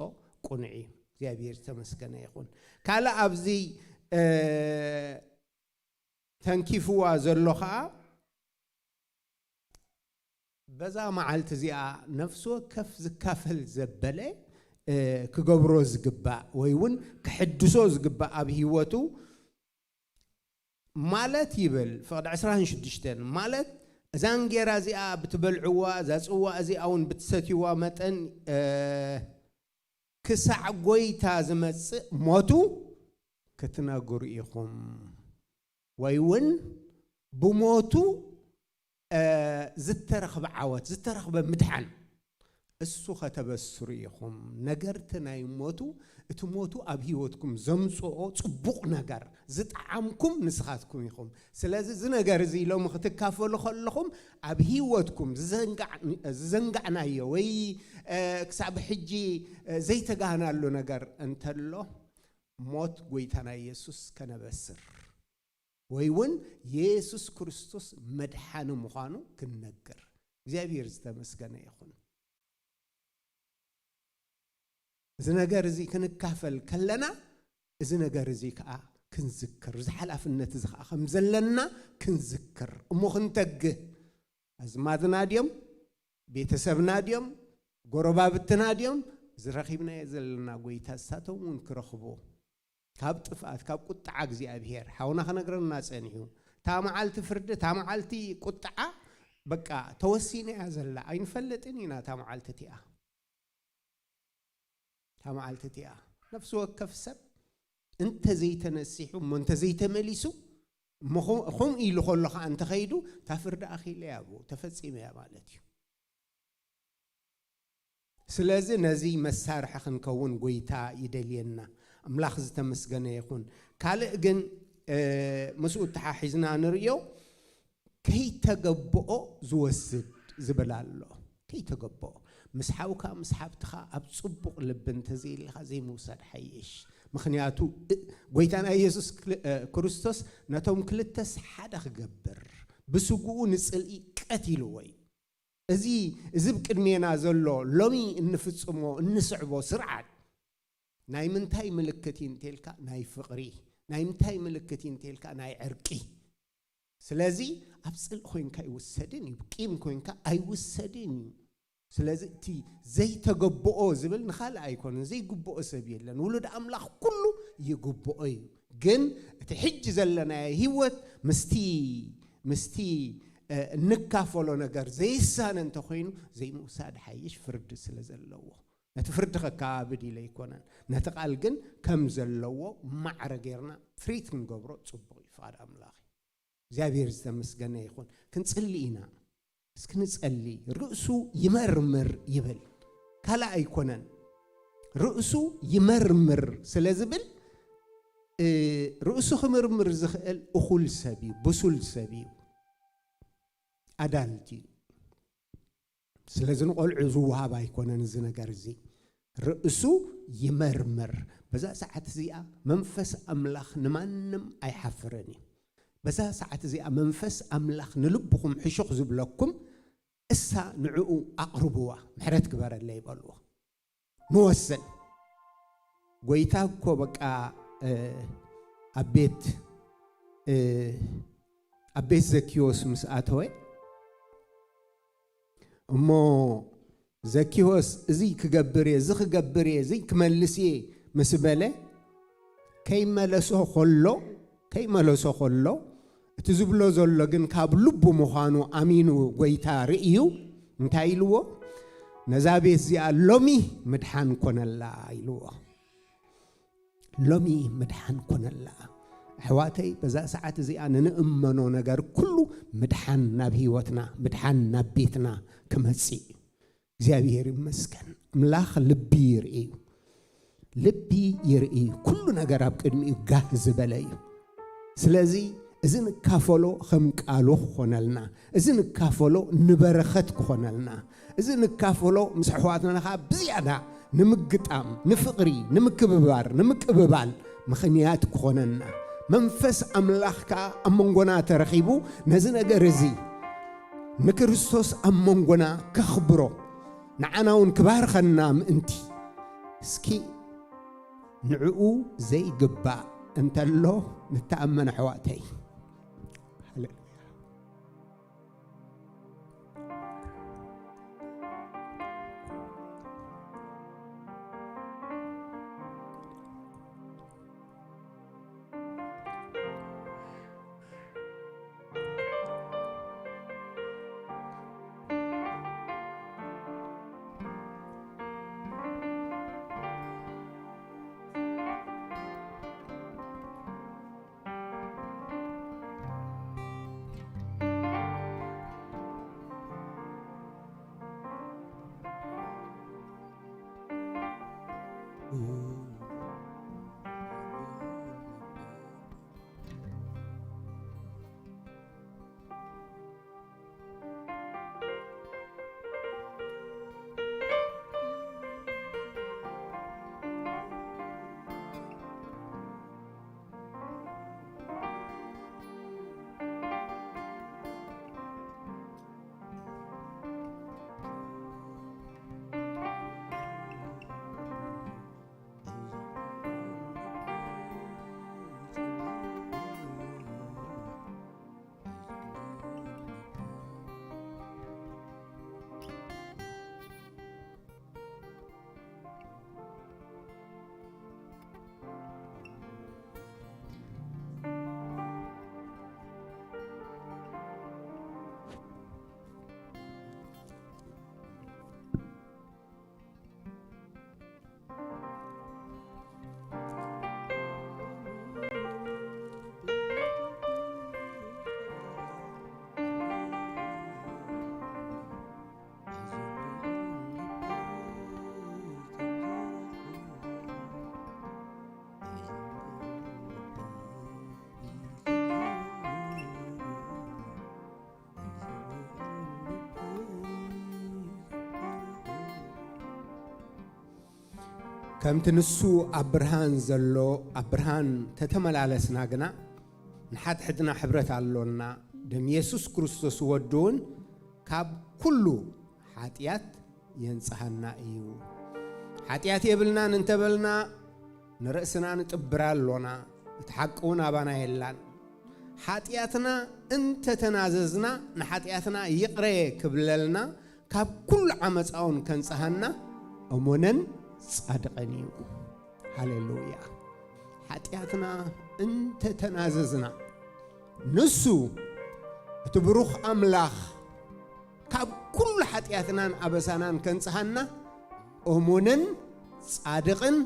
[SPEAKER 6] ቁንዒ እግዚአብሔር ዝተመስገነ ይኹን ካልእ ኣብዚ ተንኪፍዋ ዘሎ ከዓ በዛ መዓልቲ እዚኣ ነፍሲ ወከፍ ዝካፈል ዘበለ ክገብሮ ዝግባእ ወይ እውን ክሕድሶ ዝግባእ ኣብ ሂወቱ ማለት ይብል ፍቅዲ 26 ማለት እዛን ጌራ እዚኣ ብትበልዕዋ እዛ ፅዋዕ እዚኣ እውን ብትሰትይዋ መጠን ክሳዕ ጎይታ ዝመፅእ ሞቱ ክትነግሩ ኢኹም ወይ እውን ብሞቱ ዝተረኽበ ዓወት ዝተረኽበ ምድሓን እሱ ከተበስሩ ይኹም ነገርት ናይ ሞቱ እትሞቱ ኣብ ህይወትኩም ዘምጽኦ ጽቡቕ ነገር ዝጣዓምኩም ንስኻትኩም ይኹም ስለዚ እዚ ነገር እዚ ሎም ክትካፈሉ ከለኹም ኣብ ህይወትኩም ዝዘንጋዕናዮ ወይ ክሳብ ሕጂ ዘይተጋህናሉ ነገር እንተሎ ሞት ጎይታና ኢየሱስ ከነበስር ወይ እውን ኢየሱስ ክርስቶስ መድኃኒ ምዃኑ ክንነግር እግዚአብሔር ዝተመስገነ ይኹን እዚ ነገር እዚ ክንካፈል ከለና እዚ ነገር እዚ ከዓ ክንዝክር ዝሓላፍነት እዚ ከዓ ከም ዘለና ክንዝክር እሞ ክንተግህ ኣዝማድና ድዮም ቤተሰብና ድዮም ጎረባብትና ድዮም ዝረኺብናዮ ዘለና ጎይታ ሳቶም እውን ክረኽቦ ካብ ጥፍኣት ካብ ቁጣዓ እግዚአብሔር ሓውና ከነግረና ጸኒሑ ታማዓልቲ ፍርድ ታማዓልቲ ቁጣዓ በቃ ተወሲነ ያዘላ አይንፈልጥን ኢና ታማዓልቲ ቲኣ ታማዓልቲ ቲኣ ነፍሱ ወከፍ ሰብ እንተ ዘይተነሲሑ እንተ ዘይተመሊሱ ኹም ኢሉ ኸለኻ አንተ ኸይዱ ታፍርድ ኣኺለ ያቦ ተፈጺመ ያ ማለት እዩ ስለዚ ነዚ መሳርሒ ክንከውን ጎይታ ይደልየና أملاخ زتمسجنا يكون كله جن مسؤول تحاحزنا نريو كي تجبؤ زوسد زبلالله كي تجبؤ مسحوك مسحبتها أبصبق لبنت زي الخزي موسى حيش مخنياتو قويتنا يسوع كريستوس نتوم كلتس حدا خجبر بسجون نسألي قتيلوي أزي بكرمينا زلوا لمي النفسمو النسعبو سرعة ناي منتاي ملكتين تلك ناي فقري ناي منتاي ملكتين تلك ناي عرقي سلازي أبصل خوين كاي وسدني بقيم خوين كاي وسدني سلازي تي زي تجبؤ زبل نخال أيكون زي جبؤ سبيل لأن ولد أملاخ كله يجبؤ جن تحج زلنا هيوت مستي نكافلو نجار زي السان انت خوين زي موساد حيش فرد سلازلوه نتفرد كابدي ليكونا نتقال جن كم زلوا مع رجيرنا فريت من قبره تصبغي فاد أملاخي زابير زمسجنا يكون كنت سألينا بس كنت سألي رأسه يمرمر يبل كلا أيكونا رأسه يمرمر سلازبل رأسه خمرمر زخل أخول سبي بسول سبي أدالتي سلازن قول عزوها بايكونا نزنا قرزي رأسو يمرمر بزا ساعة زيئة منفس أملاخ نمانم أي حفرني بزا ساعة زيئة منفس أملاخ نلبكم حشوخ زبلكم إسا نعقو أقربوا محرات كبار اللي يبالوا نوصل قويتاكو بقى أبيت زكيوس مساعتوي أمو زكيوس زي كجبري زخ جبري زي كملسي مسبلة كي ملسو خلو تزبلو زلقن كاب لبو مخانو أمينو قويتا رئيو انتايلوو نزابي زي لومي مدحان كون الله ايلوو لومي مدحان كون الله حواتي بزا ساعات زي أنا نأمنو نجار كله مدحان نبهيوتنا مدحان نبيتنا كمسي زابير مسكن ملاخ لبي يرئي كل نجار بقدمي جاهز بلاي سلازي إذن كافلو خم قالو خونلنا إذن كافلو نبرخت خونلنا إذن كافلو مسحواتنا نخا بزيادة نمقطام نفقري نمكببال مخنيات خونلنا منفس أملاخك أمونغونا ترخيبو نزنا جرزي نكريستوس أمونغونا كخبرو نعناون كبار خنام انتي سكي نعقو زي قبا انت اللو نتأمن حواتي كم تنسو أبرهان زلو أبرهان تتملالسنا جنا نحد حدنا حبرت علونا دم يسوع كريستوس ودون كاب كله حاتيات ينصحنا إيو حاتيات يبلنا ننتبلنا نرأسنا نتبرالونا تحققونا بنا يلان حاتياتنا انت تناززنا نحاتياتنا يقرأ كبللنا كاب كل عمس أون كنصحنا أمونن صادقني هاليلويا حاتياتنا انت تناززنا نسو تبروخ أملاخ كاب كل حاتياتنا أبسانا كنصحنا أمونن صادقن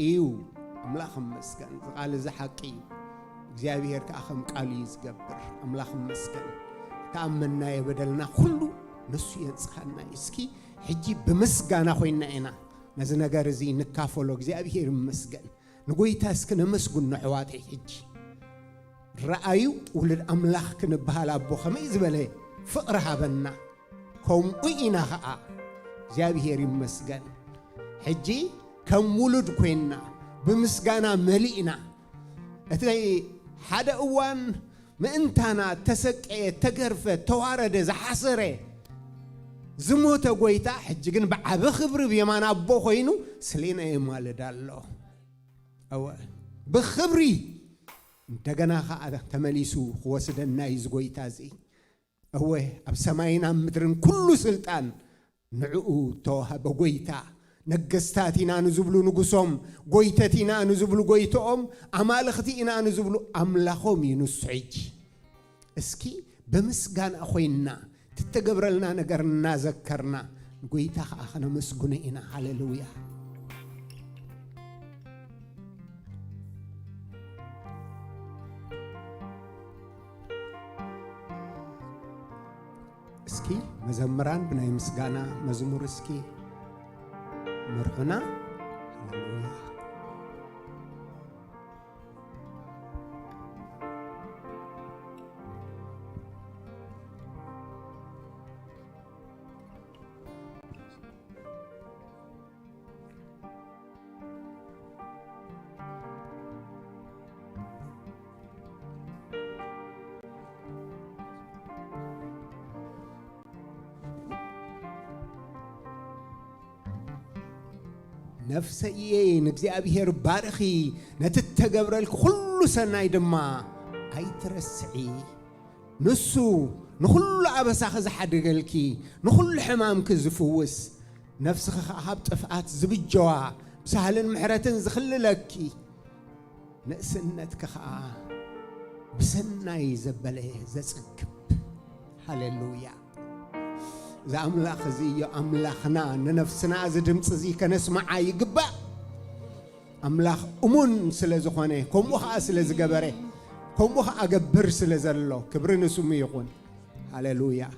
[SPEAKER 6] إيو أملاخ مسكن قال زحقي እግዚአብሔር ከአኸም ቃል ይዝገብር አምላኽ መስገን ተአመና የበደልና ሁሉ ነሱ የንጽሐና እስኪ ሕጂ በመስጋና ሆይና ኢና ነዚ ነገር እዚ ንካፈሎ እግዚአብሔር መስገን ንጎይታ እስከ ነመስጉን ነሕዋት ሕጂ ረአዩ ውልድ አምላኽ ክንበሃል አቦ ከመይ ዝበለ ፍቅር ሃበና ከምኡ ኢና ኸኣ እግዚአብሔር ይመስገን ሕጂ ከም ውሉድ ኮይና በመስጋና መሊእና እተይ حدا أوان مأنتنا تسقى تجرف توارد زحسرة زموت قويتا حججن بعب خبر بيمان أبو خوينو سلينا يمال دالله أو بخبري تجنا خا تمليسو خواسد النايز قويتا زي هو أبسماينا مدرن كل سلطان نعو توها بقويتا نجستاتنا نزبلو نجسوم قويتاتنا نزبلو قويتهم أمالختنا نزبلو أملاخهم ينسعج اسكي بمسجان أخوينا تتجبر لنا نجرنا ذكرنا قويتها أخنا مسجونينا هاللويا اسكي مزمران بناي مسجانا مزمور اسكي مرحنا هللويا نفسي نجزي أبيهر بارخي نتتجبر الكل سنة دما أي ترسعي نسو نخل عبس أخذ حد قلكي نخل حمام كزفوس نفسك خابت أفعات زبجوا بسهل محرتن زخل لكي نسنتك خا بسنا يزبله زسكب هاللويا إذا أملاخ زي أملاخنا نفسنا زدمت زي كنسمع يقبع أملاخ أمون سلزخانه كم وخا سلزجبره كم وخا أجبر سلزلله كبرن سمي يقول هاللويا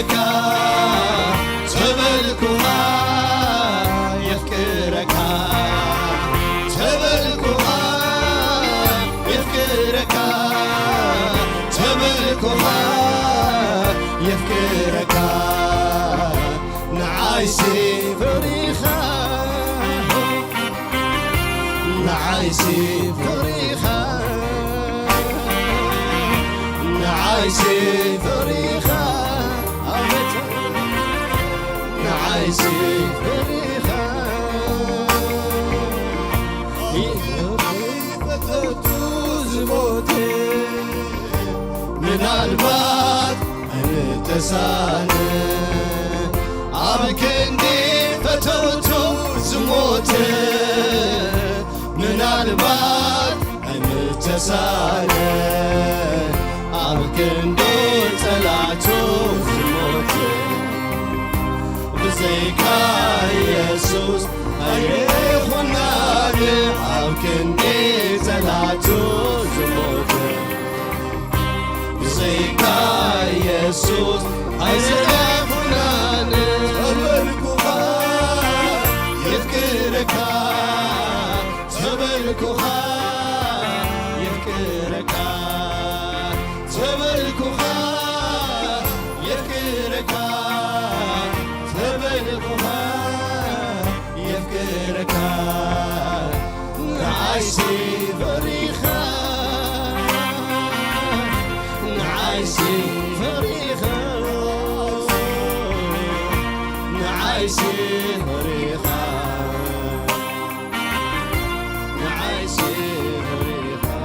[SPEAKER 1] يفكرك تبلكها يفكرك تبلكها يفكرك تبلكها يفكرك نعايسي فريخة نعايسي فريخة نعايسي فريخة نعايسي فريخة فتوز موتي من الباب انت ساني عبكني فتوز موتي من الباب انت ساني عبكني تلعتو موتي بزيكا يسوس أيخونا عبكني تلعتو موتي بزيكا يسوس أيخونا تبلكها يفكرك تبلكها يفكرك تبلكها يفكرك تبلكها يفكرك نعايسي فريخة نعايسي فريخة نعايسي فريخة نعايسي فريخة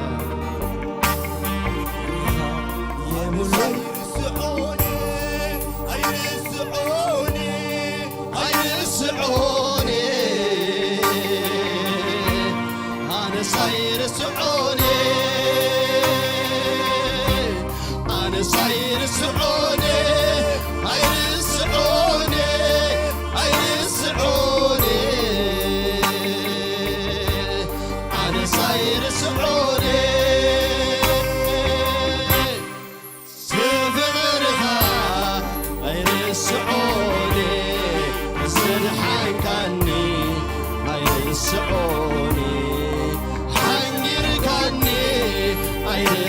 [SPEAKER 1] يا مولاي يسعوني يسعوني يسعوني أنا صاير سعوني أنا صاير سعوني يسعوني يسعوني أنا صاير سعوني سفرها يسعوني سرحان كاني يسعوني حنجر كاني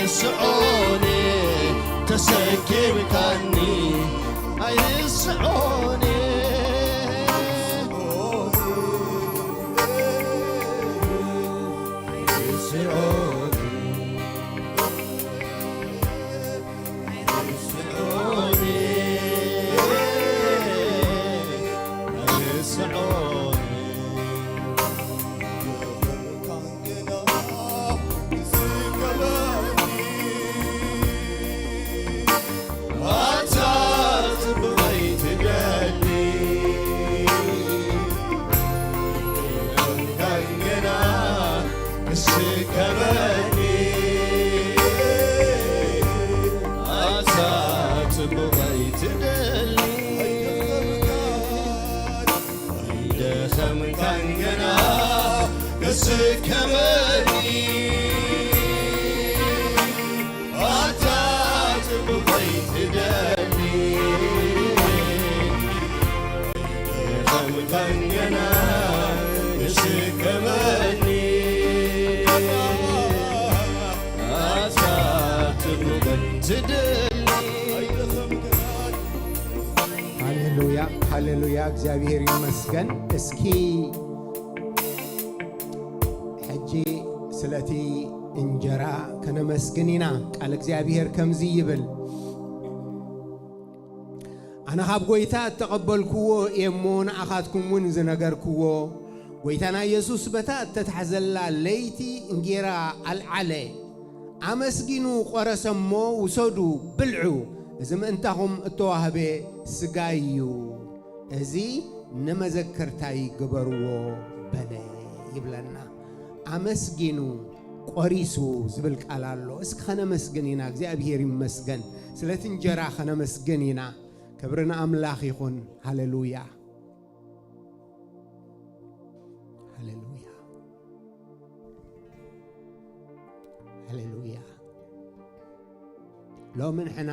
[SPEAKER 1] يسعوني تسكب كاني يسعوني
[SPEAKER 6] ሃሌሉያ ሃሌሉያ እግዚአብሔር ይመስገን። እስኪ ሕጂ ስለቲ እንጀራ ከነመስግኒና ቃል እግዚአብሔር ከምዚ ይብል ኣነ ካብ ጎይታ እተቐበልክዎ እሞ ንኣኻትኩም እውን ዝነገርክዎ ጎይታና ኢየሱስ በታ እተታሕዘላ ለይቲ እንጌራ ኣልዓለ ኣመስጊኑ ቆረሰሞ ውሰዱ ብልዑ እዚ ምእንታኹም እተዋህበ ስጋ እዩ እዚ ንመዘከርታይ ግበርዎ በለ ይብለና። ኣመስጊኑ ቆሪሱ ዝብል ቃል ኣሎ። እስኪ ኸነመስግን ኢና። እግዚአብሔር ይመስገን። ስለቲ እንጀራ ኸነመስግን ኢና። ክብሪ ንኣምላኽ ይኹን። ሃሌሉያ ሃሌሉያ ሃሌሉያ ሎሚ ንሕና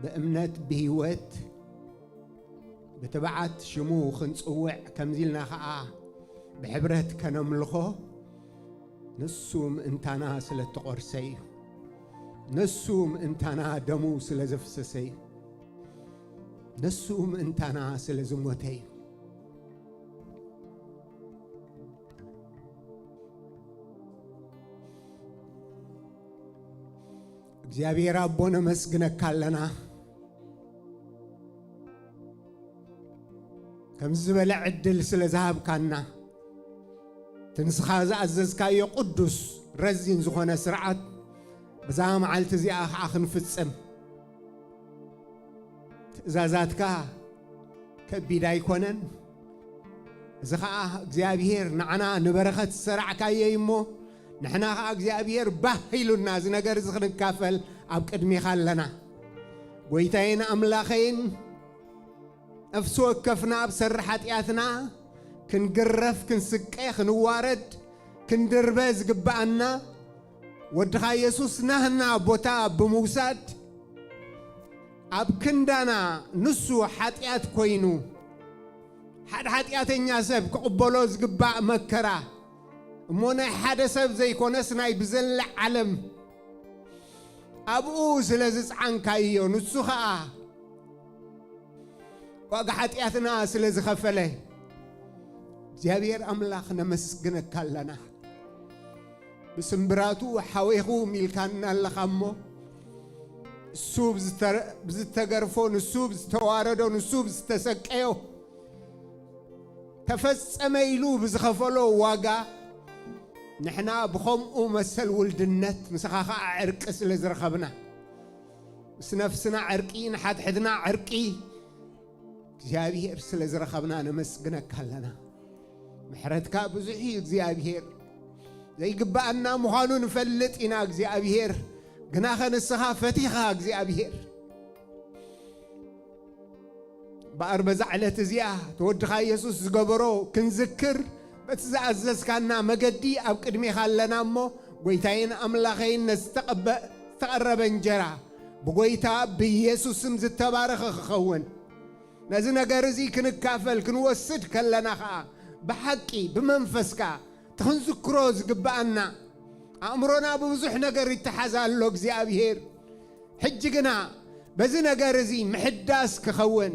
[SPEAKER 6] بأمنة بهيوت بتبعت شمو خنصوع كمزيلنا خاء بحبرت كنملخو نسوم انتانا سلتقرسي نسوم انتانا دمو سلزفسسي نسوم انتانا سلزموتي እግዚአብሔር አቦነ መስግነካለና ከምዝበለ ዕድል ስለ ዝሃብካና ትንስኻ ዝኣዘዝካዮ ቅዱስ ረዚን ዝኾነ ስርዓት በዛ መዓልቲ እዚኣ ከዓ ክንፍፅም ትእዛዛትካ ከቢድ ኣይኮነን እዚ ከዓ እግዚኣብሔር ንዓና ንበረኸት ዝሰርዓካዮ እሞ نحنا እግዚአብሔር ባሂሉና እዚ ነገር እዚ ክንካፈል ኣብ ቅድሚኻ ኣለና ጎይታዬን ኣምላኸይን ነፍሲ ወከፍና ኣብ ሰሪ ሓጢኣትና ክንግረፍ ክንስቀይ ክንዋረድ ክንድርበ ዝግባአና ወድኻ ኢየሱስ ናህና ቦታ ብምውሳድ ኣብ ክንዳና ንሱ ሓጢኣት ኮይኑ ሓደ ሓጢኣተኛ ሰብ ክቕበሎ ዝግባእ መከራ እሞና ሓደ ሰብ ዘይኮነስ ናይ ብዘለ ዓለም ኣብኡ ስለ ዝፀዓንካዮ ንሱ ከዓ ዋጋ ሓጢኣትና ስለ ዝኸፈለ እግዚአብሔር ኣምላኽ ነመስግነካ ኣለና ብስምብራቱ ሓወይኹ ሚልካና ኣለኻ እሞ እሱ ብዝተገርፎ ንሱ ብዝተዋረዶ ንሱ ብዝተሰቀዮ ተፈጸመ ኢሉ ብዝኸፈሎ ዋጋ نحنا بخمء مسل ولدنت مسخاخا عرق سل زرخبنا سنفسنا عرقين حد حدنا عرقي እግዚአብሔር ስለ ዝረኸብና ነመስግነካ ኣለና ምሕረትካ ብዙሕ እዩ እግዚአብሔር ዘይግባአና ምዃኑ ንፈልጥ ኢና እግዚአብሔር ግና ኸንስኻ ፈቲኻ እግዚአብሔር በአርበ ዛዕለት እዚኣ ተወድኻ ኢየሱስ ዝገበሮ ክንዝክር በትዝኣዘዝካና መገዲ ኣብ ቅድሚኻ ኣለና እሞ ጎይታዬን ኣምላኸይን ዝተቐረበ እንጀራ ብጎይታ ብኢየሱስም ዝተባረኸ ክኸውን ነዚ ነገር እዚ ክንካፈል ክንወስድ ከለና ከዓ ብሓቂ ብመንፈስካ ትኽንዝክሮ ዝግባአና ኣእምሮና ብብዙሕ ነገር ይተሓዝ ኣሎ እግዚአብሔር ሕጂ ግና በዚ ነገር እዚ ምሕዳስ ክኸውን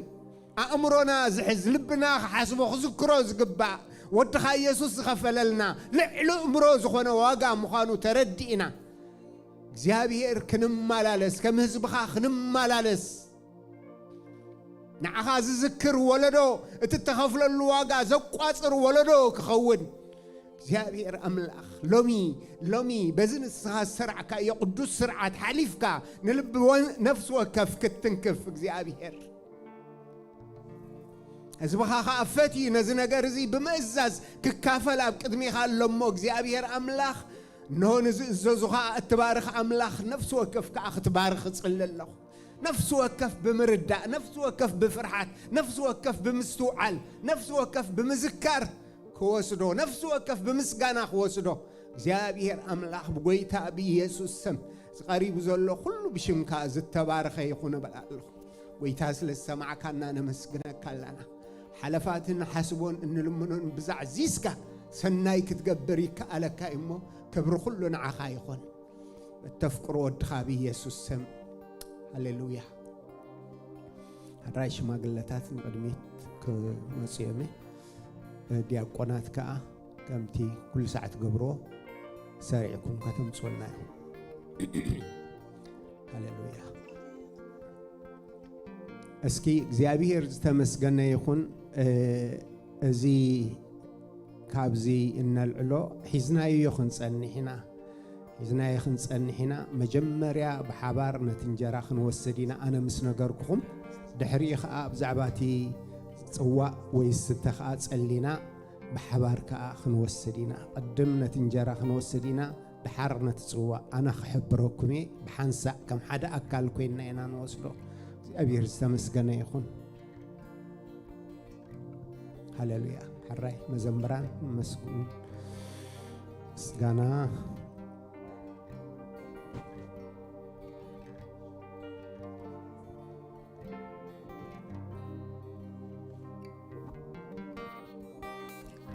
[SPEAKER 6] ኣእምሮና ዝሕዝ ልብና ክሓስቦ ክዝክሮ ዝግባእ ወድኻ ኢየሱስ ዝኸፈለልና ልዕሊ እምሮ ዝኾነ ዋጋ ምዃኑ ተረዲእና እግዚአብሔር ክንመላለስ ከም ህዝብኻ ክንመላለስ ንዓኻ ዝዝክር ወለዶ እትተኸፍለሉ ዋጋ ዘቋፅር ወለዶ ክኸውን እግዚአብሔር ኣምላኽ ሎሚ በዚ ንስኻ ዝሰርዓካዮ ቅዱስ ስርዓት ሓሊፍካ ንልቢ ነፍሲ ወከፍ ክትንክፍ እግዚአብሔር ህዝብኻ ከዓ ፈትዩ ነዚ ነገር እዚ ብምእዛዝ ክካፈል ኣብ ቅድሚኻ ኣሎ እሞ እግዚአብሔር ኣምላኽ እንሆ ንዝእዘዙኻ እትባርኽ ኣምላኽ ነፍሲ ወከፍ ከዓ ክትባርኽ እፅሊ ኣለኹ ነፍሲ ወከፍ ብምርዳእ ነፍሲ ወከፍ ብፍርሓት ነፍሲ ወከፍ ብምስትውዓል ነፍሲ ወከፍ ብምዝካር ክወስዶ ነፍሲ ወከፍ ብምስጋና ክወስዶ እግዚአብሔር ኣምላኽ ብጎይታ ብኢየሱስ ስም ዝቐሪቡ ዘሎ ኩሉ ብሽምካ ዝተባረኸ ይኹን እበል ኣለኹ ጎይታ ስለ ዝሰማዕካና ነመስግነካ ኣለና ሓለፋትን ሓስቦን እንልምኖን ብዛዕዚዝካ ሰናይ ክትገብር ይከኣለካ እሞ ክብሪ ኩሉ ንዓኻ ይኹን እተፍቅሮ ወድኻ ብኢየሱስ ስም ሃሌሉያ ኣድራይ ሽማግለታት ንቅድሚት ክመፅኦም ዲያቆናት ከዓ ከምቲ ኩሉ ሰዓት ገብሮ ሰሪዕኩም ከተምፅኡልና እዩ ሃሌሉያ እስኪ እግዚአብሔር ዝተመስገነ ይኹን እዚ ካብዚ እንልዕሎ ሒዝናዮ ክንጸንሕ ኢና መጀመርያ ብሓባር ነቲ እንጀራ ክንወስድ ኢና ኣነ ምስ ነገርኩኹም ድሕሪ ከዓ ብዛዕባ እቲ ፅዋእ ወይ ዝስተ ከዓ ጸሊና ብሓባር ከዓ ክንወስድ ኢና ቅድም ነቲ እንጀራ ክንወስድ ኢና ድሓር ነቲ ፅዋእ ኣነ ክሕብረኩም እየ ብሓንሳእ ከም ሓደ ኣካል ኮይንና ኢና ንወስዶ እግዚአብሔር ዝተመስገነ ይኹን ሃሌሉያ حراي مزمران مسكون سجانا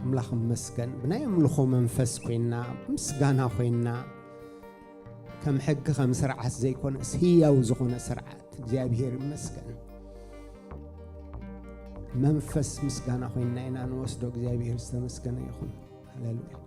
[SPEAKER 6] أملاخ مسكن بناي أملخو منفس كوينا مسكانا خوينا كم حق خم سرعة زي كون هي وزخون سرعات እግዚአብሔር مسكن منفس مسكانا خوينا إنا نوصدو እግዚአብሔር استمسكن يخون هللويا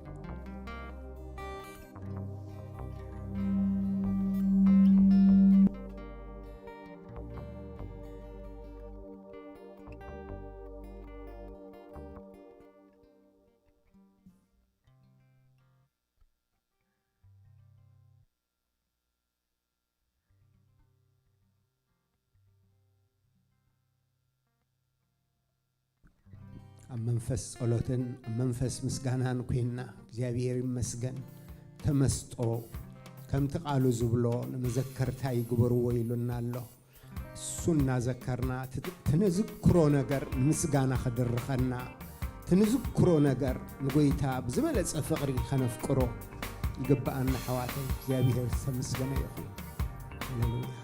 [SPEAKER 6] መንፈስ ጸሎትን መንፈስ ምስጋናን ኮይና እግዚአብሔር ይመስገን ተመስጦ ከም ተቃሉ ዝብሎ ለመዘከርታ ይግበሩ ወይሉናሎ ሱና ዘከርና ትንዝክሮ ነገር ምስጋና خدرخنا ትንዝክሮ ነገር ንጎይታ ብዝመለጸ ፍቅሪ ከነፍቅሮ ይገባአና حواتي እግዚአብሔር ተመስገነ ይሁን ሃሌሉያ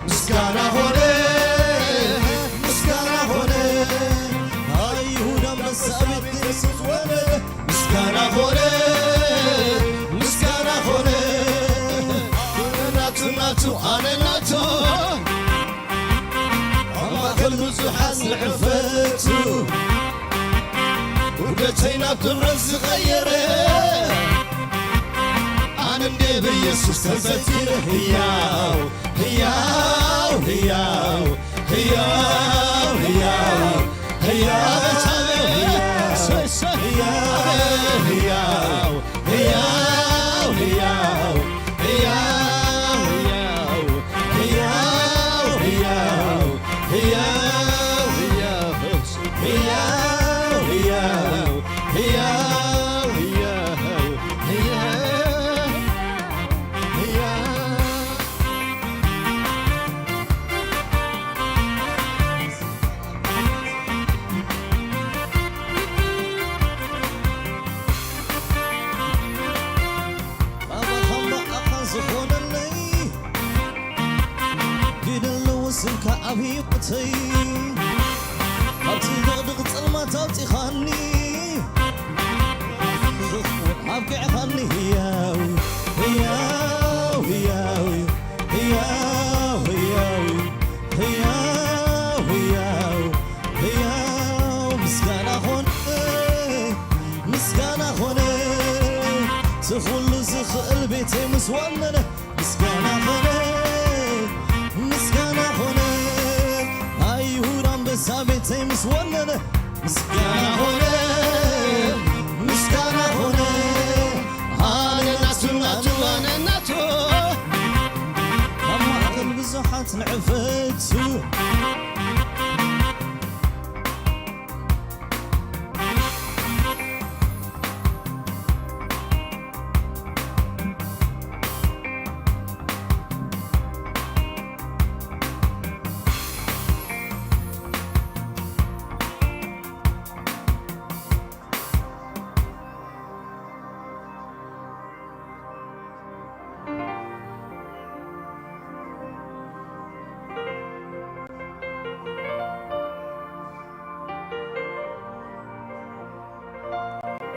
[SPEAKER 1] ምስጋና ሆነ نعفتو ودتينا بكبرز غيره أنا ندي بيسوس تفتير هياو هياو هياو هياو هياو هياو هياو هياو هياو
[SPEAKER 7] أبيبتي أبتي ضغط المطاطي خاني أبكي خاني هياو هياو هياو هياو هياو هياو هياو هياو مسكانة هون مسكانة هون تخل زخ البيت مسواننا مسكانة هون مسكانة هون سابتي مسوننا مسكانة هنا مسكانة هنا هانا ناتو ناتو هانا ناتو أما قلب زحات نعفتو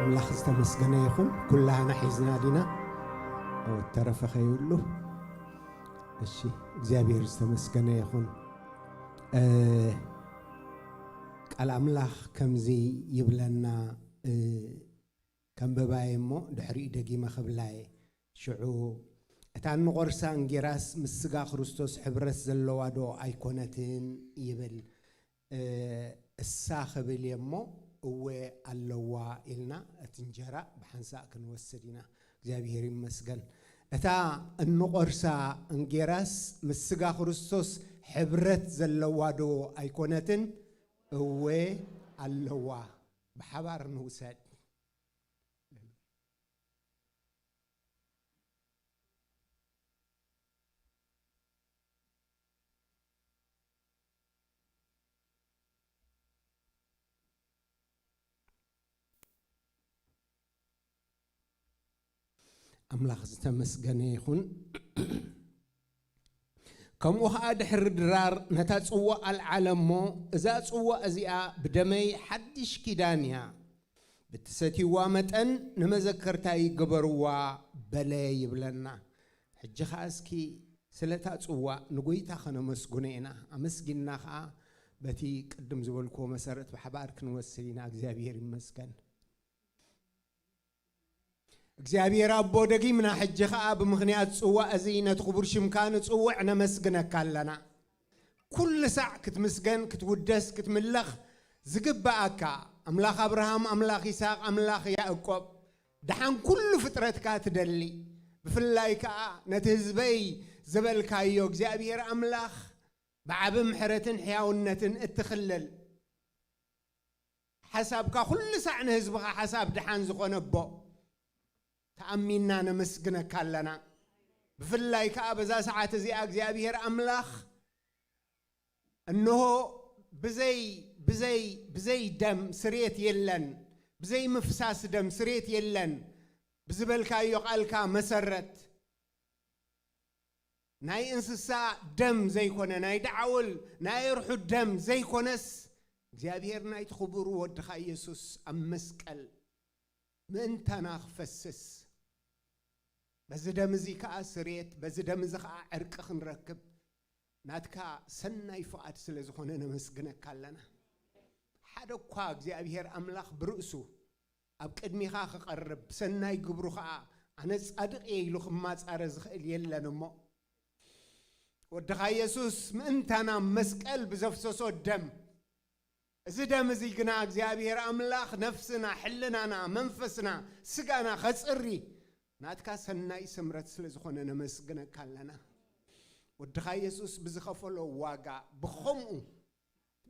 [SPEAKER 6] الله استمسكنا يخون كلنا حزنا لنا أو الترف خيوله الشيء زابير استمسكنا يخون الأملاح كم زي يبلنا كم ببايمو دحري دقي ما خبلاي شعو أتان غرسان جراس مسجا خريستوس حبرس زلوادو أيقونتين يبل الساخب اليمو واللوا إلنا تنجرا بحنسا كنوسدينا እግዚአብሔር ይመስገን እታ እንቆርሳ እንጌራስ ምስጋ ክርስቶስ ሕብረት ዘለዋዶ አይኮነትን እወ አለዋ በሐባር ንውሰድ أملاخ استمسجن يخون كم وهاد حردرار نتاتسوا العالم مو إذا تسوا أزياء بدمي حدش كدانيا بتستي وامتن نمذكرتاي قبروا بلاي بلنا حج خاسكي سلتاتسوا نقويتا خنا مسجنينا أمسجنا خا بتي قدم زبالكو مسرت بحبارك نوسلينا እግዚአብሔር ይመስገን እግዚአብሔር አቦ ደጊ ምና ሕጅ ኸአ ብምኽንያት ጽዋዕ እዚ ነቲ ኽቡር ሽምካ ንጽውዕ ነመስግነካ ኣለና ኩሉ ሳዕ ክትምስገን ክትውደስ ክትምለኽ ዝግባአካ ኣምላኽ አብርሃም ኣምላኽ ይስሐቅ ኣምላኽ ያዕቆብ ድሓን ኩሉ ፍጥረትካ ትደሊ ብፍላይ ከዓ ነቲ ህዝበይ ዝበልካዮ እግዚአብሔር ኣምላኽ ብዓብ ምሕረትን ሕያውነትን እትኽልል ሓሳብካ ኩሉ ሳዕ ንህዝብኻ ሓሳብ ድሓን ዝኾነቦ تأميننا نمسكنا كلنا بفلاي كأبزا ساعات زي እግዚአብሔር أملاخ إنه بزي دم سريت يلن بزي مفساس دم سريت يلن بزبلكا يقالكا مسرت ناي انسسا دم زي كونه ناي دعول ناي روح الدم زي كونس እግዚአብሔር ناي تخبر ودخا يسوس أمسكال من تناخ فسس بزدم زي كا سريت بزدم زخا عرق خنركب ناتكا سناي فؤاد سلازخونه نمسكنك كلنا ሓደ እኳ እግዚአብሔር አምላኽ ብርእሱ ኣብ ቅድሚኻ ክቐርብ ሰናይ ግብሩ ከዓ ኣነ ጻድቕ ኢሉ ክማጻረ ዝኽእል የለን እሞ ወድኻ ኢየሱስ ምእንታና መስቀል ብዘፍሰሶ ደም እዚ ደም እዚ ግና እግዚአብሔር አምላኽ ነፍስና ሕልናና መንፈስና ስጋና ኸጽሪ ናትካ ሰናይ ስምረት ስለ ዝኾነ ነመስግነካ ኣለና ወድኻ ኢየሱስ ብዝኸፈሎ ዋጋ ብኸምኡ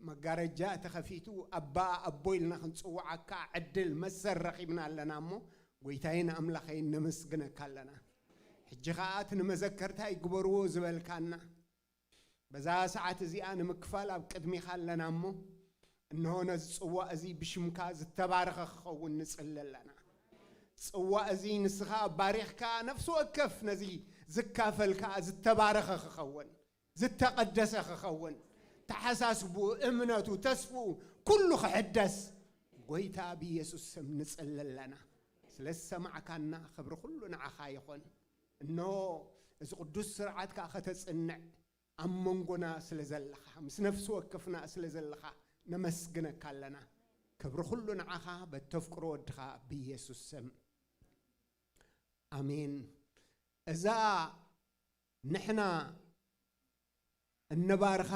[SPEAKER 6] መጋረጃ ተኸፊቱ ኣባ ኣቦይልና ክንጽዋዓካ ዕድል መሰር ረኺብና ኣለና እሞ ጎይታዬን ኣምላኸይን ነመስግነካ ኣለና ሕጂ ከዓ እቲ ንመዘከርታ ይግበርዎ ዝበልካና በዛ ሰዓት እዚኣ ንምክፋል ኣብ ቅድሚኻ ኣለና እሞ እነሆ ነዚ ጽዋዕ እዚ ብሽምካ ዝተባረኸ ክኸውን ንጽሊ ኣለና ጽዋዕ እዚ ንስኻ ባሪኽካ ነፍሲ ወከፍ ነዚ ዝካፈልካ ዝተባረኸ ክኸውን ዝተቐደሰ ክኸውን ተሓሳስቡ እምነቱ ተስፉ ኩሉ ክሕደስ ጎይታ ብኢየሱስ ስም ንጽሊ ኣለና ስለ ሰማዕካና ክብሪ ኩሉ ንዓኻ ይኹን እነሆ እዚ ቅዱስ ስርዓትካ ከተጽንዕ ኣብ መንጎና ስለ ዘለኻ ምስ ነፍሲ ወከፍና ስለ ዘለኻ ነመስግነካ ኣለና ክብሪ ኩሉ ንዓኻ በተፍቅሮ ወድኻ ብኢየሱስ ስም አሜን እዛ ንሕና እነባርኻ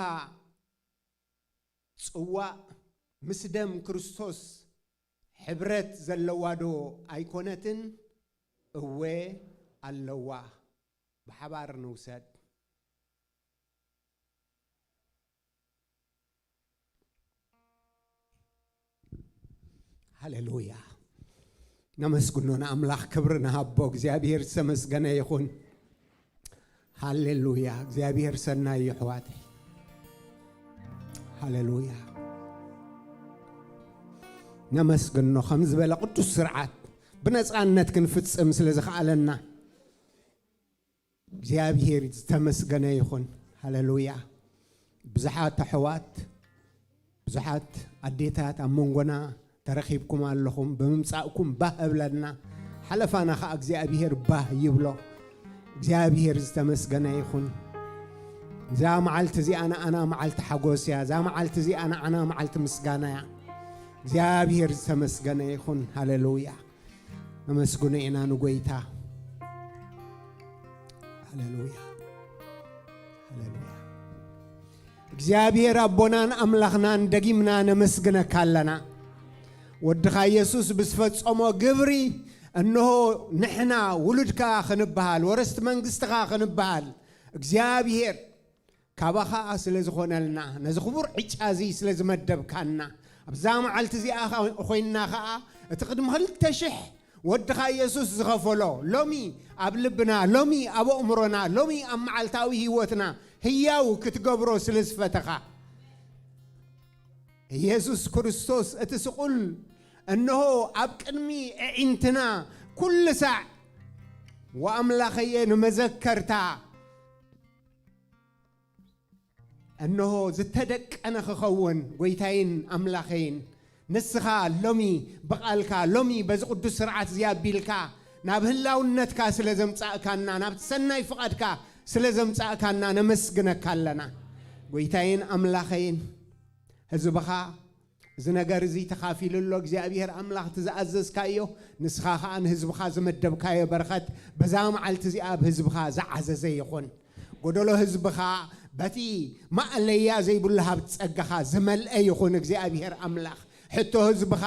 [SPEAKER 6] ጽዋዕ ምስ ደም ክርስቶስ ሕብረት ዘለዋ ዶ ኣይኮነትን እወ ኣለዋ ብሓባር ንውሰድ ሃሌሉያ ነመስግኖና አምላኽ ክብር ንሃቦ እግዚአብሔር ዝተመስገነ ይኹን ሃሌሉያ እግዚአብሔር ሰናይ ይሕዋት ሃሌሉያ ነመስግኖ ከም ዝበለ ቅዱስ ስርዓት ብነጻነት ክንፍጽም ስለ ዝኸኣለና እግዚአብሔር ዝተመስገነ ይኹን ሃሌሉያ ብዙሓት ኣሕዋት ብዙሓት ኣዴታት ኣብ መንጎና ተረኺብኩም ኣለኹም ብምምጻእኩም ባህ እብለና ሓለፋና ከዓ እግዚአብሔር ባህ ይብሎ እግዚአብሔር ዝተመስገነ ይኹን እዛ መዓልቲ እዚኣና ኣና መዓልቲ ሓጎስ እያ እዛ መዓልቲ እዚኣና ኣና መዓልቲ ምስጋና እያ እግዚአብሔር ዝተመስገነ ይኹን ሃሌሉያ ነመስግኖ ኢና ንጎይታ ሃሌሉያ ሃሌሉያ እግዚአብሔር ኣቦናን ኣምላኽናን ደጊምና ነመስግነካ ኣለና ወድኻ ኢየሱስ ብዝፈጸሞ ግብሪ እነሆ ንሕና ውሉድካ ክንበሃል ወረስቲ መንግስትኻ ክንበሃል እግዚአብሔር ካባኻ ስለ ዝኾነልና ነዚ ክቡር ዕጫዚ ስለ ዝመደብካና ኣብዛ መዓልቲ እዚኣ ኮይንና ከዓ እቲ ቅድሚ 2000 ወድኻ ኢየሱስ ዝኸፈሎ ሎሚ ኣብ ልብና ሎሚ ኣብ ኣእምሮና ሎሚ ኣብ መዓልታዊ ህይወትና ህያው ክትገብሮ ስለ ዝፈተኻ ኢየሱስ ክርስቶስ እቲ ስቁል እነሆ ኣብ ቅድሚ ዕንትና ኩል ሳዕ ወአምላኸየ ንመዘከርታ እነሆ ዝተደቀነ ክኸውን ጎይታይን ኣምላኸይን ንስኻ ሎሚ በቓልካ ሎሚ በዚ ቅዱስ ስርዓት ዝያቢልካ ናብ ህላውነትካ ስለ ዘምጻእካና ናብ ሰናይ ፍቓድካ ስለ ዘምጻእካና ነመስግነካ ኣለና ጎይታይን ኣምላኸይን ህዝብኻ እዚ ነገር እዚ ተኻፊሉሎ እግዚአብሔር ኣምላኽ ትዝኣዘዝካዮ ንስኻ ከዓ ንህዝብኻ ዝመደብካዮ በረኸት በዛ መዓልቲ እዚኣ ብህዝብኻ ዝዓዘዘ ይኹን ጎደሎ ህዝብኻ በቲ ማእለያ ዘይብሉ ሃብቲ ጸጋኻ ዝመልአ ይኹን እግዚአብሔር ኣምላኽ ሕቶ ህዝብኻ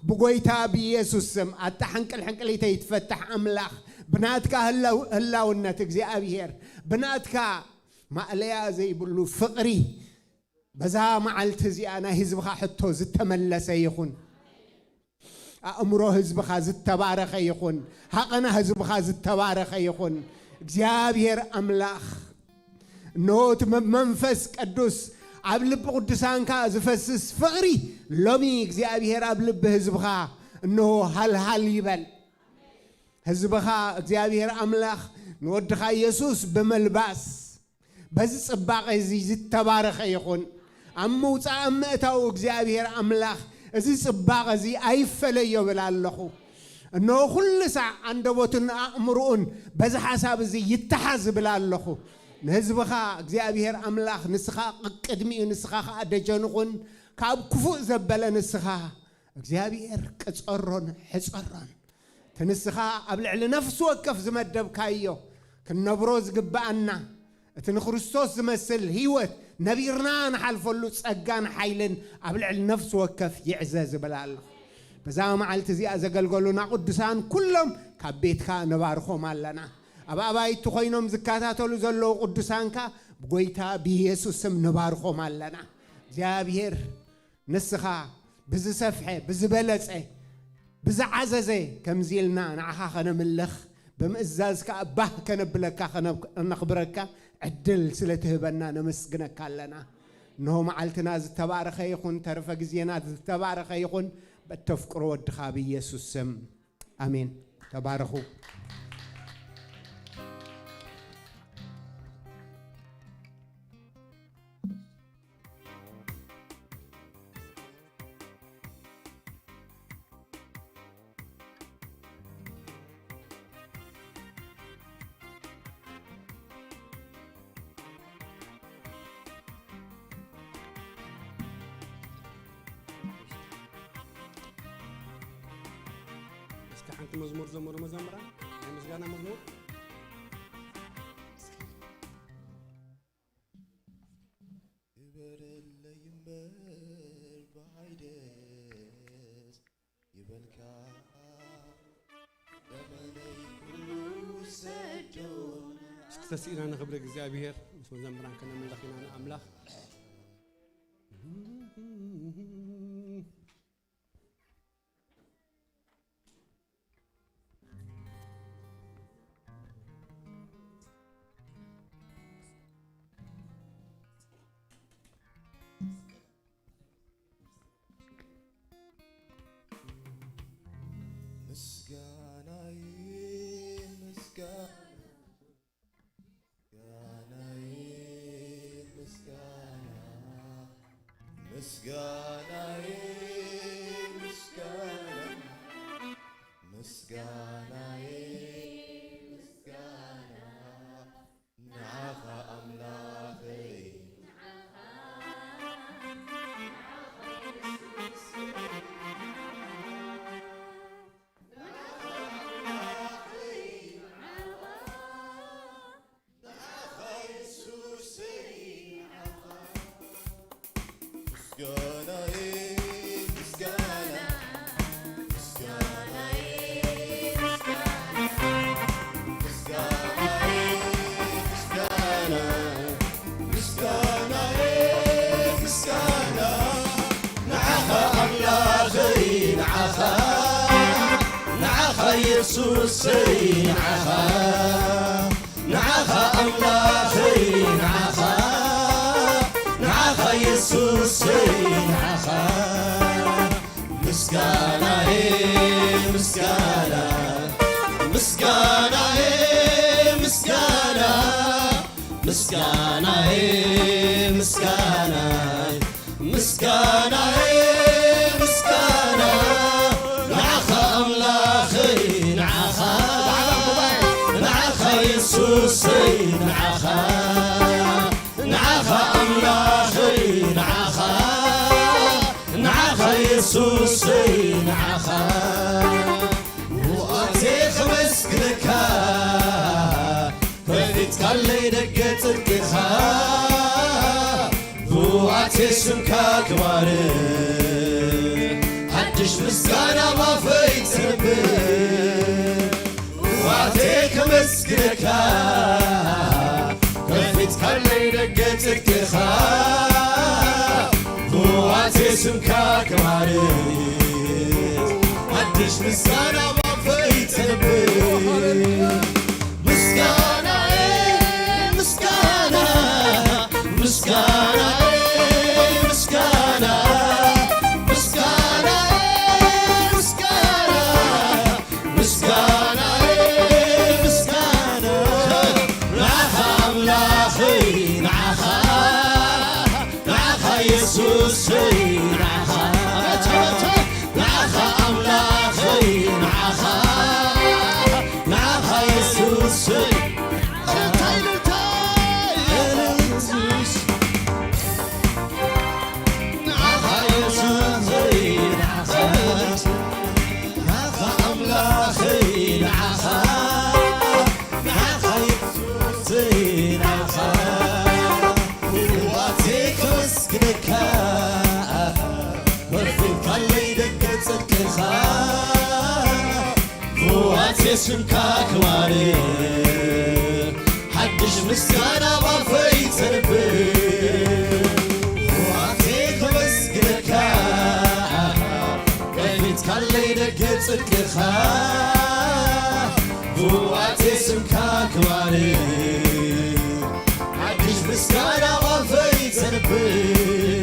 [SPEAKER 6] ብጎይታ ብኢየሱስ ስም ኣታሕንቅል ሕንቅሊተ ይትፈታሕ ኣምላኽ ብናትካ ህላውነት እግዚአብሔር ብናትካ ማእለያ ዘይብሉ ፍቕሪ በዛ መዓልቲ እዚኣ ናይ ህዝብኻ ሕቶ ዝተመለሰ ይኹን ኣእምሮ ህዝብኻ ዝተባረኸ ይኹን ሃቐና ህዝብኻ ዝተባረኸ ይኹን እግዚአብሔር ኣምላኽ ኖት መንፈስ ቅዱስ ኣብ ልብ ቅዱሳንካ ዝፈስስ ፍቕሪ ሎሚ እግዚአብሔር ኣብ ልብ ህዝብኻ እነሆ ሃልሃል ይበል ህዝብኻ እግዚአብሔር ኣምላኽ ንወድኻ ኢየሱስ በመልባስ በዚ ጽባቐ እዚ ዝተባረኸ ይኹን ኣብ ምውፃእ ምእታው እግዚአብሔር ኣምላኽ እዚ ጽባቐ እዚ ኣይፈለዮ ብል ኣለኹ እነሆ ኩሉ ሳዕ አንደበቱን ኣእምሮኡን በዚ ሓሳብ እዚ ይተሓዝ ብል ኣለኹ ንህዝብኻ እግዚአብሔር ኣምላኽ ንስኻ ቅድሚኡ ንስኻ ከዓ ደጀንኹን ካብ ክፉእ ዘበለ ንስኻ እግዚአብሔር ቅጸሮን ሕጸሮን ተንስኻ ኣብ ልዕሊ ነፍስ ወከፍ ዝመደብካዮ ክንነብሮ ዝግባአና እቲ ንክርስቶስ ዝመስል ህይወት ነቢርና ንሓልፈሉ ጸጋን ሓይልን ኣብ ልዕሊ ነፍስ ወከፍ ይዕዘዝ ይብላል በዛ መዓልቲ እዚኣ ዘገልገሉና ቅዱሳን ኩሎም ካብ ቤትካ ነባርኾም ኣለና ኣብ ኣባይቱ ኮይኖም ዝካታተሉ ዘለዉ ቅዱሳንካ ብጎይታ ብኢየሱስ ስም ነባርኾም ኣለና እግዚአብሔር ንስኻ ብዝሰፍሐ ብዝበለጸ ብዝዓዘዘ ከምዚልና ንዓኻ ኸነምልኽ ብምእዛዝካ ኣባህ ከነብለካ ኸነኽብረካ ዕድል ስለትህበና ነመስግነካ ኣለና እንሆ መዓልትና ዝተባረኸ ይኹን ተርፈ ጊዜና ዝተባረኸ ይኹን በተፍቅሮ ወድኻ ብኢየሱስ ስም አሜን ተባረኹ
[SPEAKER 4] حنت مزمور زمر مزمرة مسجانا مزمور تسئلنا نخبرك እግዚአብሔር مسمور زمران كنا من لخينا أملاخ
[SPEAKER 1] يسوع نعخا نعخا أملاخي نعخا نعخا يسوع نعخا مسكانا مسكانا مسكانا مسكانا مسكانا مسكانا مسكانا مسكانا نعخا أملاخي نعخا نعخا يسوع نعخا نعخا أملاخي نعخا نعخا يسوع نعخا وأتيخ مسكنكا فليت كاللي دقت الكخا وأتيخ سمكا كواري حدش مسكانا ما فيت نبي وأتيخ مسكنكا فليت كاللي دقت الكخا وأتيخ سمكا كواري حدش مسكانا ما فيت نبي مسكانا مسكانا مسكانا مسكانا مسكانا مسكانا مسكانا مسكانا نعخا أملاخي نعخا نعخا يسوع نعخا نعخا أملاخي نعخا نعخا يسوع نعخا ስምካ ክባር ሓድሽ ምስጋና ባፈይ ተንብር ዋቴ ከመስግነካ በፊት ካለይ ደገ ጽድቅኻ ዋቴ ስምካ ክባር ሓድሽ ምስጋና ባፈይ ተንብር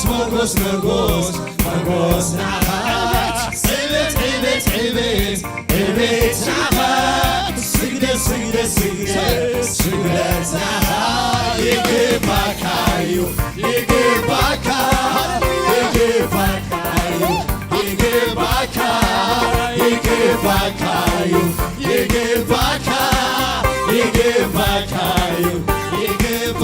[SPEAKER 1] مغوس مغوس مغوس نعخات عبت عبت عبت عبت نعخات سجدة سجدة سجدة سجدة نعخات يجيبك عيو يجيبك يجيبك عيو يجيبك يجيبك عيو يجيبك يجيبك عيو يجيبك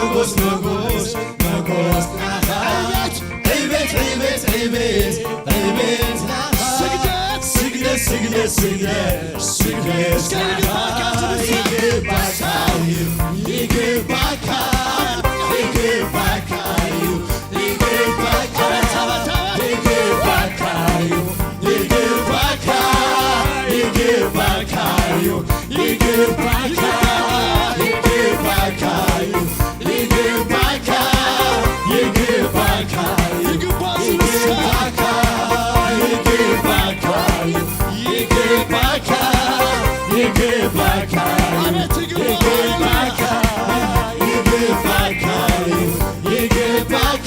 [SPEAKER 1] مغوس مغوس مغوس نعخات عبت عبت عبت عبت نعخات سجدة سجدة سجدة سجدة نعخات يجيبك عيو يجيبك يجيبك عيو يجيبك يجيبك عيو يجيبك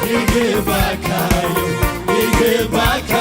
[SPEAKER 1] يجيبك عيو يجيبك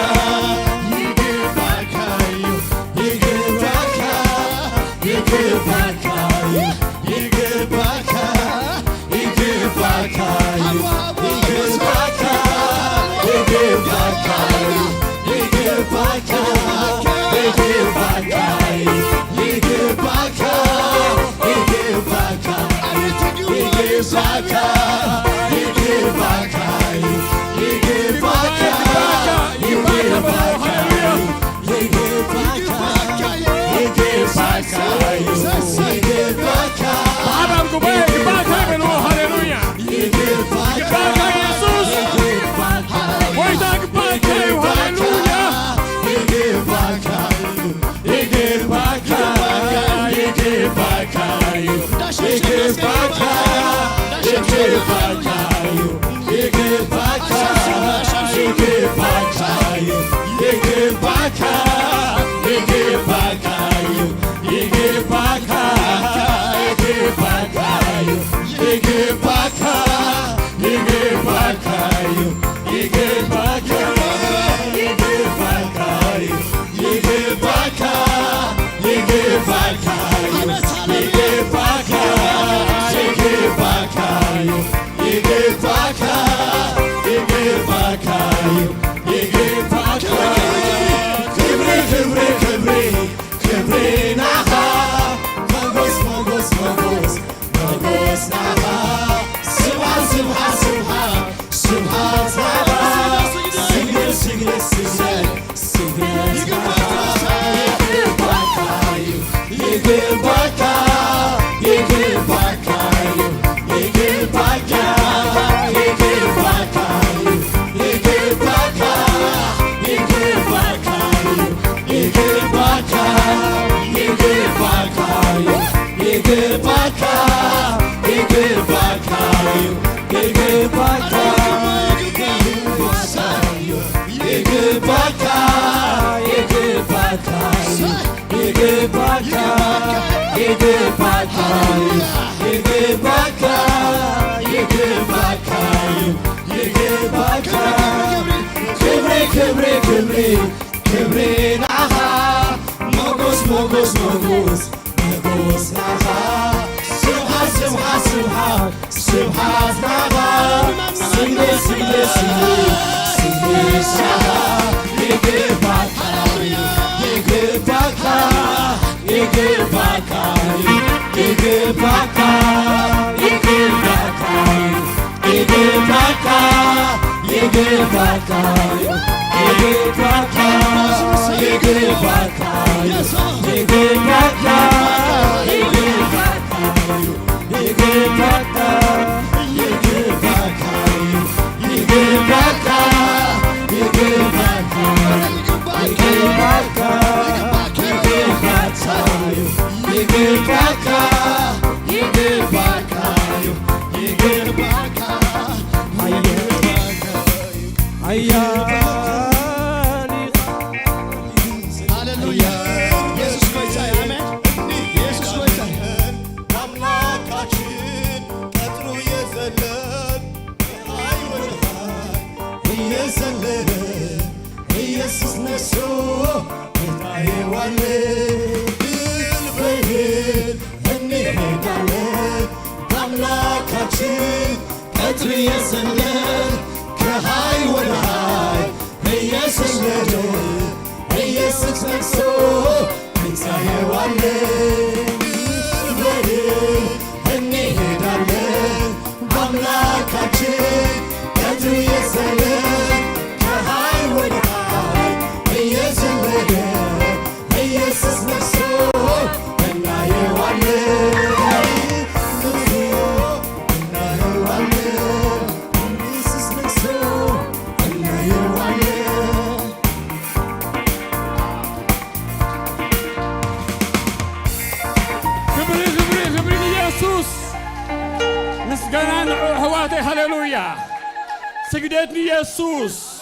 [SPEAKER 8] سجدتني يسوس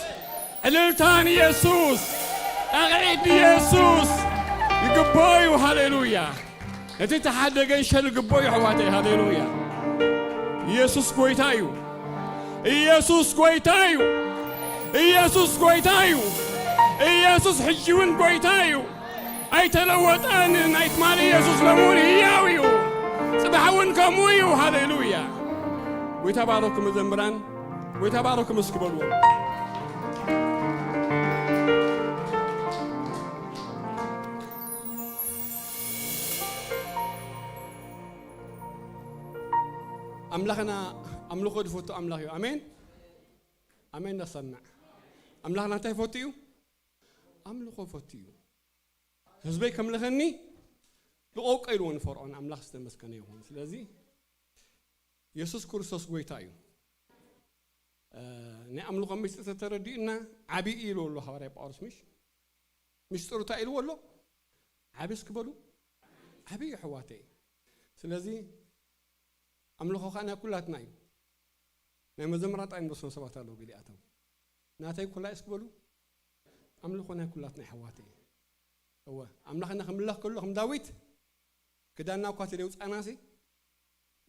[SPEAKER 8] عللتاني يسوس أغعيدني يسوس يقبايو هاليلويا أنت تحدقين شل قبايو حواتي هاليلويا يسوس كويتايو يسوس كويتايو يسوس كويتايو يسوس حجون كويتايو أي تلوت أن أي تمالي يسوس لموني هياويو سبحون كمويو هاليلويا ويتباركم الزمران ويتباركم اسكبلوا أملاخنا أملخو دفوتو أملاخيو أمين أمين نصنع أملاخنا تفوتيو أملخو فوتيو هزبي كملخني لقوك أيلون فرعون أملاخ استمسكني هون سلازي يسوس كريستوس ويتايو نعملو قميص تتردينا عبي إيلو الله هوري بارس مش تروتا إيلو والله عبي سكبلو عبي حواتي سلازي أملو خانا كلاتنا نعم زمرات عين بس نصبت له بلياتهم ناتي كلها اسكبلو أملو خانا كلاتنا حواتي هو أملو خانا خملة كلهم داويت كده أنا قاتل يوز أناسي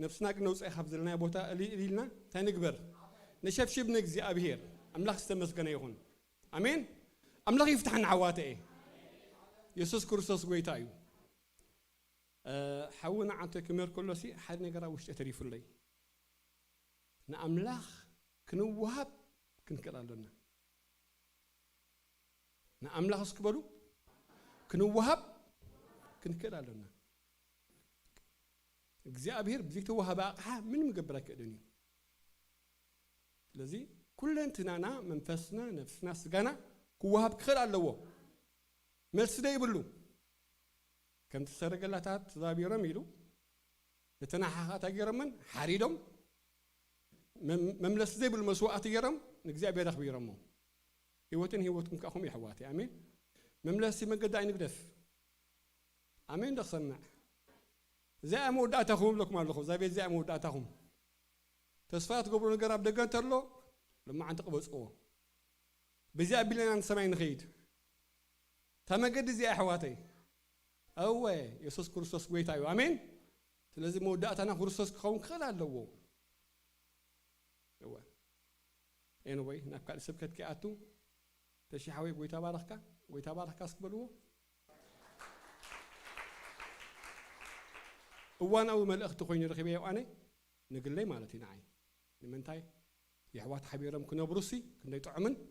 [SPEAKER 8] نفسنا كنوز أخبزلنا بوتا ليلنا تنكبر نشاف شيء بنجزي أبيهر أملاخ استمسكنا يهون أمين أملاخ يفتح عن عواته يسوع كريستوس ويتايو حاولنا عن تكمير كل شيء حد نقرأ وش تعرف لي نأملاخ كنوهب كنكرا لنا نأملاخ سكبرو كنوهب كنكرا لنا جزء أبيهر بذيك توهب أقها من مقبلك الدنيا لذي كل انتنا منفسنا نفسنا سجنا كوهب كخير على ملس ده يبلو كم تسرق اللاتات ذابيرا ميلو لتناحات أجرمن حريدم مملس ده بالمسوات أجرم نجزء بيدخ بيرمو هوتن كأخم يحواتي أمين مملس مجد عين قدف أمين دخلنا زي أمود أتاهم لكم الله زي بيت زي أمود أتاهم تصفات قبل نقرب دقان ترلو لما عن تقبض قوة بزي أبيلنا عن سماين خيد تمجد زي أحواتي أوه يسوع كريستوس قويتايو آمين لازم مودات أنا كريستوس كون خلا لو أوه anyway نبقى السبكت كأتو تشي حوي قويتا باركا سقبلوه وانا أول ما الأخت خويني رخيبية وأنا نقول لي مالتي نعي لمنتاي يحوات حبيرم كنا بروسي كنا يطعمن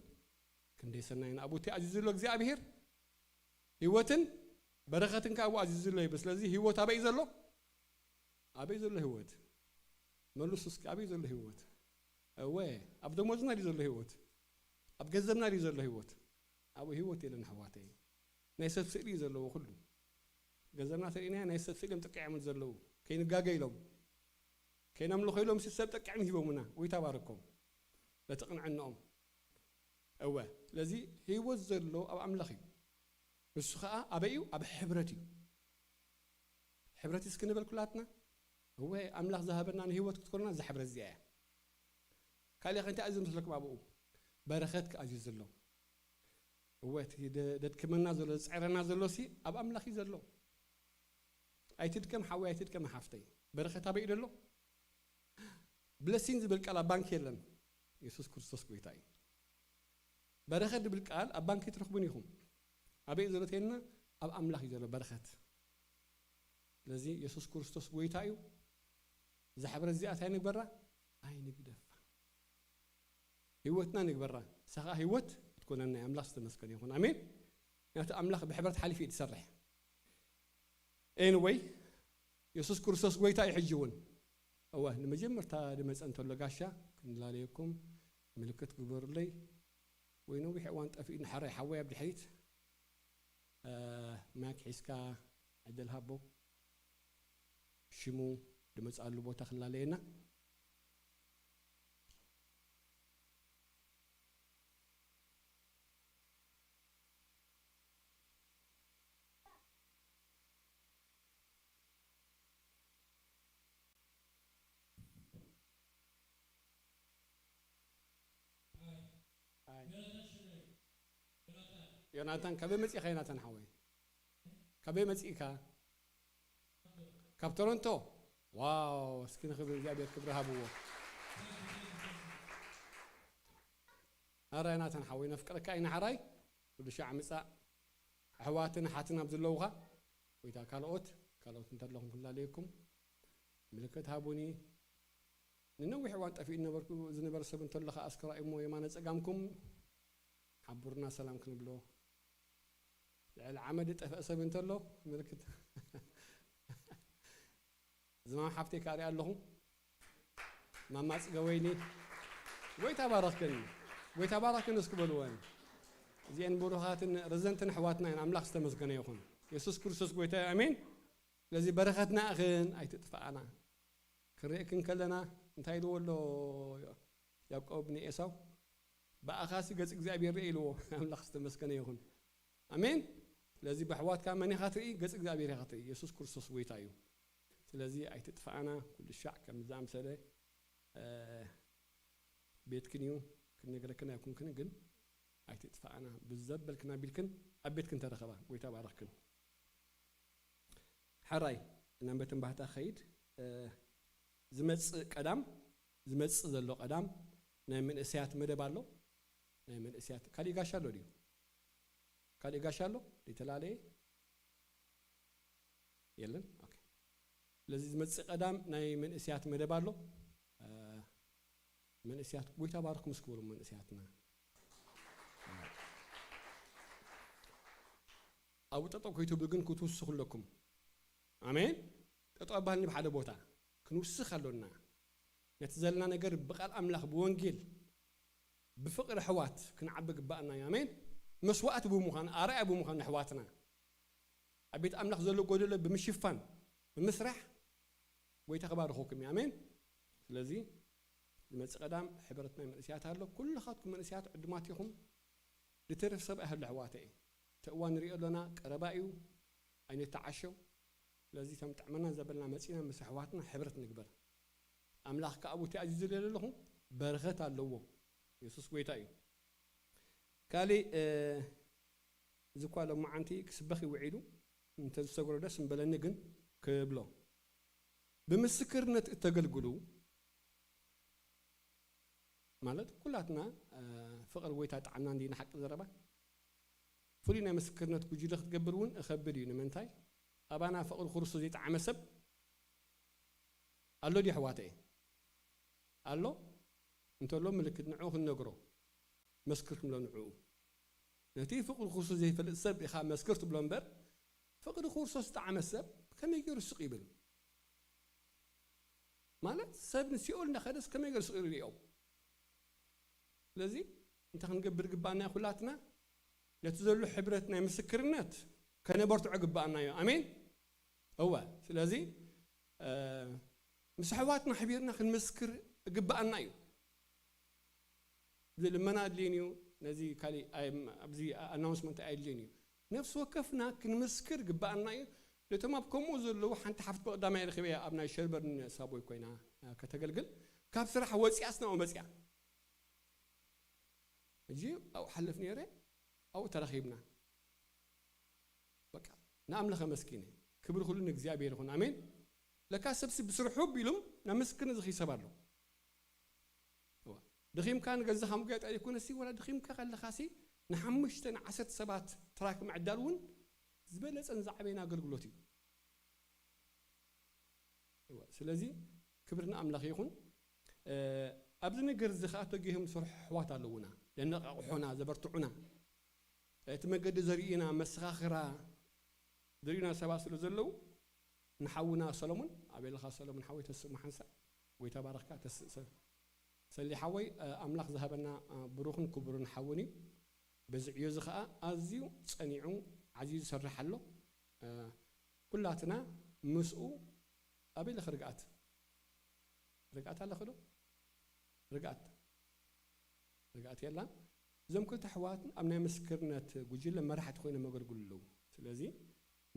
[SPEAKER 8] كنا سنين أبوتي عزيز الله زي أبيهر هوتن برختن كأبو عزيز الله بس لذي هوت أبي يزلو أبي يزلو هوت ملوسس أبي يزلو هوت أوه أبدو مزنا يزلو هوت أبجزمنا يزلو هوت أبو هوت إلى نحواتي ناس سيري يزلو كله جزمنا سيرينا ناس سيري تقعم يزلو كين جاجيلهم كين أملو خيلهم سيسب تقعم هيبومنا ويتباركهم لا تقنع عنهم أوه لذي هو زلو أو أملخي بس خاء أبيو أب حبرتي سكنة بالكلاتنا هو أملخ ذهبنا أن هو تذكرنا زحبر الزياء قال يا أخي أنت أزم مثلك بابو برختك أجيز له هو تدد كمان نازل سعر نازل سي أب أملخي زلو أي تدكم حوي تدكم حفتي برخت أبي له بلسين زبالك على بانك يلن يسوع كريستوس قويتاي برخت بالقال أب بانك ترخبنيهم أبي زلتينا أب أملاخ يزلو برخت لذي يسوع كريستوس قويتايو زحبر الزيات هاي نقبرة هاي نقدف هيوتنا نقبرة سخا هيوت تكون أن أملاخ استمسكني هون أمين يعني أملاخ بحبرة حليفي يتسرح anyway يسوع كريستوس قويتاي حجون أوه لما جمرتها لما أنتوا لقاشة كن عليكم ملكة قبر لي وينو بحوان تأفين حري حوايا بالحيط ماك حسكا عدل هابو شمو لما تسألوا بو تخلى علينا يوناتان كبي مسيخ يوناتان حوي كبي مسيكا كاب تورونتو واو سكين خبر جابير كبرها بو أرى يوناتان حوي نفكر كاين حراي كل شيء عمسا حواتنا حاتنا بزلوغا وإذا كالوت انت لهم كل عليكم ملكت هابوني ننوي حوان تفيد نبركو زنبر سبن تلخا أسكرا إمو يما نسقامكم حبرنا سلام كنبلو العمد تفأس بنتلو ملكت زمان حفتي كاري قال لهم ما ماس قويني ويتباركن اسكبلوان زين بروحات رزنتن حواتنا يعني أملاخ استمسكنا يخون يسوع كريستوس قويتا أمين لذي برختنا أخين أي تدفعنا كريكن كلنا انتهي له يعقوب بن إيساو بأخاسي قص إجزابير إلو أملاخ استمسكنا يخون أمين لذي بحوات كان مني خاطري قص إجزابير خاطري يسوع كريستوس قويتايو لذي أي تدفعنا كل الشعب كمزام سري بيت كنيو كنا كنا يكون كنا جن أي تدفعنا بالزبل كنا بيلكن أبيت كنت رخبة قويتا باركن حراي إنما بتنبهت أخيد زمت قدام زمت زلوا قدام نعمل إسيات مدبالو نعمل إسيات كالي قاشلو ديو كالي قاشلو لتلالي يلن أوكي لذي زمت قدام نعمل إسيات مدبالو من إسيات قويتا باركم سكولو من إسياتنا أو تطوكيتو بلغن كتوسخ لكم آمين تطوبالني بحد بوتا كنوسخ لنا نتزلنا نجر بقال أملاخ بونجيل بفقر حوات كنعبق بقنا يا آمين مسوات أبو مخان أرى أبو مخان حواتنا أبيت أملاخ زلوا قولوا بمشيفان بمسرح ويتخبر أخوكم يا آمين لذي المسقدام حبرتنا من إسيات هالله كل خاطكم من إسيات عدماتهم لترف سبع أهل الحواتي تأوان رئي لنا قربائيو أين يتعشوا لذي تم تعملنا زبلنا مسينا مسحواتنا حبرت نقبر أملاخ كأبو تعزيز لهم برغت اللو يسوس قويتايو كالي ዝኳ ለማዓንቲ ክስበኺ ውዒሉ እንተ ዝሰግሮ ደስ እንበለኒ ግን ክብሎ ብምስክርነት እተገልግሉ ማለት ኩላትና ፍቅር ጎይታ ጣዕና እንዲና ሓቂ ዘረባ ፍሉይ ናይ ምስክርነት ጉጅለ ክትገብር እውን እኸብድ እዩ ንምንታይ ኣባና ፍቅሪ ክርስቶስ ዘይጣዕመ ሰብ ኣሎ ዲ ኣሕዋተይ ኣሎ እንተሎ ምልክት ንዕኡ ክንነግሮ መስክር ክምሎ ንዕኡ ነቲ ፍቅሪ ክርስቶስ ዘይፈልጥ ሰብ ኢኻ መስክር ትብሎ እምበር ፍቅሪ ክርስቶስ ዝጣዕመ ሰብ ከመይ ገይሩ ስቕ ይብል ማለት ሰብ ንሲኦል እንዳኸደስ ከመይ ገይሩ ስቕ ይርኦ ስለዚ እንተ ክንገብር ግባእና ኩላትና ነቲ ዘሎ ሕብረት ናይ ምስክርነት ከነበርትዖ ግባእና እዩ ኣሜን እወ ስለዚ ምስ ኣሕዋትና ሓቢርና ክንመስክር ግባእና እዩ ልመና ኣድልየን እዩ ነዚ ካሊእ ኣብዚ ኣናውንስመንት ኣየድልየን እዩ ነፍሲ ወከፍና ክንመስክር ግባእና እዩ ነቶም ኣብ ከምኡ ዘለዉ ሓንቲ ሓፍቲ ብቐዳማይ ረኺበ ኣብ ናይ ሸርበርን ሳቦይ ኮይና ከተገልግል ካብ ስራሕ ወፂኣ ስናኡ መፅያ እጂ ኣብኡ ሓልፍ ነይረ ኣብኡ ተረኺብና በቃ ንኣምለኸ መስኪነ ክብሪ ኩሉ ንእግዚኣብሔር ይኹን ኣሜን ለካ ሰብሲ ብስርሑ ቢሉም ናብ ምስክርነት ዝኺሰብ ኣሎ ድኺምካ ንገዛኻ ምጋየጥ ኣይኮነሲ ወላ ድኺምካ ከለኻሲ ንሓሙሽተ ንዓሰርተ ሰባት ትራክ ምዕዳል እውን ዝበለፀን ዝዓበየን ኣገልግሎት እዩ ስለዚ ክብሪ ንኣምላኽ ይኹን ኣብዚ ነገር እዚ ከዓ ተገይሮም ዝሰርሑ ኣሕዋት ኣለውና ዘነቃቕሑና ዘበርትዑና እቲ መገዲ ዘርእዩና መሰኻኽራ ዘርእዩና ሰባት ስለ ዘለው ንሓውና ሰሎሞን ኣቤልኻ ሰሎሞን ሓወይ ተስእ መሓንሳ ጎይታ ባረኽካ ተስእ ሰሊሓወይ ኣምላኽ ዝሃበና ብሩኽን ክቡርን ሓውን እዩ በዚ ዕዮ እዚ ከዓ ኣዝዩ ፀኒዑ ዓዝዩ ዝሰርሕ ኣሎ ኩላትና ምስኡ ኣበይ ለኸ ርግኣት ኣለኸ ዶ ርግኣት የላ እዞም ክልተ ኣሕዋት ኣብ ናይ ምስክርነት ጉጅለ መራሕቲ ኮይኖም የገልግሉ ኣለዉ ስለዚ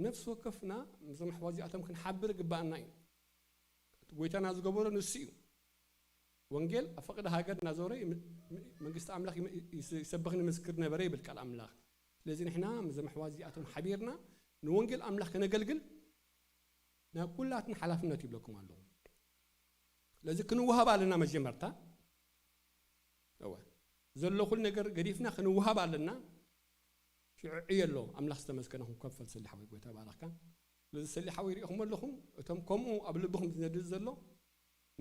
[SPEAKER 8] ነፍሲ ወከፍና ምዞም ኣሕዋት እዚኣቶም ክንሓብር ግባእና እዩ ጎይታና ዝገበሮ ንሱ እዩ ወንጌል ኣብ ፈቅዲ ሃገር እናዞረ መንግስቲ ኣምላኽ ይሰበኽ ንምስክር ነበረ ይብል ቃል ኣምላኽ ስለዚ ንሕና ምዞም ኣሕዋት እዚኣቶም ሓቢርና ንወንጌል ኣምላኽ ከነገልግል ናብ ኩላትና ሓላፍነት ይብለኩም ኣለዉ ስለዚ ክንወሃብ ኣለና መጀመርታ እወ ዘሎ ኩሉ ነገር ገዲፍና ክንወሃብ ኣለና ሽዑዕ ኣሎ ኣምላኽ ዝተመስገነ ክንከፈል ሰሊሓወይ ጎይታ ባረኽካ ስለዚ ሰሊሓወይ ሪኢኹም ኣለኹም እቶም ከምኡ ኣብ ልብኹም ዝነድድ ዘሎ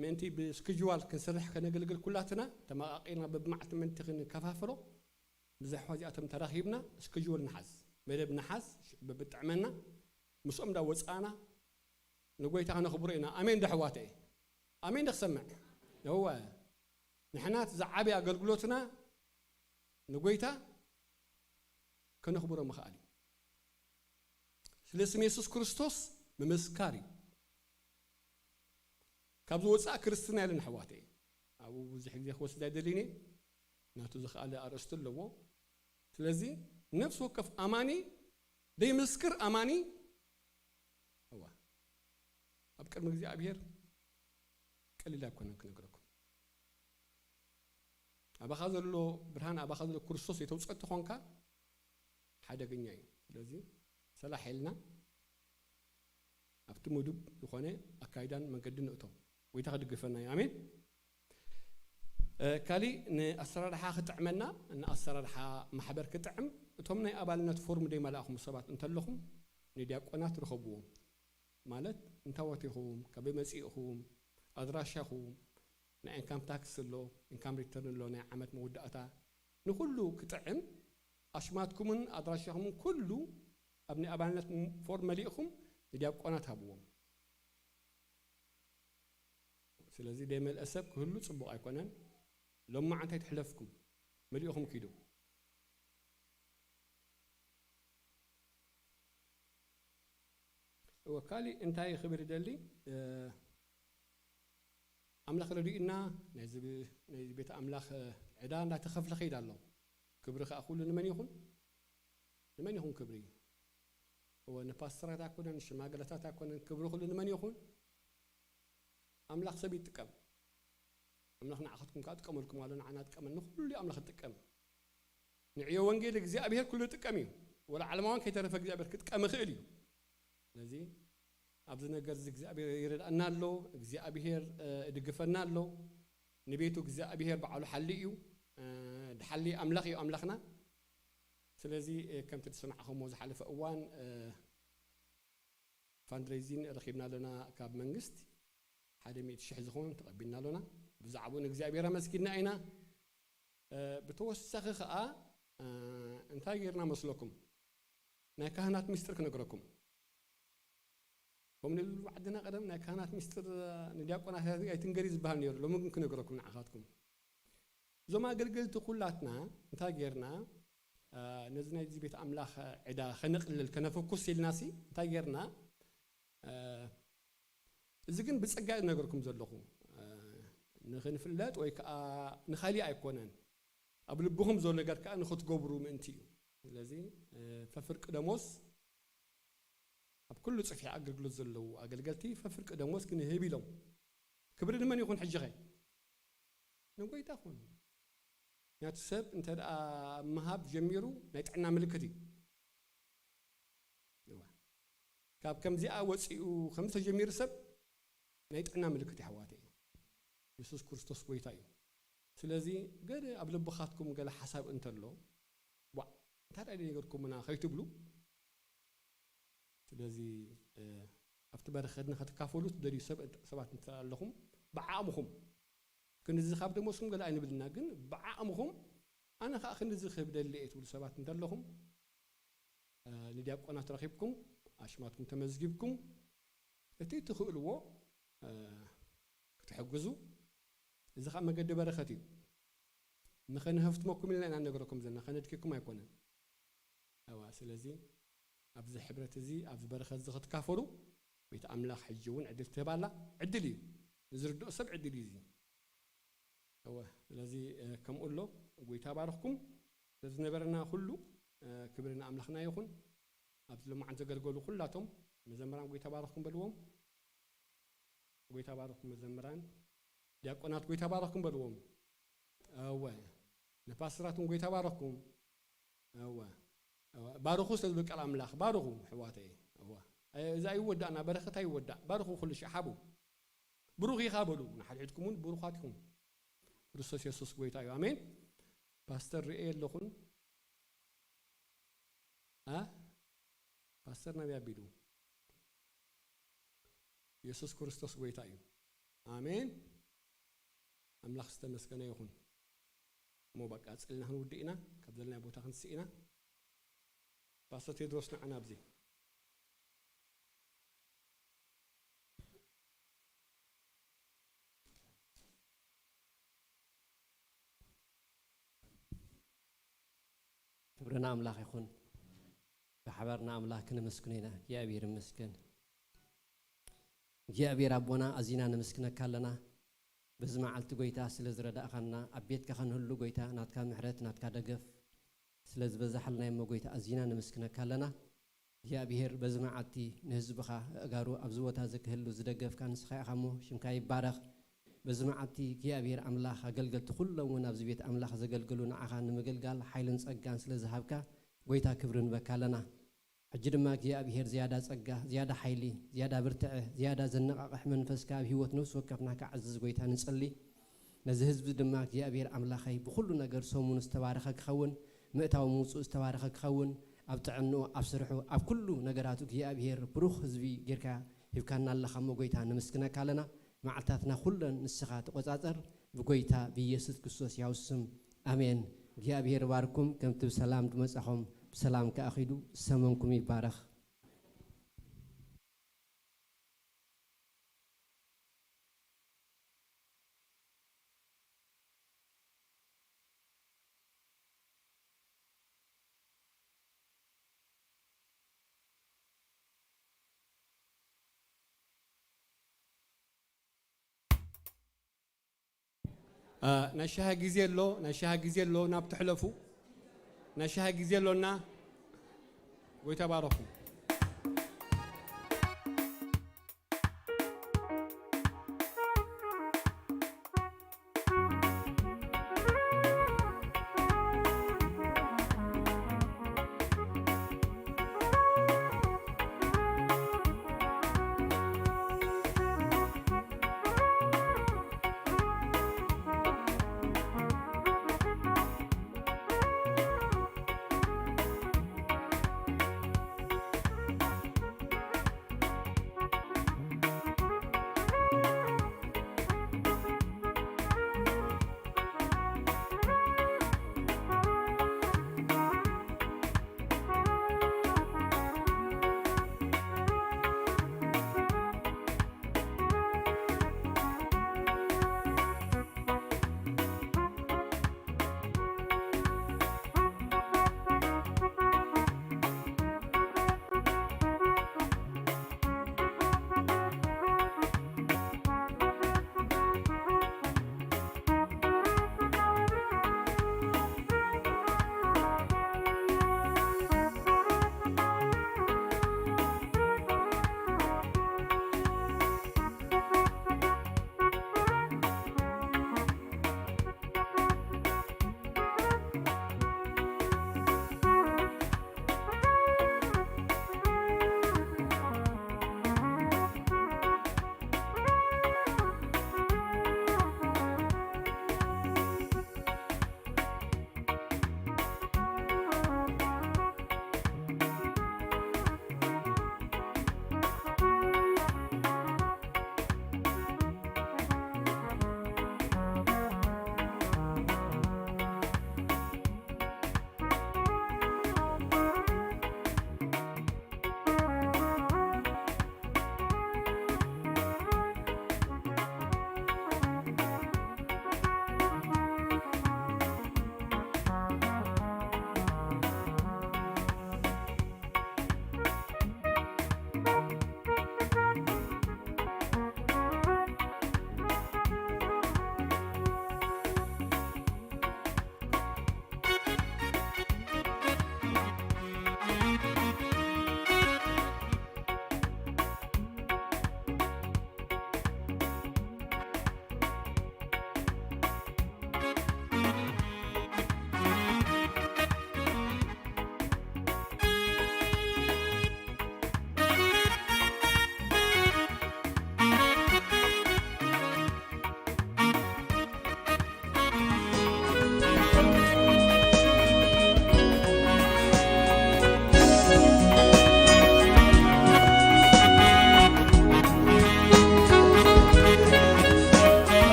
[SPEAKER 8] ምእንቲ ብስክጅዋል ክንሰርሕ ከነገልግል ኩላትና ተመቃቂልና በብማዓልቲ ምእንቲ ክንከፋፍሎ ብዛ ኣሕዋት እዚኣቶም ተራኺብና ስክጅዋል ንሓዝ መደብ ንሓዝ በብጥዕመና ምስኦም እንዳወፃእና ንጎይታ ከነኽብሮ ኢና ኣሜን ዳሕዋተይ ኣሜን ደክሰምዕ እወ ንሕናት ዝዓበየ ኣገልግሎትና ንጎይታ ከነኽብሮ ምኽኣል እዩ ስለ ስም የሱስ ክርስቶስ ምምስካር እዩ ካብ ዝወፃእ ክርስትና የለን ኣሕዋተይ ኣብኡ ብዙሕ ግዜ ክወስድ ኣይደሊኒ ናቱ ዝኽኣለ ኣርእስቲ ኣለዎ ስለዚ ነፍሲ ወከፍ ኣማኒ ደይምስክር ኣማኒ እዋ ኣብ ቅድሚ እግዚኣብሔር ቀሊል ኣይኮነን ክነግረኩም ኣባኻ ዘሎ ብርሃን ኣባኻ ዘሎ ክርስቶስ የተውፀቲ ኮንካ ሓደገኛ እዩ ስለዚ ሰላሕ የልና ኣብቲ ምዱብ ዝኾነ ኣካይዳን መንገድን ንእቶም ጎይታ ክድግፈና እዩ ኣሜን ካሊእ ንኣሰራርሓ ክጥዕመና ንኣሰራርሓ ማሕበር ክጥዕም እቶም ናይ ኣባልነት ፎርም ደይመላእኹም ሰባት እንተለኹም ንዲያቆናት ትረኸብዎም ማለት እንታወቲኹም ከበይ መፂእኹም ኣድራሻኹም ናይ ኢንካም ታክስ ኣሎ ኢንካም ሪተርን ኣሎ ናይ ዓመት መወዳእታ ንኩሉ ክጥዕም ኣሽማትኩምን ኣድራሻኹምን ኩሉ ኣብ ናይ ኣባልነት ፎርም መሊእኹም ንዲያቆናት ሃብዎም ስለዚ ደይመልአ ሰብ ክህሉ ፅቡቕ ኣይኮነን ሎማዓንታይ ትሕለፍኩም መሊእኹም ኪዱ ወካሊእ እንታይ ክብል ይደሊ ኣምላኽ ረዲኡና ናይዚ ቤተ ኣምላኽ ዕዳ እንዳተኸፍለ ኸይድ ኣሎ ክብሪ ከዓ ኩሉ ንመን ይኹን ክብሪ ንፓስተራት ኣይኮነን ሽማግለታት ኣይኮነን ክብሪ ኩሉ ንመን ይኹን ኣምላኽ ሰብ ይጥቀም ኣምላኽ ንዓኸትኩም ከዓ ጥቀመልኩም ኣሎ ንዓና ጥቀመል ንኩሉ ኣምላኽ ጥቀም ንዕዮ ወንጌል እግዚኣብሔር ኩሉ ጥቀም እዩ ولا علماوان كيترفق እግዚአብሔር ክትቀም خእል እዩ ስለዚ ኣብዚ ነገር እዚ እግዚአብሔር ይረዳና ኣሎ እግዚአብሔር ይድግፈና ኣሎ ንቤቱ እግዚአብሔር በዓሉ ሓሊ እዩ ድሓሊ ኣምላኽ እዩ ኣምላኽና ስለዚ ከምቲ ትሰማዕኹሞ ዝሓለፈ እዋን ፋንድሬዚን ረኺብና ኣለና ካብ መንግስት 100,000 ዝኸውን ተቐቢልና ኣለና ብዛዕባኡ ንእግዚአብሔር ኣመስጊድና ኢና ብተወሳኺ ከዓ እንታይ ጌርና መስለኩም ናይ ካህናት ምስጢር ክነግረኩም ከምኡ ንብሉ ዓድና ቀደም ናይ ካህናት ምስጢር ንዲያቆናት ኣይትንገሪ ዝበሃል ነይሩ ሎሚ ግን ክነግረኩም ንዓኻትኩም እዞም ኣገልገልቲ ኩላትና እንታይ ጌርና ነዚ ናይዚ ቤት ኣምላኽ ዕዳ ከነቕልል ከነፈኩስ ኢልናሲ እንታይ ጌርና እዚ ግን ብፀጋ ነገርኩም ዘለኹ ንኽንፍለጥ ወይ ከዓ ንኻሊእ ኣይኮነን ኣብ ልብኹም ዘሎ ነገር ከዓ ንኽትገብሩ ምእንቲ እዩ ስለዚ ፈፍርቂ ደሞዝ ኣብ ኩሉ ፅፊሕ ኣገልግሎት ዘለዉ ኣገልገልቲ ፈፍርቂ ደሞዝ ክንህብ ኢሎም ክብሪ ንመን ይኹን ሕጂ ኸ ንጎይታ ኹን ምክንያቱ ሰብ እንተ ደኣ ምሃብ ጀሚሩ ናይ ጥዕና ምልክት እዩ ካብ ከምዚኣ ወፂኡ ከምዚ ተጀሚሩ ሰብ ናይ ጥዕና ምልክት ይሕዋተ እዩ ኢየሱስ ክርስቶስ ጎይታ እዩ ስለዚ ገለ ኣብ ልብኻትኩም ገለ ሓሳብ እንተሎ ዋ እንታይ ደኣ ነገርኩምና ከይትብሉ ስለዚ ኣብቲ በረኸድና ክትካፈሉ ትደልዩ ሰባት እንተለኹም ብዓቕምኹም ክንዚ ካብ ደሞስኩም ገለ ኣይንብልና ግን ብዓቕምኹም ኣነ ከዓ ክንዚ ክህብ ደሊ እየ ትብሉ ሰባት እንተለኹም ንዲያቆናት ረኺብኩም ኣሽማትኩም ተመዝጊብኩም እቲ ትኽእልዎ ክትሕግዙ እዚ ከዓ መገዲ በረኸት እዩ ንኸንህፍትመኩም ኢልና ኢና ነገረኩም ዘለና ከነድኪኩም ኣይኮነን ኣዋ ስለዚ ኣብዚ ሕብረት እዚ ኣብዚ በረኸት እዚ ክትካፈሉ ቤት ኣምላኽ ሕጂ እውን ዕድል ትህባላ ዕድል እዩ ንዝርድኦ ሰብ ዕድል እዩ እዚ ኣዋ ስለዚ ከምኡ ኣሎ ጎይታ ባረኽኩም ስለዝነበረና ኩሉ ክብሪ ንኣምላኽና ይኹን ኣብዚ ልማዓን ዘገልገሉ ኩላቶም መዘምራን ጎይታ ባረኽኩም በልዎም ጎይታ ባረኽኩም መዘምራን ዲያቆናት ጎይታ ባረኽኩም በልዎም ኣወ ንፓስተራትን ጎይታ ባረኽኩም ኣወ ባርኹ ስለዝብል ቃል ኣምላኽ ባርኹ ኣሕዋተይ ኣዋ እዛ ይወዳእና በረኸት ኣይወዳእ ባርኹ ኩሉ ሸ ሓቡ ብሩኽ ኢኻ በሉ ንሓድሕድኩም እውን ብሩኻት ኢኹም ክርስቶስ ኢየሱስ ጎይታ እዩ ኣሜን ፓስተር ርኤ ኣለኹን ፓስተር ነቢይ ኣቢሉ ኢየሱስ ክርስቶስ ጎይታ እዩ ኣሜን ኣምላኽ ዝተመስገነ ይኹን እሞ በቃ ፅልና ክንውድእ ኢና ካብ ዘለናይ ቦታ ክንስእ ኢና ፓስተር ቴድሮስ ንዓና ኣብዚ
[SPEAKER 9] ክብርና ኣምላኽ ይኹን ብሓበርና ኣምላኽ ክንመስግኖ ኢና እግዚኣብሔር ይመስገን እግዚኣብሔር ኣቦና ኣዚና ነመስግነካ ኣለና በዚ መዓልቲ ጎይታ ስለ ዝረዳእኻና ኣብ ቤትካ ክንህሉ ጎይታ ናትካ ምሕረት ናትካ ደገፍ ስለ ዝበዛሕልና እሞ ጎይታ ኣዚና ነመስግነካ ኣለና እግዚኣብሔር በዚ መዓልቲ ንህዝብኻ ኣእጋሩ ኣብዚ ቦታ ዝክህሉ ዝደገፍካ ንስኻ ኢኻ እሞ ሽምካ ይባረኽ በዚ መዓልቲ እግዚኣብሔር ኣምላኽ ኣገልገልቲ ኩሎም እውን ኣብዚ ቤት ኣምላኽ ዘገልግሉ ንዓኻ ንምግልጋል ሓይልን ፀጋን ስለ ዝሃብካ ጎይታ ክብሪ ንበካ ኣለና ሕጂ ድማ እግዚኣብሔር ዝያዳ ፀጋ ዝያዳ ሓይሊ ዝያዳ ብርትዐ ዝያዳ ዘነቓቕሕ መንፈስካ ኣብ ሂወት ነፍሲ ወከፍና ክዓዝዝ ጎይታ ንፅሊ ነዚ ህዝቢ ድማ እግዚኣብሔር ኣምላኸይ ብኩሉ ነገር ሰሙን ዝተባረኸ ክኸውን ምእታዊ ምውፅኡ ዝተባረኸ ክኸውን ኣብ ጥዕንኡ ኣብ ስርሑ ኣብ ኩሉ ነገራቱ እግዚኣብሔር ብሩኽ ህዝቢ ጌርካ ሂብካና ኣለኻ እሞ ጎይታ ንምስግነካ ኣለና መዓልታትና ኩለን ንስኻ ተቆፃፀር ብጎይታ ብኢየሱስ ክርስቶስ ያው ስም ኣሜን እግዚአብሔር ባርኩም ከምቲ ብሰላም ድመጻኹም ብሰላም ከኣኺዱ ሰመንኩም ይባረኽ
[SPEAKER 8] نشها جزيلو نشها جزيلو نبتحلفو نشها جزيلو نا ويتباركوا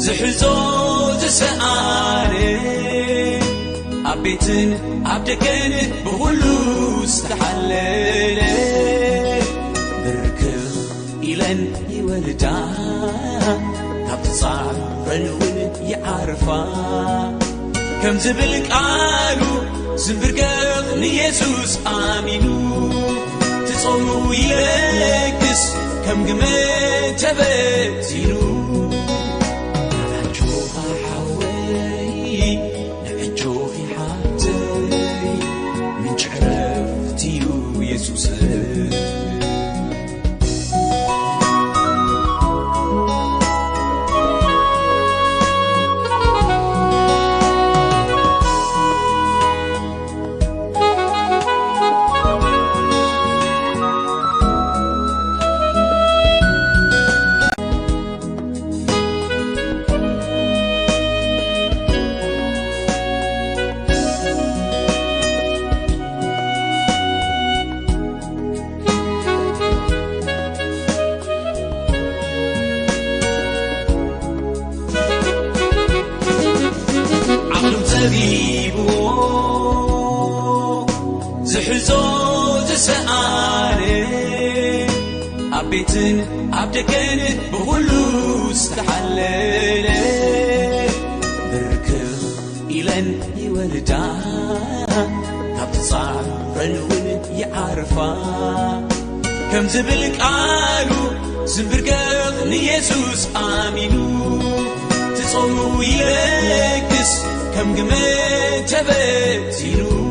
[SPEAKER 1] زحزو زسآني عبيتن عبدكن بغلو استحلل بركخ إلن يولدا تبتصع فنون يعرفا كم زبلك قالو زنبركخ نيسوس آمينو تصورو يلكس كم قمت تبتينو نعجوها حوي نعجوها حتي من شعرفتيو يسوس زحزو زسآني عبيتن عبدكن بغلو استحلل بركخ إلن يولدا تبتصع فنون يعرفا كم زبلك قالو زنبركخ نيسوس آمينو تصورو يلكس كم قمت تبتينو